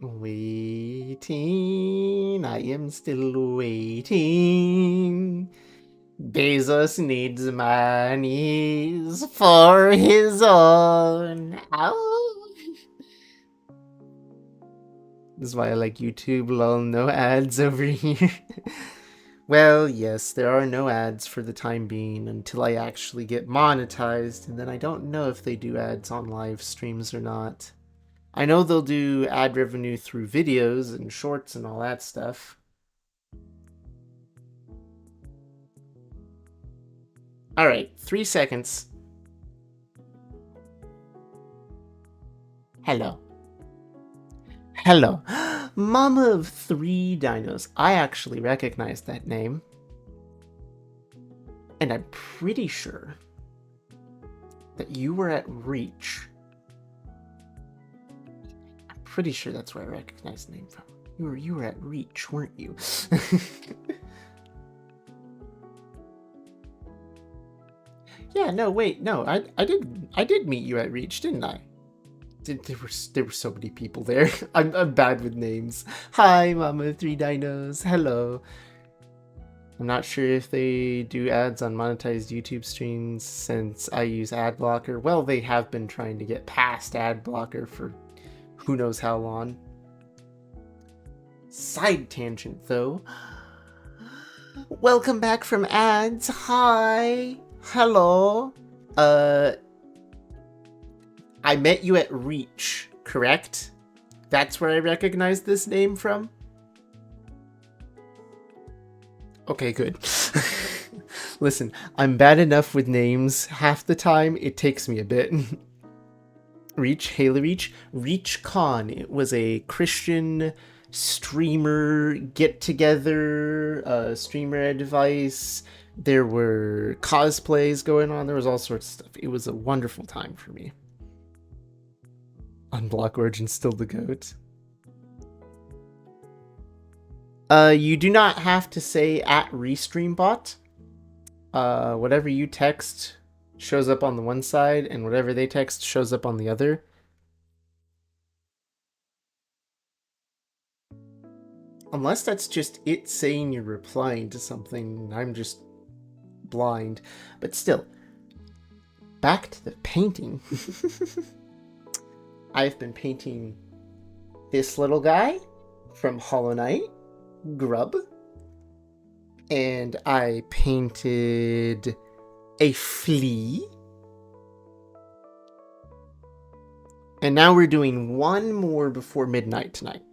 Speaker 4: Waiting. I am still waiting. Bezos needs monies for his own. Ow. This is why I like YouTube, lol, no ads over here. Well, yes, there are no ads for the time being until I actually get monetized, and then I don't know if they do ads on live streams or not. I know they'll do ad revenue through videos and shorts and all that stuff. Alright, 3 seconds. Hello. Mama of 3 dinos. I actually recognize that name. And I'm pretty sure that you were at Reach. I'm pretty sure that's where I recognize the name from. You were at Reach, weren't you? Yeah, no, wait, no, I did meet you at Reach, didn't I? There were so many people there. I'm bad with names. Hi, Mama of 3 Dinos. Hello. I'm not sure if they do ads on monetized YouTube streams since I use ad blocker. Well, they have been trying to get past ad blocker for who knows how long. Side tangent, though. Welcome back from ads. Hi. Hello. I met you at Reach, correct? That's where I recognize this name from? Okay, good. Listen, I'm bad enough with names. Half the time, it takes me a bit. Reach, Halo Reach, ReachCon. It was a Christian streamer get-together, streamer advice. There were cosplays going on. There was all sorts of stuff. It was a wonderful time for me. Unblock Origin still the goat. You do not have to say at Restream bot. Whatever you text shows up on the one side, and whatever they text shows up on the other. Unless that's just it saying you're replying to something, I'm just blind. But still, back to the painting. I've been painting this little guy from Hollow Knight, Grub, and I painted a flea. And now we're doing one more before midnight tonight,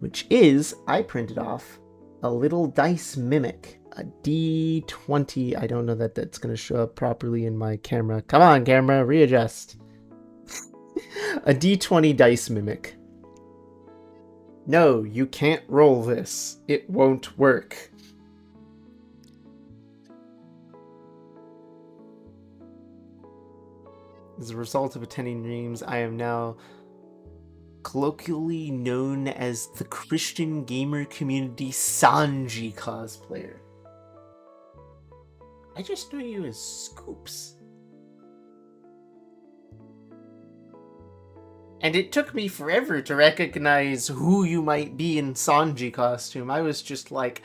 Speaker 4: which is, I printed off a little dice mimic, a D20. I don't know that that's going to show up properly in my camera. Come on, camera, readjust. A D20 dice mimic. No, you can't roll this. It won't work. As a result of attending Dreams, I am now colloquially known as the Christian gamer community Sanji cosplayer. I just knew you as Scoops. And it took me forever to recognize who you might be in Sanji costume. I was just like,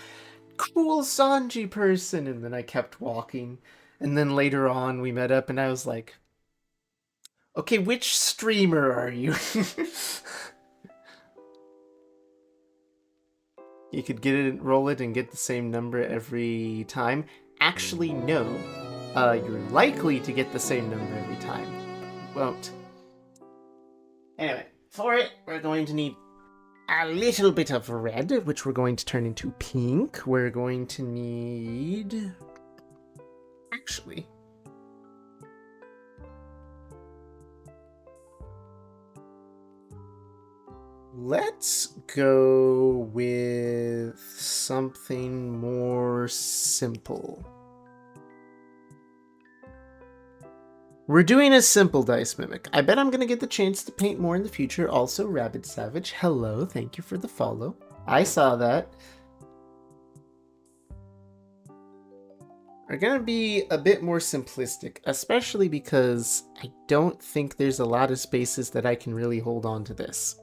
Speaker 4: cool Sanji person, and then I kept walking. And then later on we met up and I was like, okay, which streamer are you? You could get it, roll it, and get the same number every time. Actually, no. You're likely to get the same number every time. You won't. Anyway, for it, we're going to need a little bit of red, which we're going to turn into pink. We're going to need... Actually... let's go with something more simple. We're doing a simple dice mimic. I bet I'm going to get the chance to paint more in the future. Also, Rabid Savage, hello, thank you for the follow. I saw that. Are gonna be a bit more simplistic, especially because I don't think there's a lot of spaces that I can really hold on to this.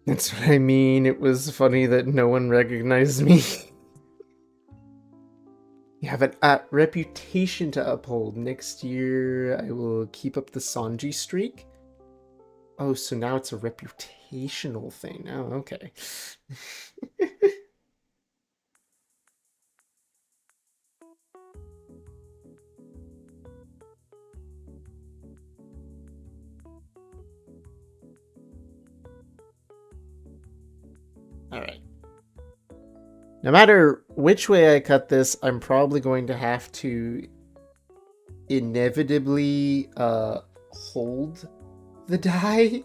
Speaker 4: That's what I mean. It was funny that no one recognized me. You have a reputation to uphold. Next year, I will keep up the Sanji streak. Oh, so now it's a reputational thing. Oh, okay. Alright. No matter which way I cut this, I'm probably going to have to inevitably hold the die.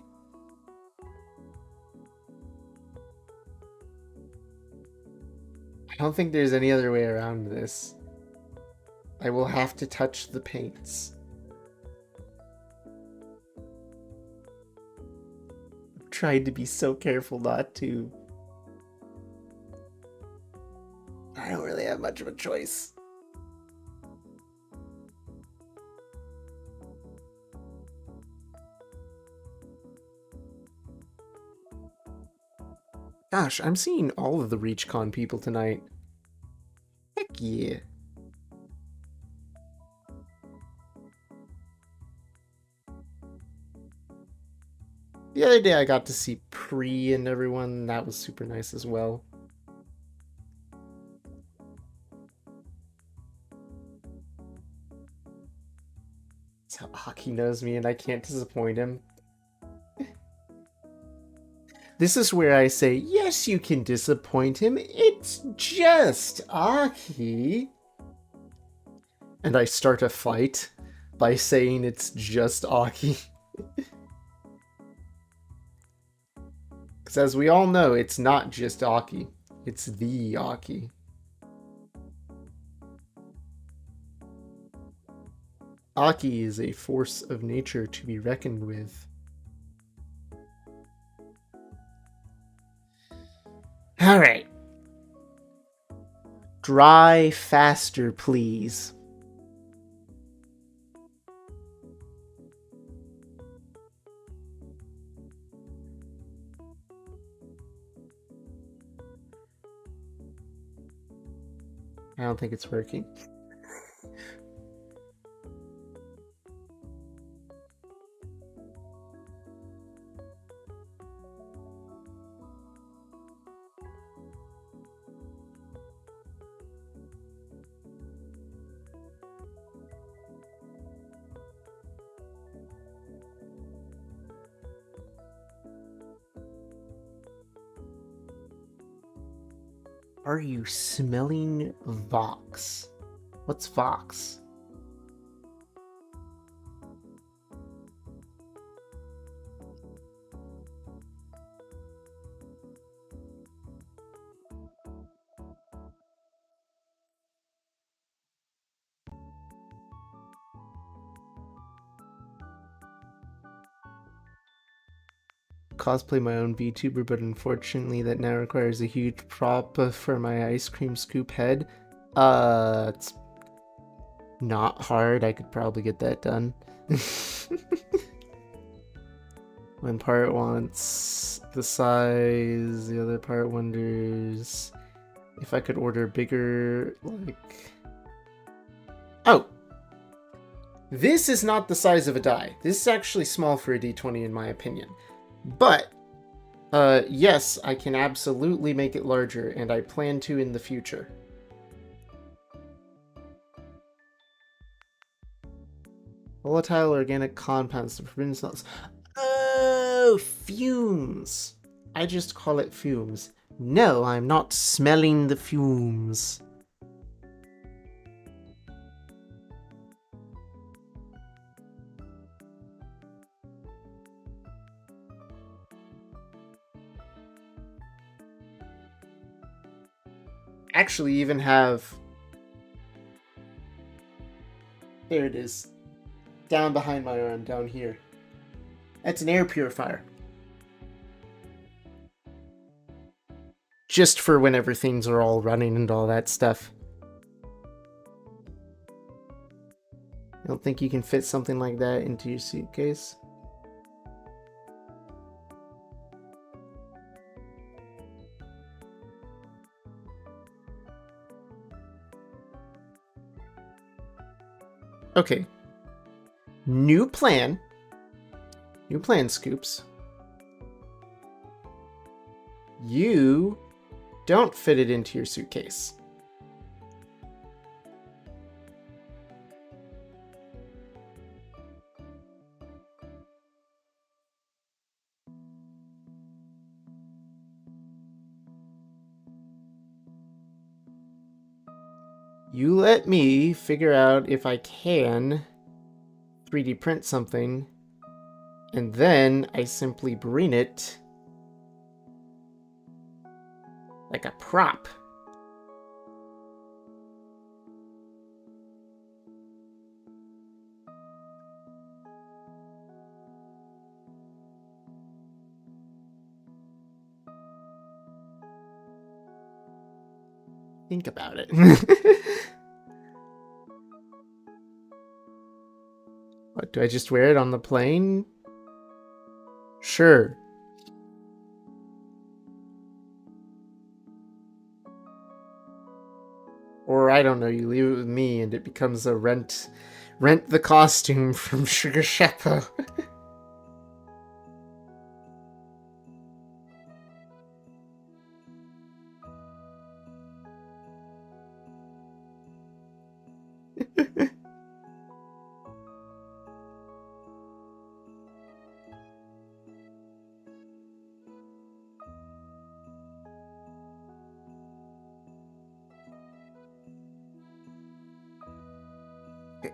Speaker 4: I don't think there's any other way around this. I will have to touch the paints. I'm trying to be so careful not to. I don't really have much of a choice. Gosh, I'm seeing all of the ReachCon people tonight. Heck yeah. The other day I got to see Pre and everyone. That was super nice as well. That's how Aki knows me and I can't disappoint him. This is where I say, yes, you can disappoint him. It's just Aki. And I start a fight by saying it's just Aki. Because as we all know, it's not just Aki. It's the Aki. Aki is a force of nature to be reckoned with. Alright. Dry faster, please. I don't think it's working. Are you smelling Vox? What's Vox? Cosplay my own VTuber, but unfortunately that now requires a huge prop for my ice cream scoop head. It's not hard. I could probably get that done. One part wants the size, the other part wonders if I could order bigger, like... Oh! This is not the size of a die. This is actually small for a D20 in my opinion. But, yes, I can absolutely make it larger, and I plan to in the future. Volatile organic compounds, the forbidden smells. Oh, fumes! I just call it fumes. No, I'm not smelling the fumes. actually even have... There it is. Down behind my arm, down here. That's an air purifier. Just for whenever things are all running and all that stuff. I don't think you can fit something like that into your suitcase. Okay. New plan. New plan, Scoops. You don't fit it into your suitcase. You let me figure out if I can 3D print something, and then I simply bring it like a prop. Think about it. What, do I just wear it on the plane? Sure. Or I don't know, you leave it with me and it becomes a rent the costume from Sugar Chapeau.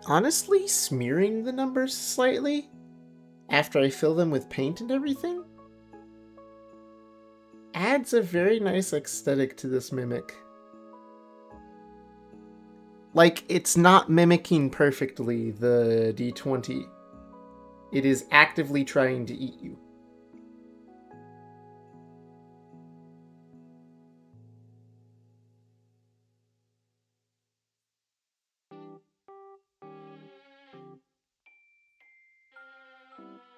Speaker 4: Honestly, smearing the numbers slightly after I fill them with paint and everything adds a very nice aesthetic to this mimic. Like, it's not mimicking perfectly the D20. It is actively trying to eat you.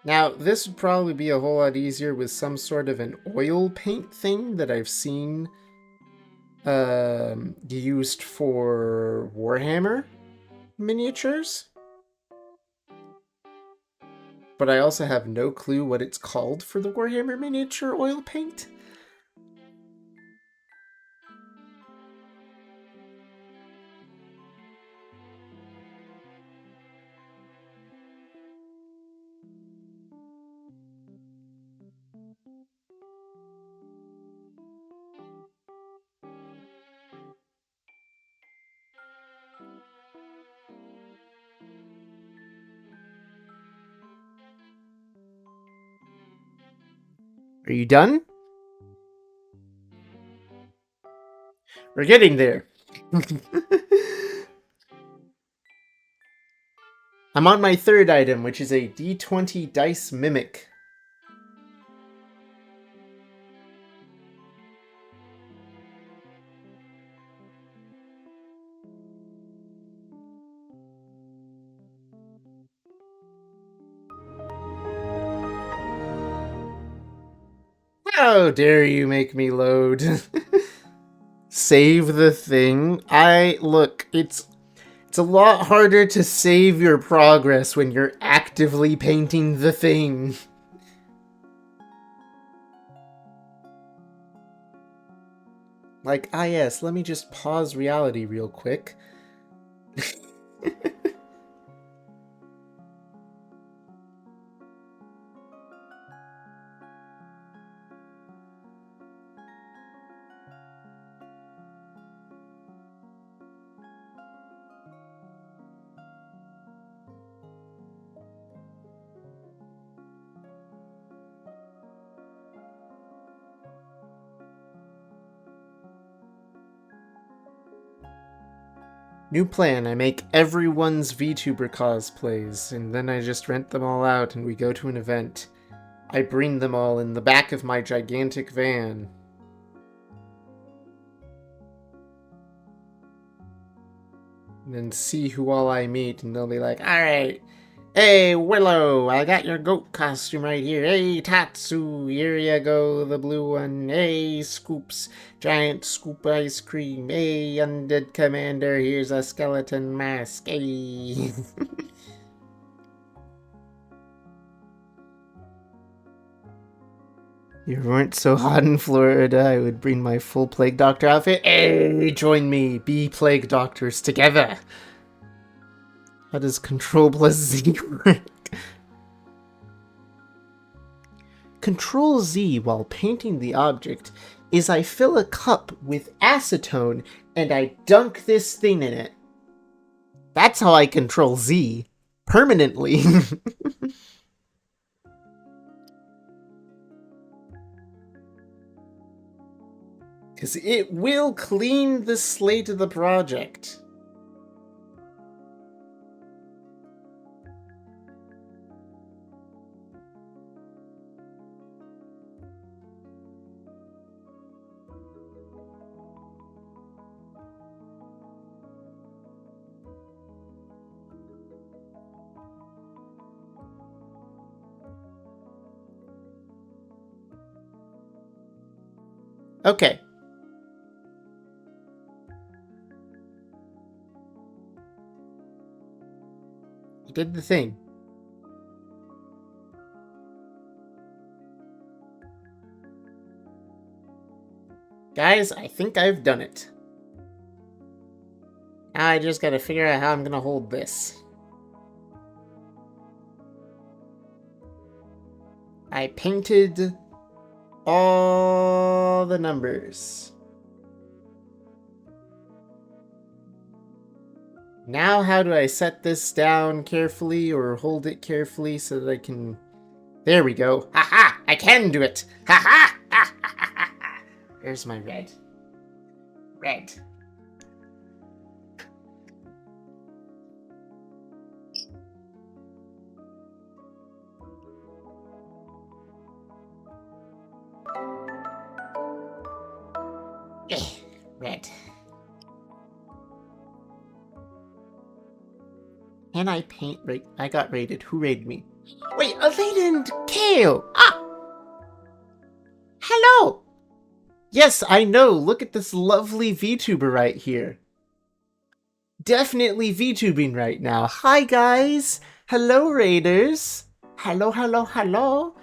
Speaker 4: Now, this would probably be a whole lot easier with some sort of an oil paint thing that I've seen used for Warhammer miniatures. But I also have no clue what it's called for the Warhammer miniature oil paint. Are you done? We're getting there. I'm on my third item, which is a D20 dice mimic. How dare you make me load? Save the thing. Look, it's a lot harder to save your progress when you're actively painting the thing. Like, yes, let me just pause reality real quick. New plan, I make everyone's VTuber cosplays, and then I just rent them all out and we go to an event. I bring them all in the back of my gigantic van. And then see who all I meet, and they'll be like, alright, hey Willow, I got your goat costume right here. Hey Tatsu, here you go, the blue one. Hey Scoops, giant scoop ice cream. Hey Undead Commander, here's a skeleton mask. Hey. You weren't so hot in Florida, I would bring my full Plague Doctor outfit. Hey, join me, be Plague Doctors together. How does Control plus Z work? Control Z while painting the object is I fill a cup with acetone and I dunk this thing in it. That's how I control Z. Permanently. Because it will clean the slate of the project. Okay. I did the thing. Guys, I think I've done it. Now I just gotta figure out how I'm gonna hold this. I painted all the numbers. Now how do I set this down carefully or hold it carefully so that I can... There we go. Ha-ha! I can do it! Ha-ha! Where's my red? Red. Red. Can I paint right? I got raided. Who raided me? Wait, Elena and Kale! Ah! Hello! Yes, I know. Look at this lovely VTuber right here. Definitely VTubing right now. Hi, guys! Hello, raiders! Hello, hello, hello!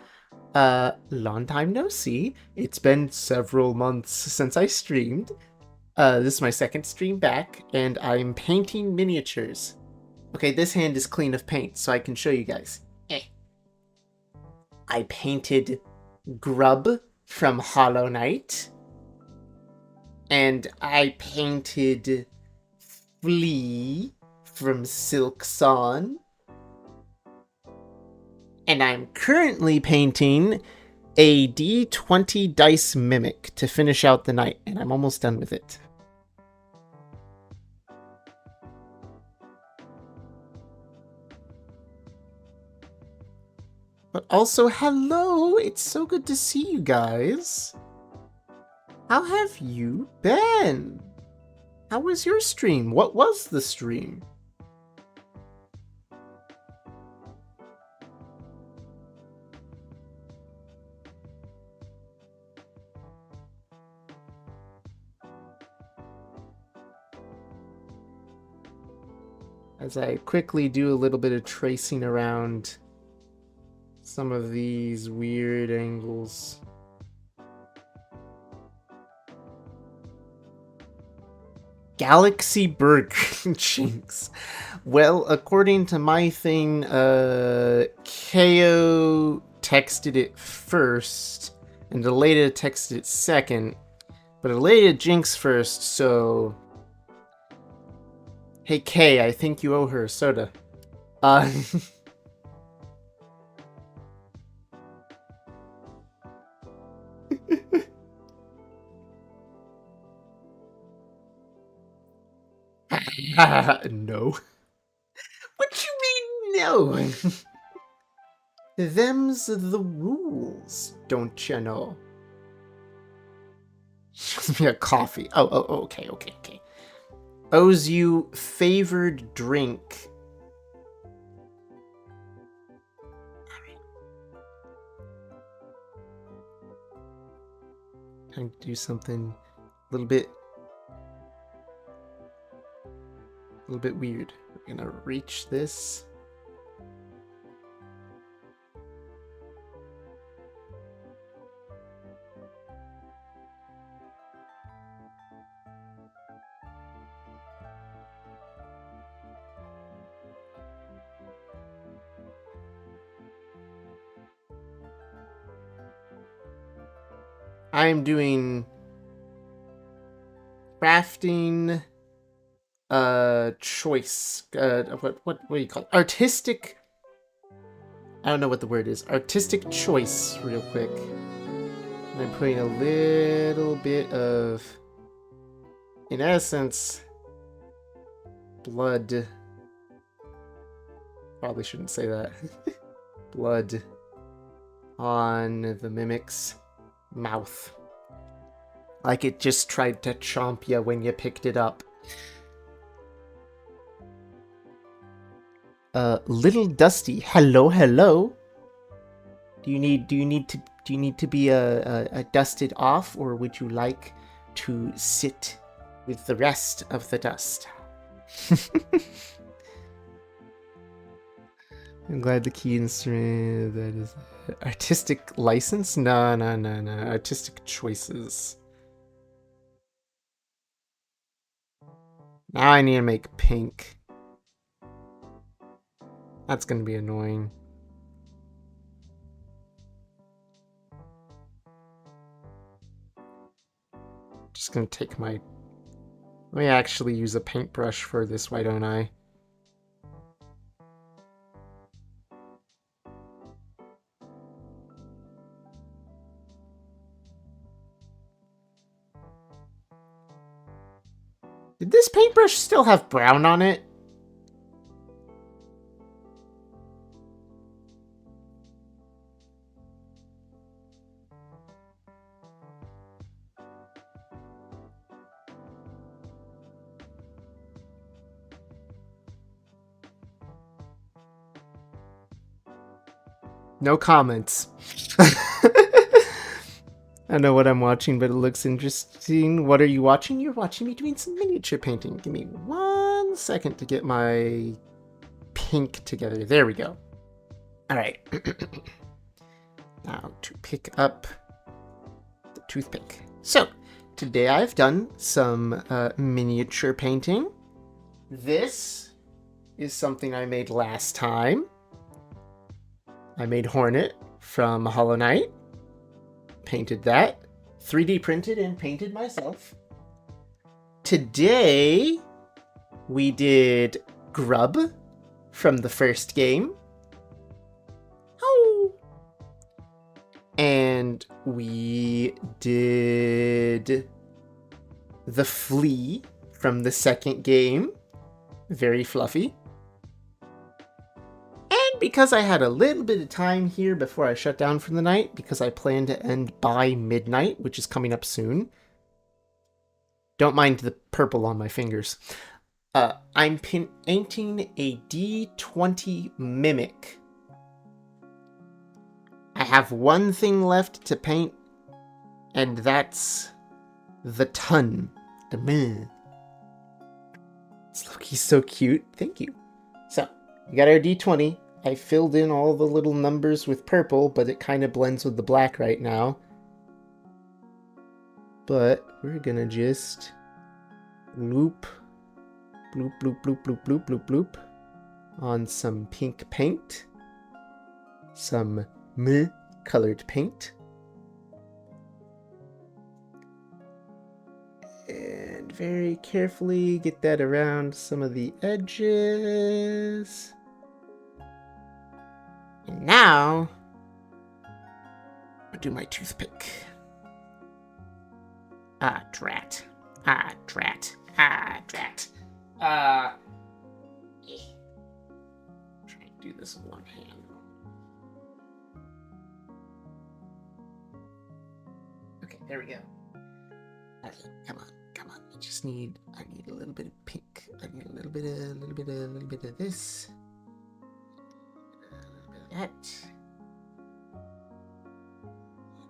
Speaker 4: Long time no see. It's been several months since I streamed. This is my second stream back, and I'm painting miniatures. Okay, this hand is clean of paint, so I can show you guys. I painted Grub from Hollow Knight. And I painted Flea from Silkson. And I'm currently painting a D20 dice mimic to finish out the night, and I'm almost done with it. But also, hello! It's so good to see you guys! How have you been? How was your stream? What was the stream? As I quickly do a little bit of tracing around some of these weird angles. Galaxy Burger Jinx. Well, according to my thing, KO texted it first, and Aleda texted it second, but Aleda Jinx first, so... Hey Kay, I think you owe her a soda. No. What you mean, no? Them's the rules, don't you know? Gives me a coffee. Oh, okay. Owes you favored drink. Time to do something a little bit weird. We're gonna reach this. I am doing crafting choice. What do you call it? Artistic. I don't know what the word is. Artistic choice, real quick. And I'm putting a little bit of, in essence, blood. Probably shouldn't say that. Blood on the mimic's mouth. Like it just tried to chomp you when you picked it up. Little Dusty, hello. Do you need to be dusted off, or would you like to sit with the rest of the dust? I'm glad the key instrument that is artistic license. No. Artistic choices. Now I need to make pink. That's gonna be annoying. Just gonna take my... Let me actually use a paintbrush for this, why don't I? Did this paintbrush still have brown on it? No comments. I don't know what I'm watching, but it looks interesting. What are you watching? You're watching me doing some miniature painting. Give me 1 second to get my pink together. There we go. All right. Now to pick up the toothpick. So, today I've done some miniature painting. This is something I made last time. I made Hornet from Hollow Knight. Painted that. 3D printed and painted myself. Today, we did Grub from the first game. Oh! And we did the Flea from the second game. Very fluffy. Because I had a little bit of time here before I shut down for the night, because I plan to end by midnight, which is coming up soon. Don't mind the purple on my fingers. I'm painting a D20 Mimic. I have one thing left to paint, and that's the Ton. The meh. He's so cute. Thank you. So, we got our D20. I filled in all the little numbers with purple, but it kind of blends with the black right now. But we're gonna just bloop on some pink paint. Some meh colored paint. And very carefully get that around some of the edges. And now, I'll do my toothpick. Ah, drat. Yeah. Try and do this with one hand. Okay, there we go. Okay, come on. I need a little bit of pink. I need a little bit of this. A little bit of that.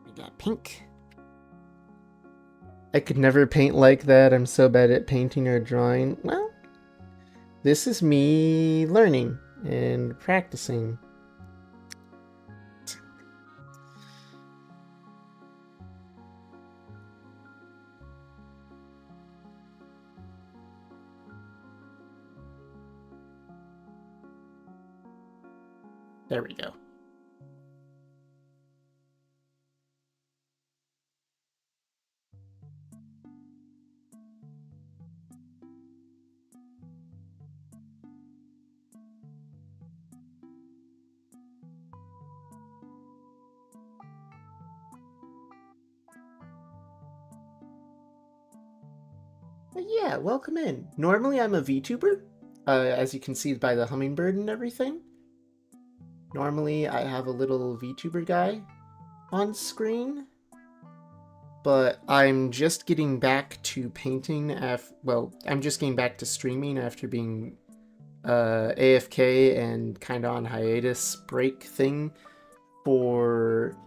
Speaker 4: We got pink. I could never paint like that. I'm so bad at painting or drawing. Well, this is me learning and practicing. There we go. But yeah, welcome in. Normally I'm a VTuber, as you can see by the hummingbird and everything. Normally I have a little VTuber guy on screen, but I'm just getting back to painting I'm just getting back to streaming after being AFK and kind of on hiatus break thing for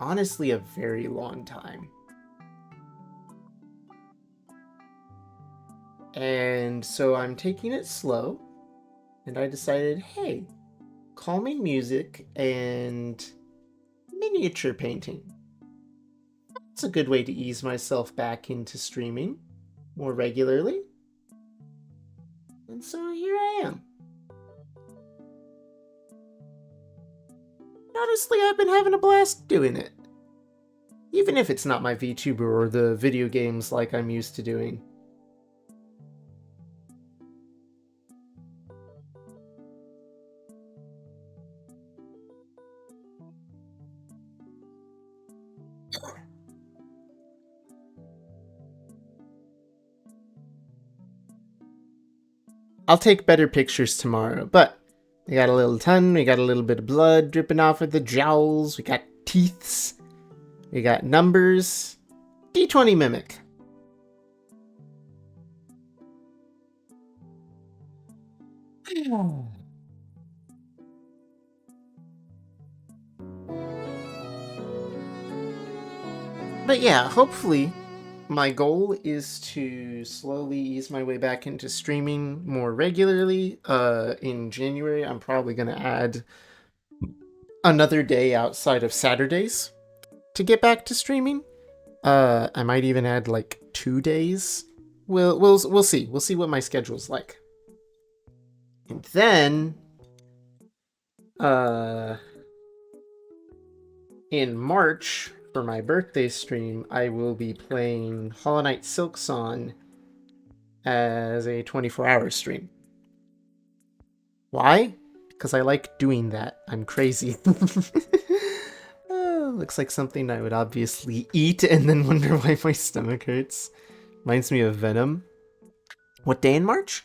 Speaker 4: honestly a very long time. And so I'm taking it slow, and I decided, hey, calming music and miniature painting. It's a good way to ease myself back into streaming more regularly. And so here I am. Honestly, I've been having a blast doing it. Even if it's not my VTuber or the video games like I'm used to doing. I'll take better pictures tomorrow, but we got a little tongue, we got a little bit of blood dripping off of the jowls, we got teeths, we got numbers. D20 Mimic. But yeah, hopefully my goal is to slowly ease my way back into streaming more regularly. In January, I'm probably going to add another day outside of Saturdays to get back to streaming. I might even add like 2 days. We'll see. We'll see what my schedule's like. And then in March for my birthday stream, I will be playing Hollow Knight Silksong as a 24-hour stream. Why? Because I like doing that. I'm crazy. Looks like something I would obviously eat and then wonder why my stomach hurts. Reminds me of Venom. What day in March?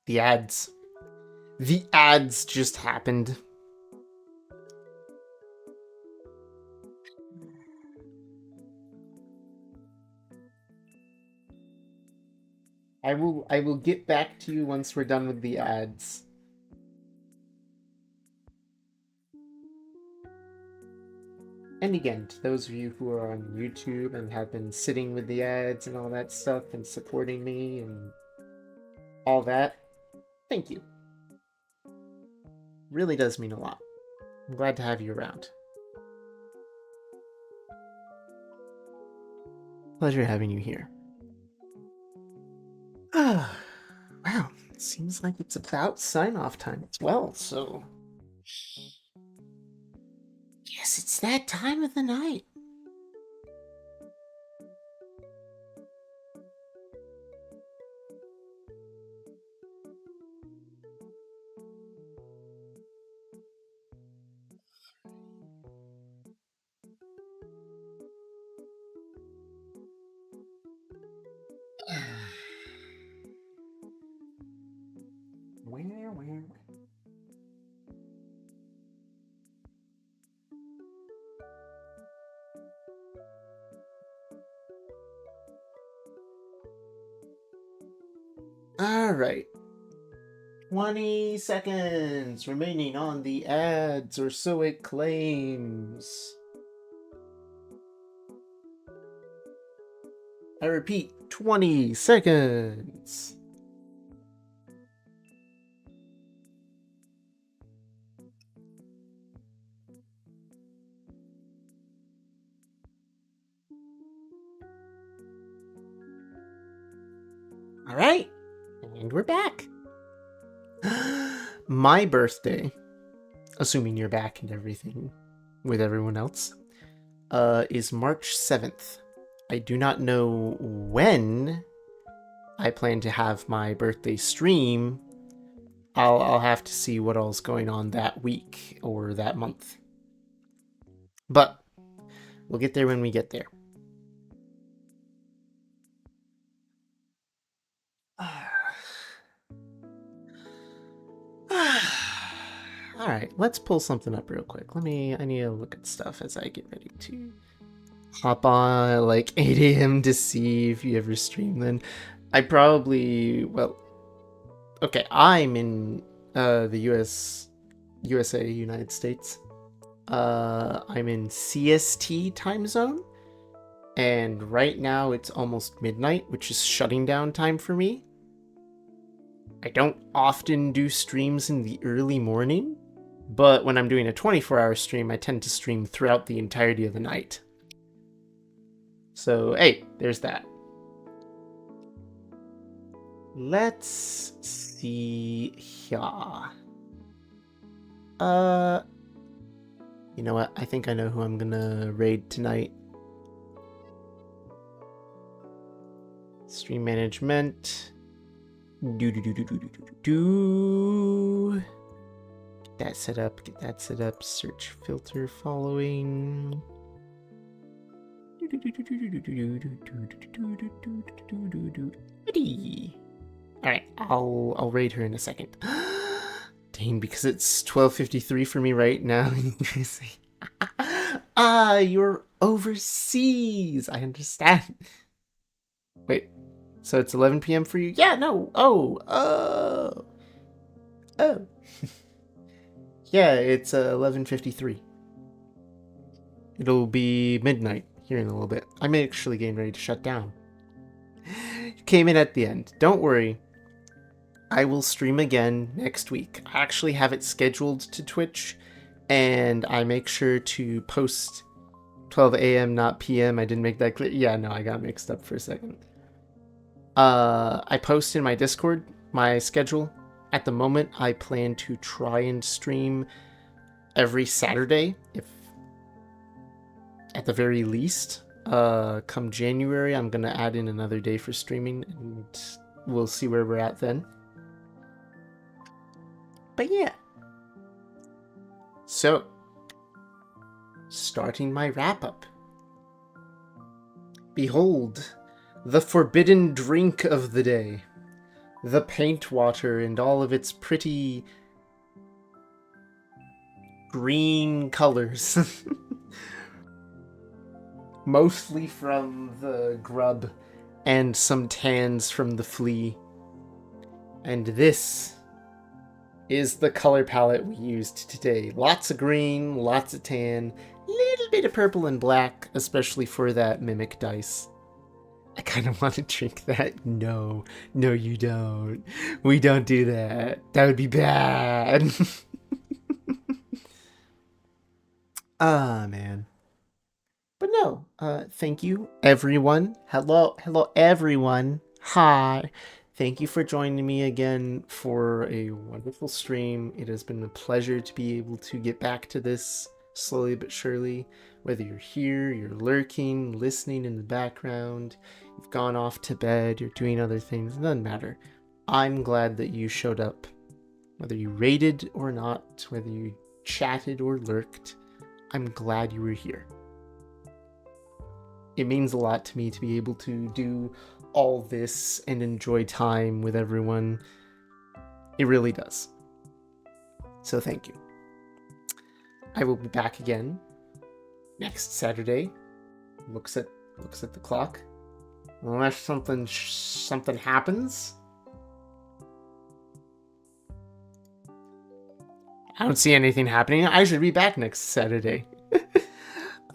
Speaker 4: The ads. The ads just happened. I will get back to you once we're done with the ads. And again, to those of you who are on YouTube and have been sitting with the ads and all that stuff and supporting me and all that, thank you. Really does mean a lot. I'm glad to have you around. Pleasure having you here. Wow, it seems like it's about sign-off time as well, so... Yes, it's that time of the night. Where? All right. 20 seconds remaining on the ads, or so it claims. I repeat, 20 seconds. All right, and we're back. My birthday, assuming you're back and everything with everyone else, is March 7th. I do not know when I plan to have my birthday stream. I'll have to see what all's going on that week or that month. But we'll get there when we get there. All right, let's pull something up real quick. I need to look at stuff as I get ready to hop on at like 8 a.m. to see if you ever stream then. I probably, okay, I'm in the USA, United States. I'm in CST time zone, and right now it's almost midnight, which is shutting down time for me. I don't often do streams in the early morning, but when I'm doing a 24-hour stream, I tend to stream throughout the entirety of the night. So, hey, there's that. Let's see here. You know what? I think I know who I'm gonna raid tonight. Stream management. Get that set up. Search filter following. Alright, I'll raid her in a second. Dang, because it's 12:53 for me right now. You're overseas. I understand. Wait, so it's 11 p.m. for you? Yeah, no. Oh. Yeah, it's 11:53. It'll be midnight here in a little bit. I'm actually getting ready to shut down. Came in at the end. Don't worry. I will stream again next week. I actually have it scheduled to Twitch, and I make sure to post 12 a.m. not p.m. I didn't make that clear. Yeah, no, I got mixed up for a second. I post in my Discord my schedule. At the moment, I plan to try and stream every Saturday, if at the very least. Come January, I'm gonna add in another day for streaming, and we'll see where we're at then. But yeah. So, starting my wrap-up. Behold, the forbidden drink of the day. The paint water and all of its pretty green colors. Mostly from the grub and some tans from the flea. And this is the color palette we used today. Lots of green, lots of tan, little bit of purple and black, especially for that mimic dice. I kind of want to drink that. No, you don't. We don't do that. That would be bad. Man. But no, thank you, everyone. Hello, everyone. Hi. Thank you for joining me again for a wonderful stream. It has been a pleasure to be able to get back to this slowly but surely. Whether you're here, you're lurking, listening in the background, you've gone off to bed, you're doing other things, it doesn't matter. I'm glad that you showed up. Whether you raided or not, whether you chatted or lurked, I'm glad you were here. It means a lot to me to be able to do all this and enjoy time with everyone. It really does. So thank you. I will be back again next Saturday. Looks at the clock. Unless something happens. I don't see anything happening. I should be back next Saturday.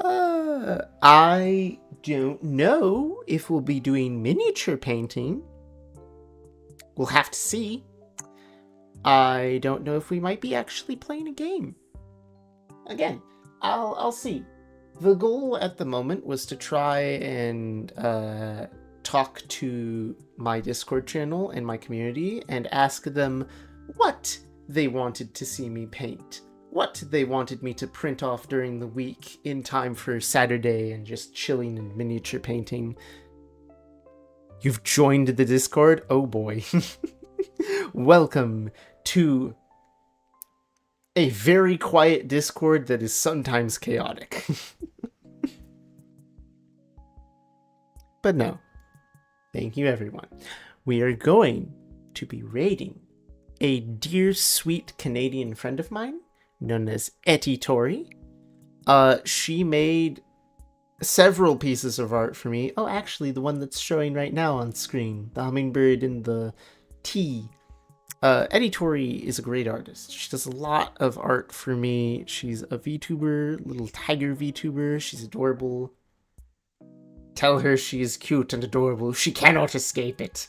Speaker 4: I don't know if we'll be doing miniature painting. We'll have to see. I don't know if we might be actually playing a game. Again, I'll see. The goal at the moment was to try and talk to my Discord channel and my community and ask them what they wanted to see me paint. What they wanted me to print off during the week in time for Saturday and just chilling and miniature painting. You've joined the Discord? Oh boy. Welcome to a very quiet Discord that is sometimes chaotic. But no. Thank you, everyone. We are going to be raiding a dear sweet Canadian friend of mine known as Etty Tori. She made several pieces of art for me. Oh, actually, the one that's showing right now on screen, the hummingbird and the tea. Etty Tori is a great artist. She does a lot of art for me. She's a VTuber, little tiger VTuber. She's adorable. Tell her she is cute and adorable. She cannot escape it.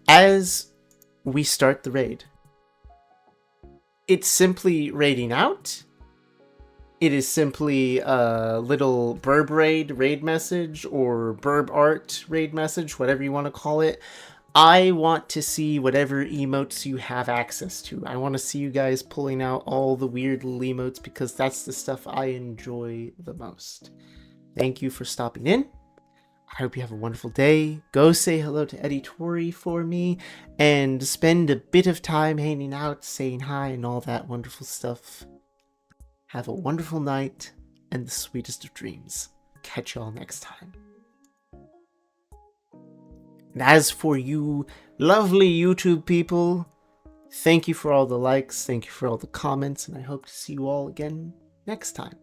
Speaker 4: As we start the raid, it's simply raiding out. It is simply a little burb raid message, or burb art raid message, whatever you want to call it. I want to see whatever emotes you have access to. I want to see you guys pulling out all the weird little emotes, because that's the stuff I enjoy the most. Thank you for stopping in. I hope you have a wonderful day. Go say hello to Etty Tori for me, and spend a bit of time hanging out, saying hi, and all that wonderful stuff. Have a wonderful night, and the sweetest of dreams. Catch y'all next time. And as for you lovely YouTube people, thank you for all the likes, thank you for all the comments, and I hope to see you all again next time.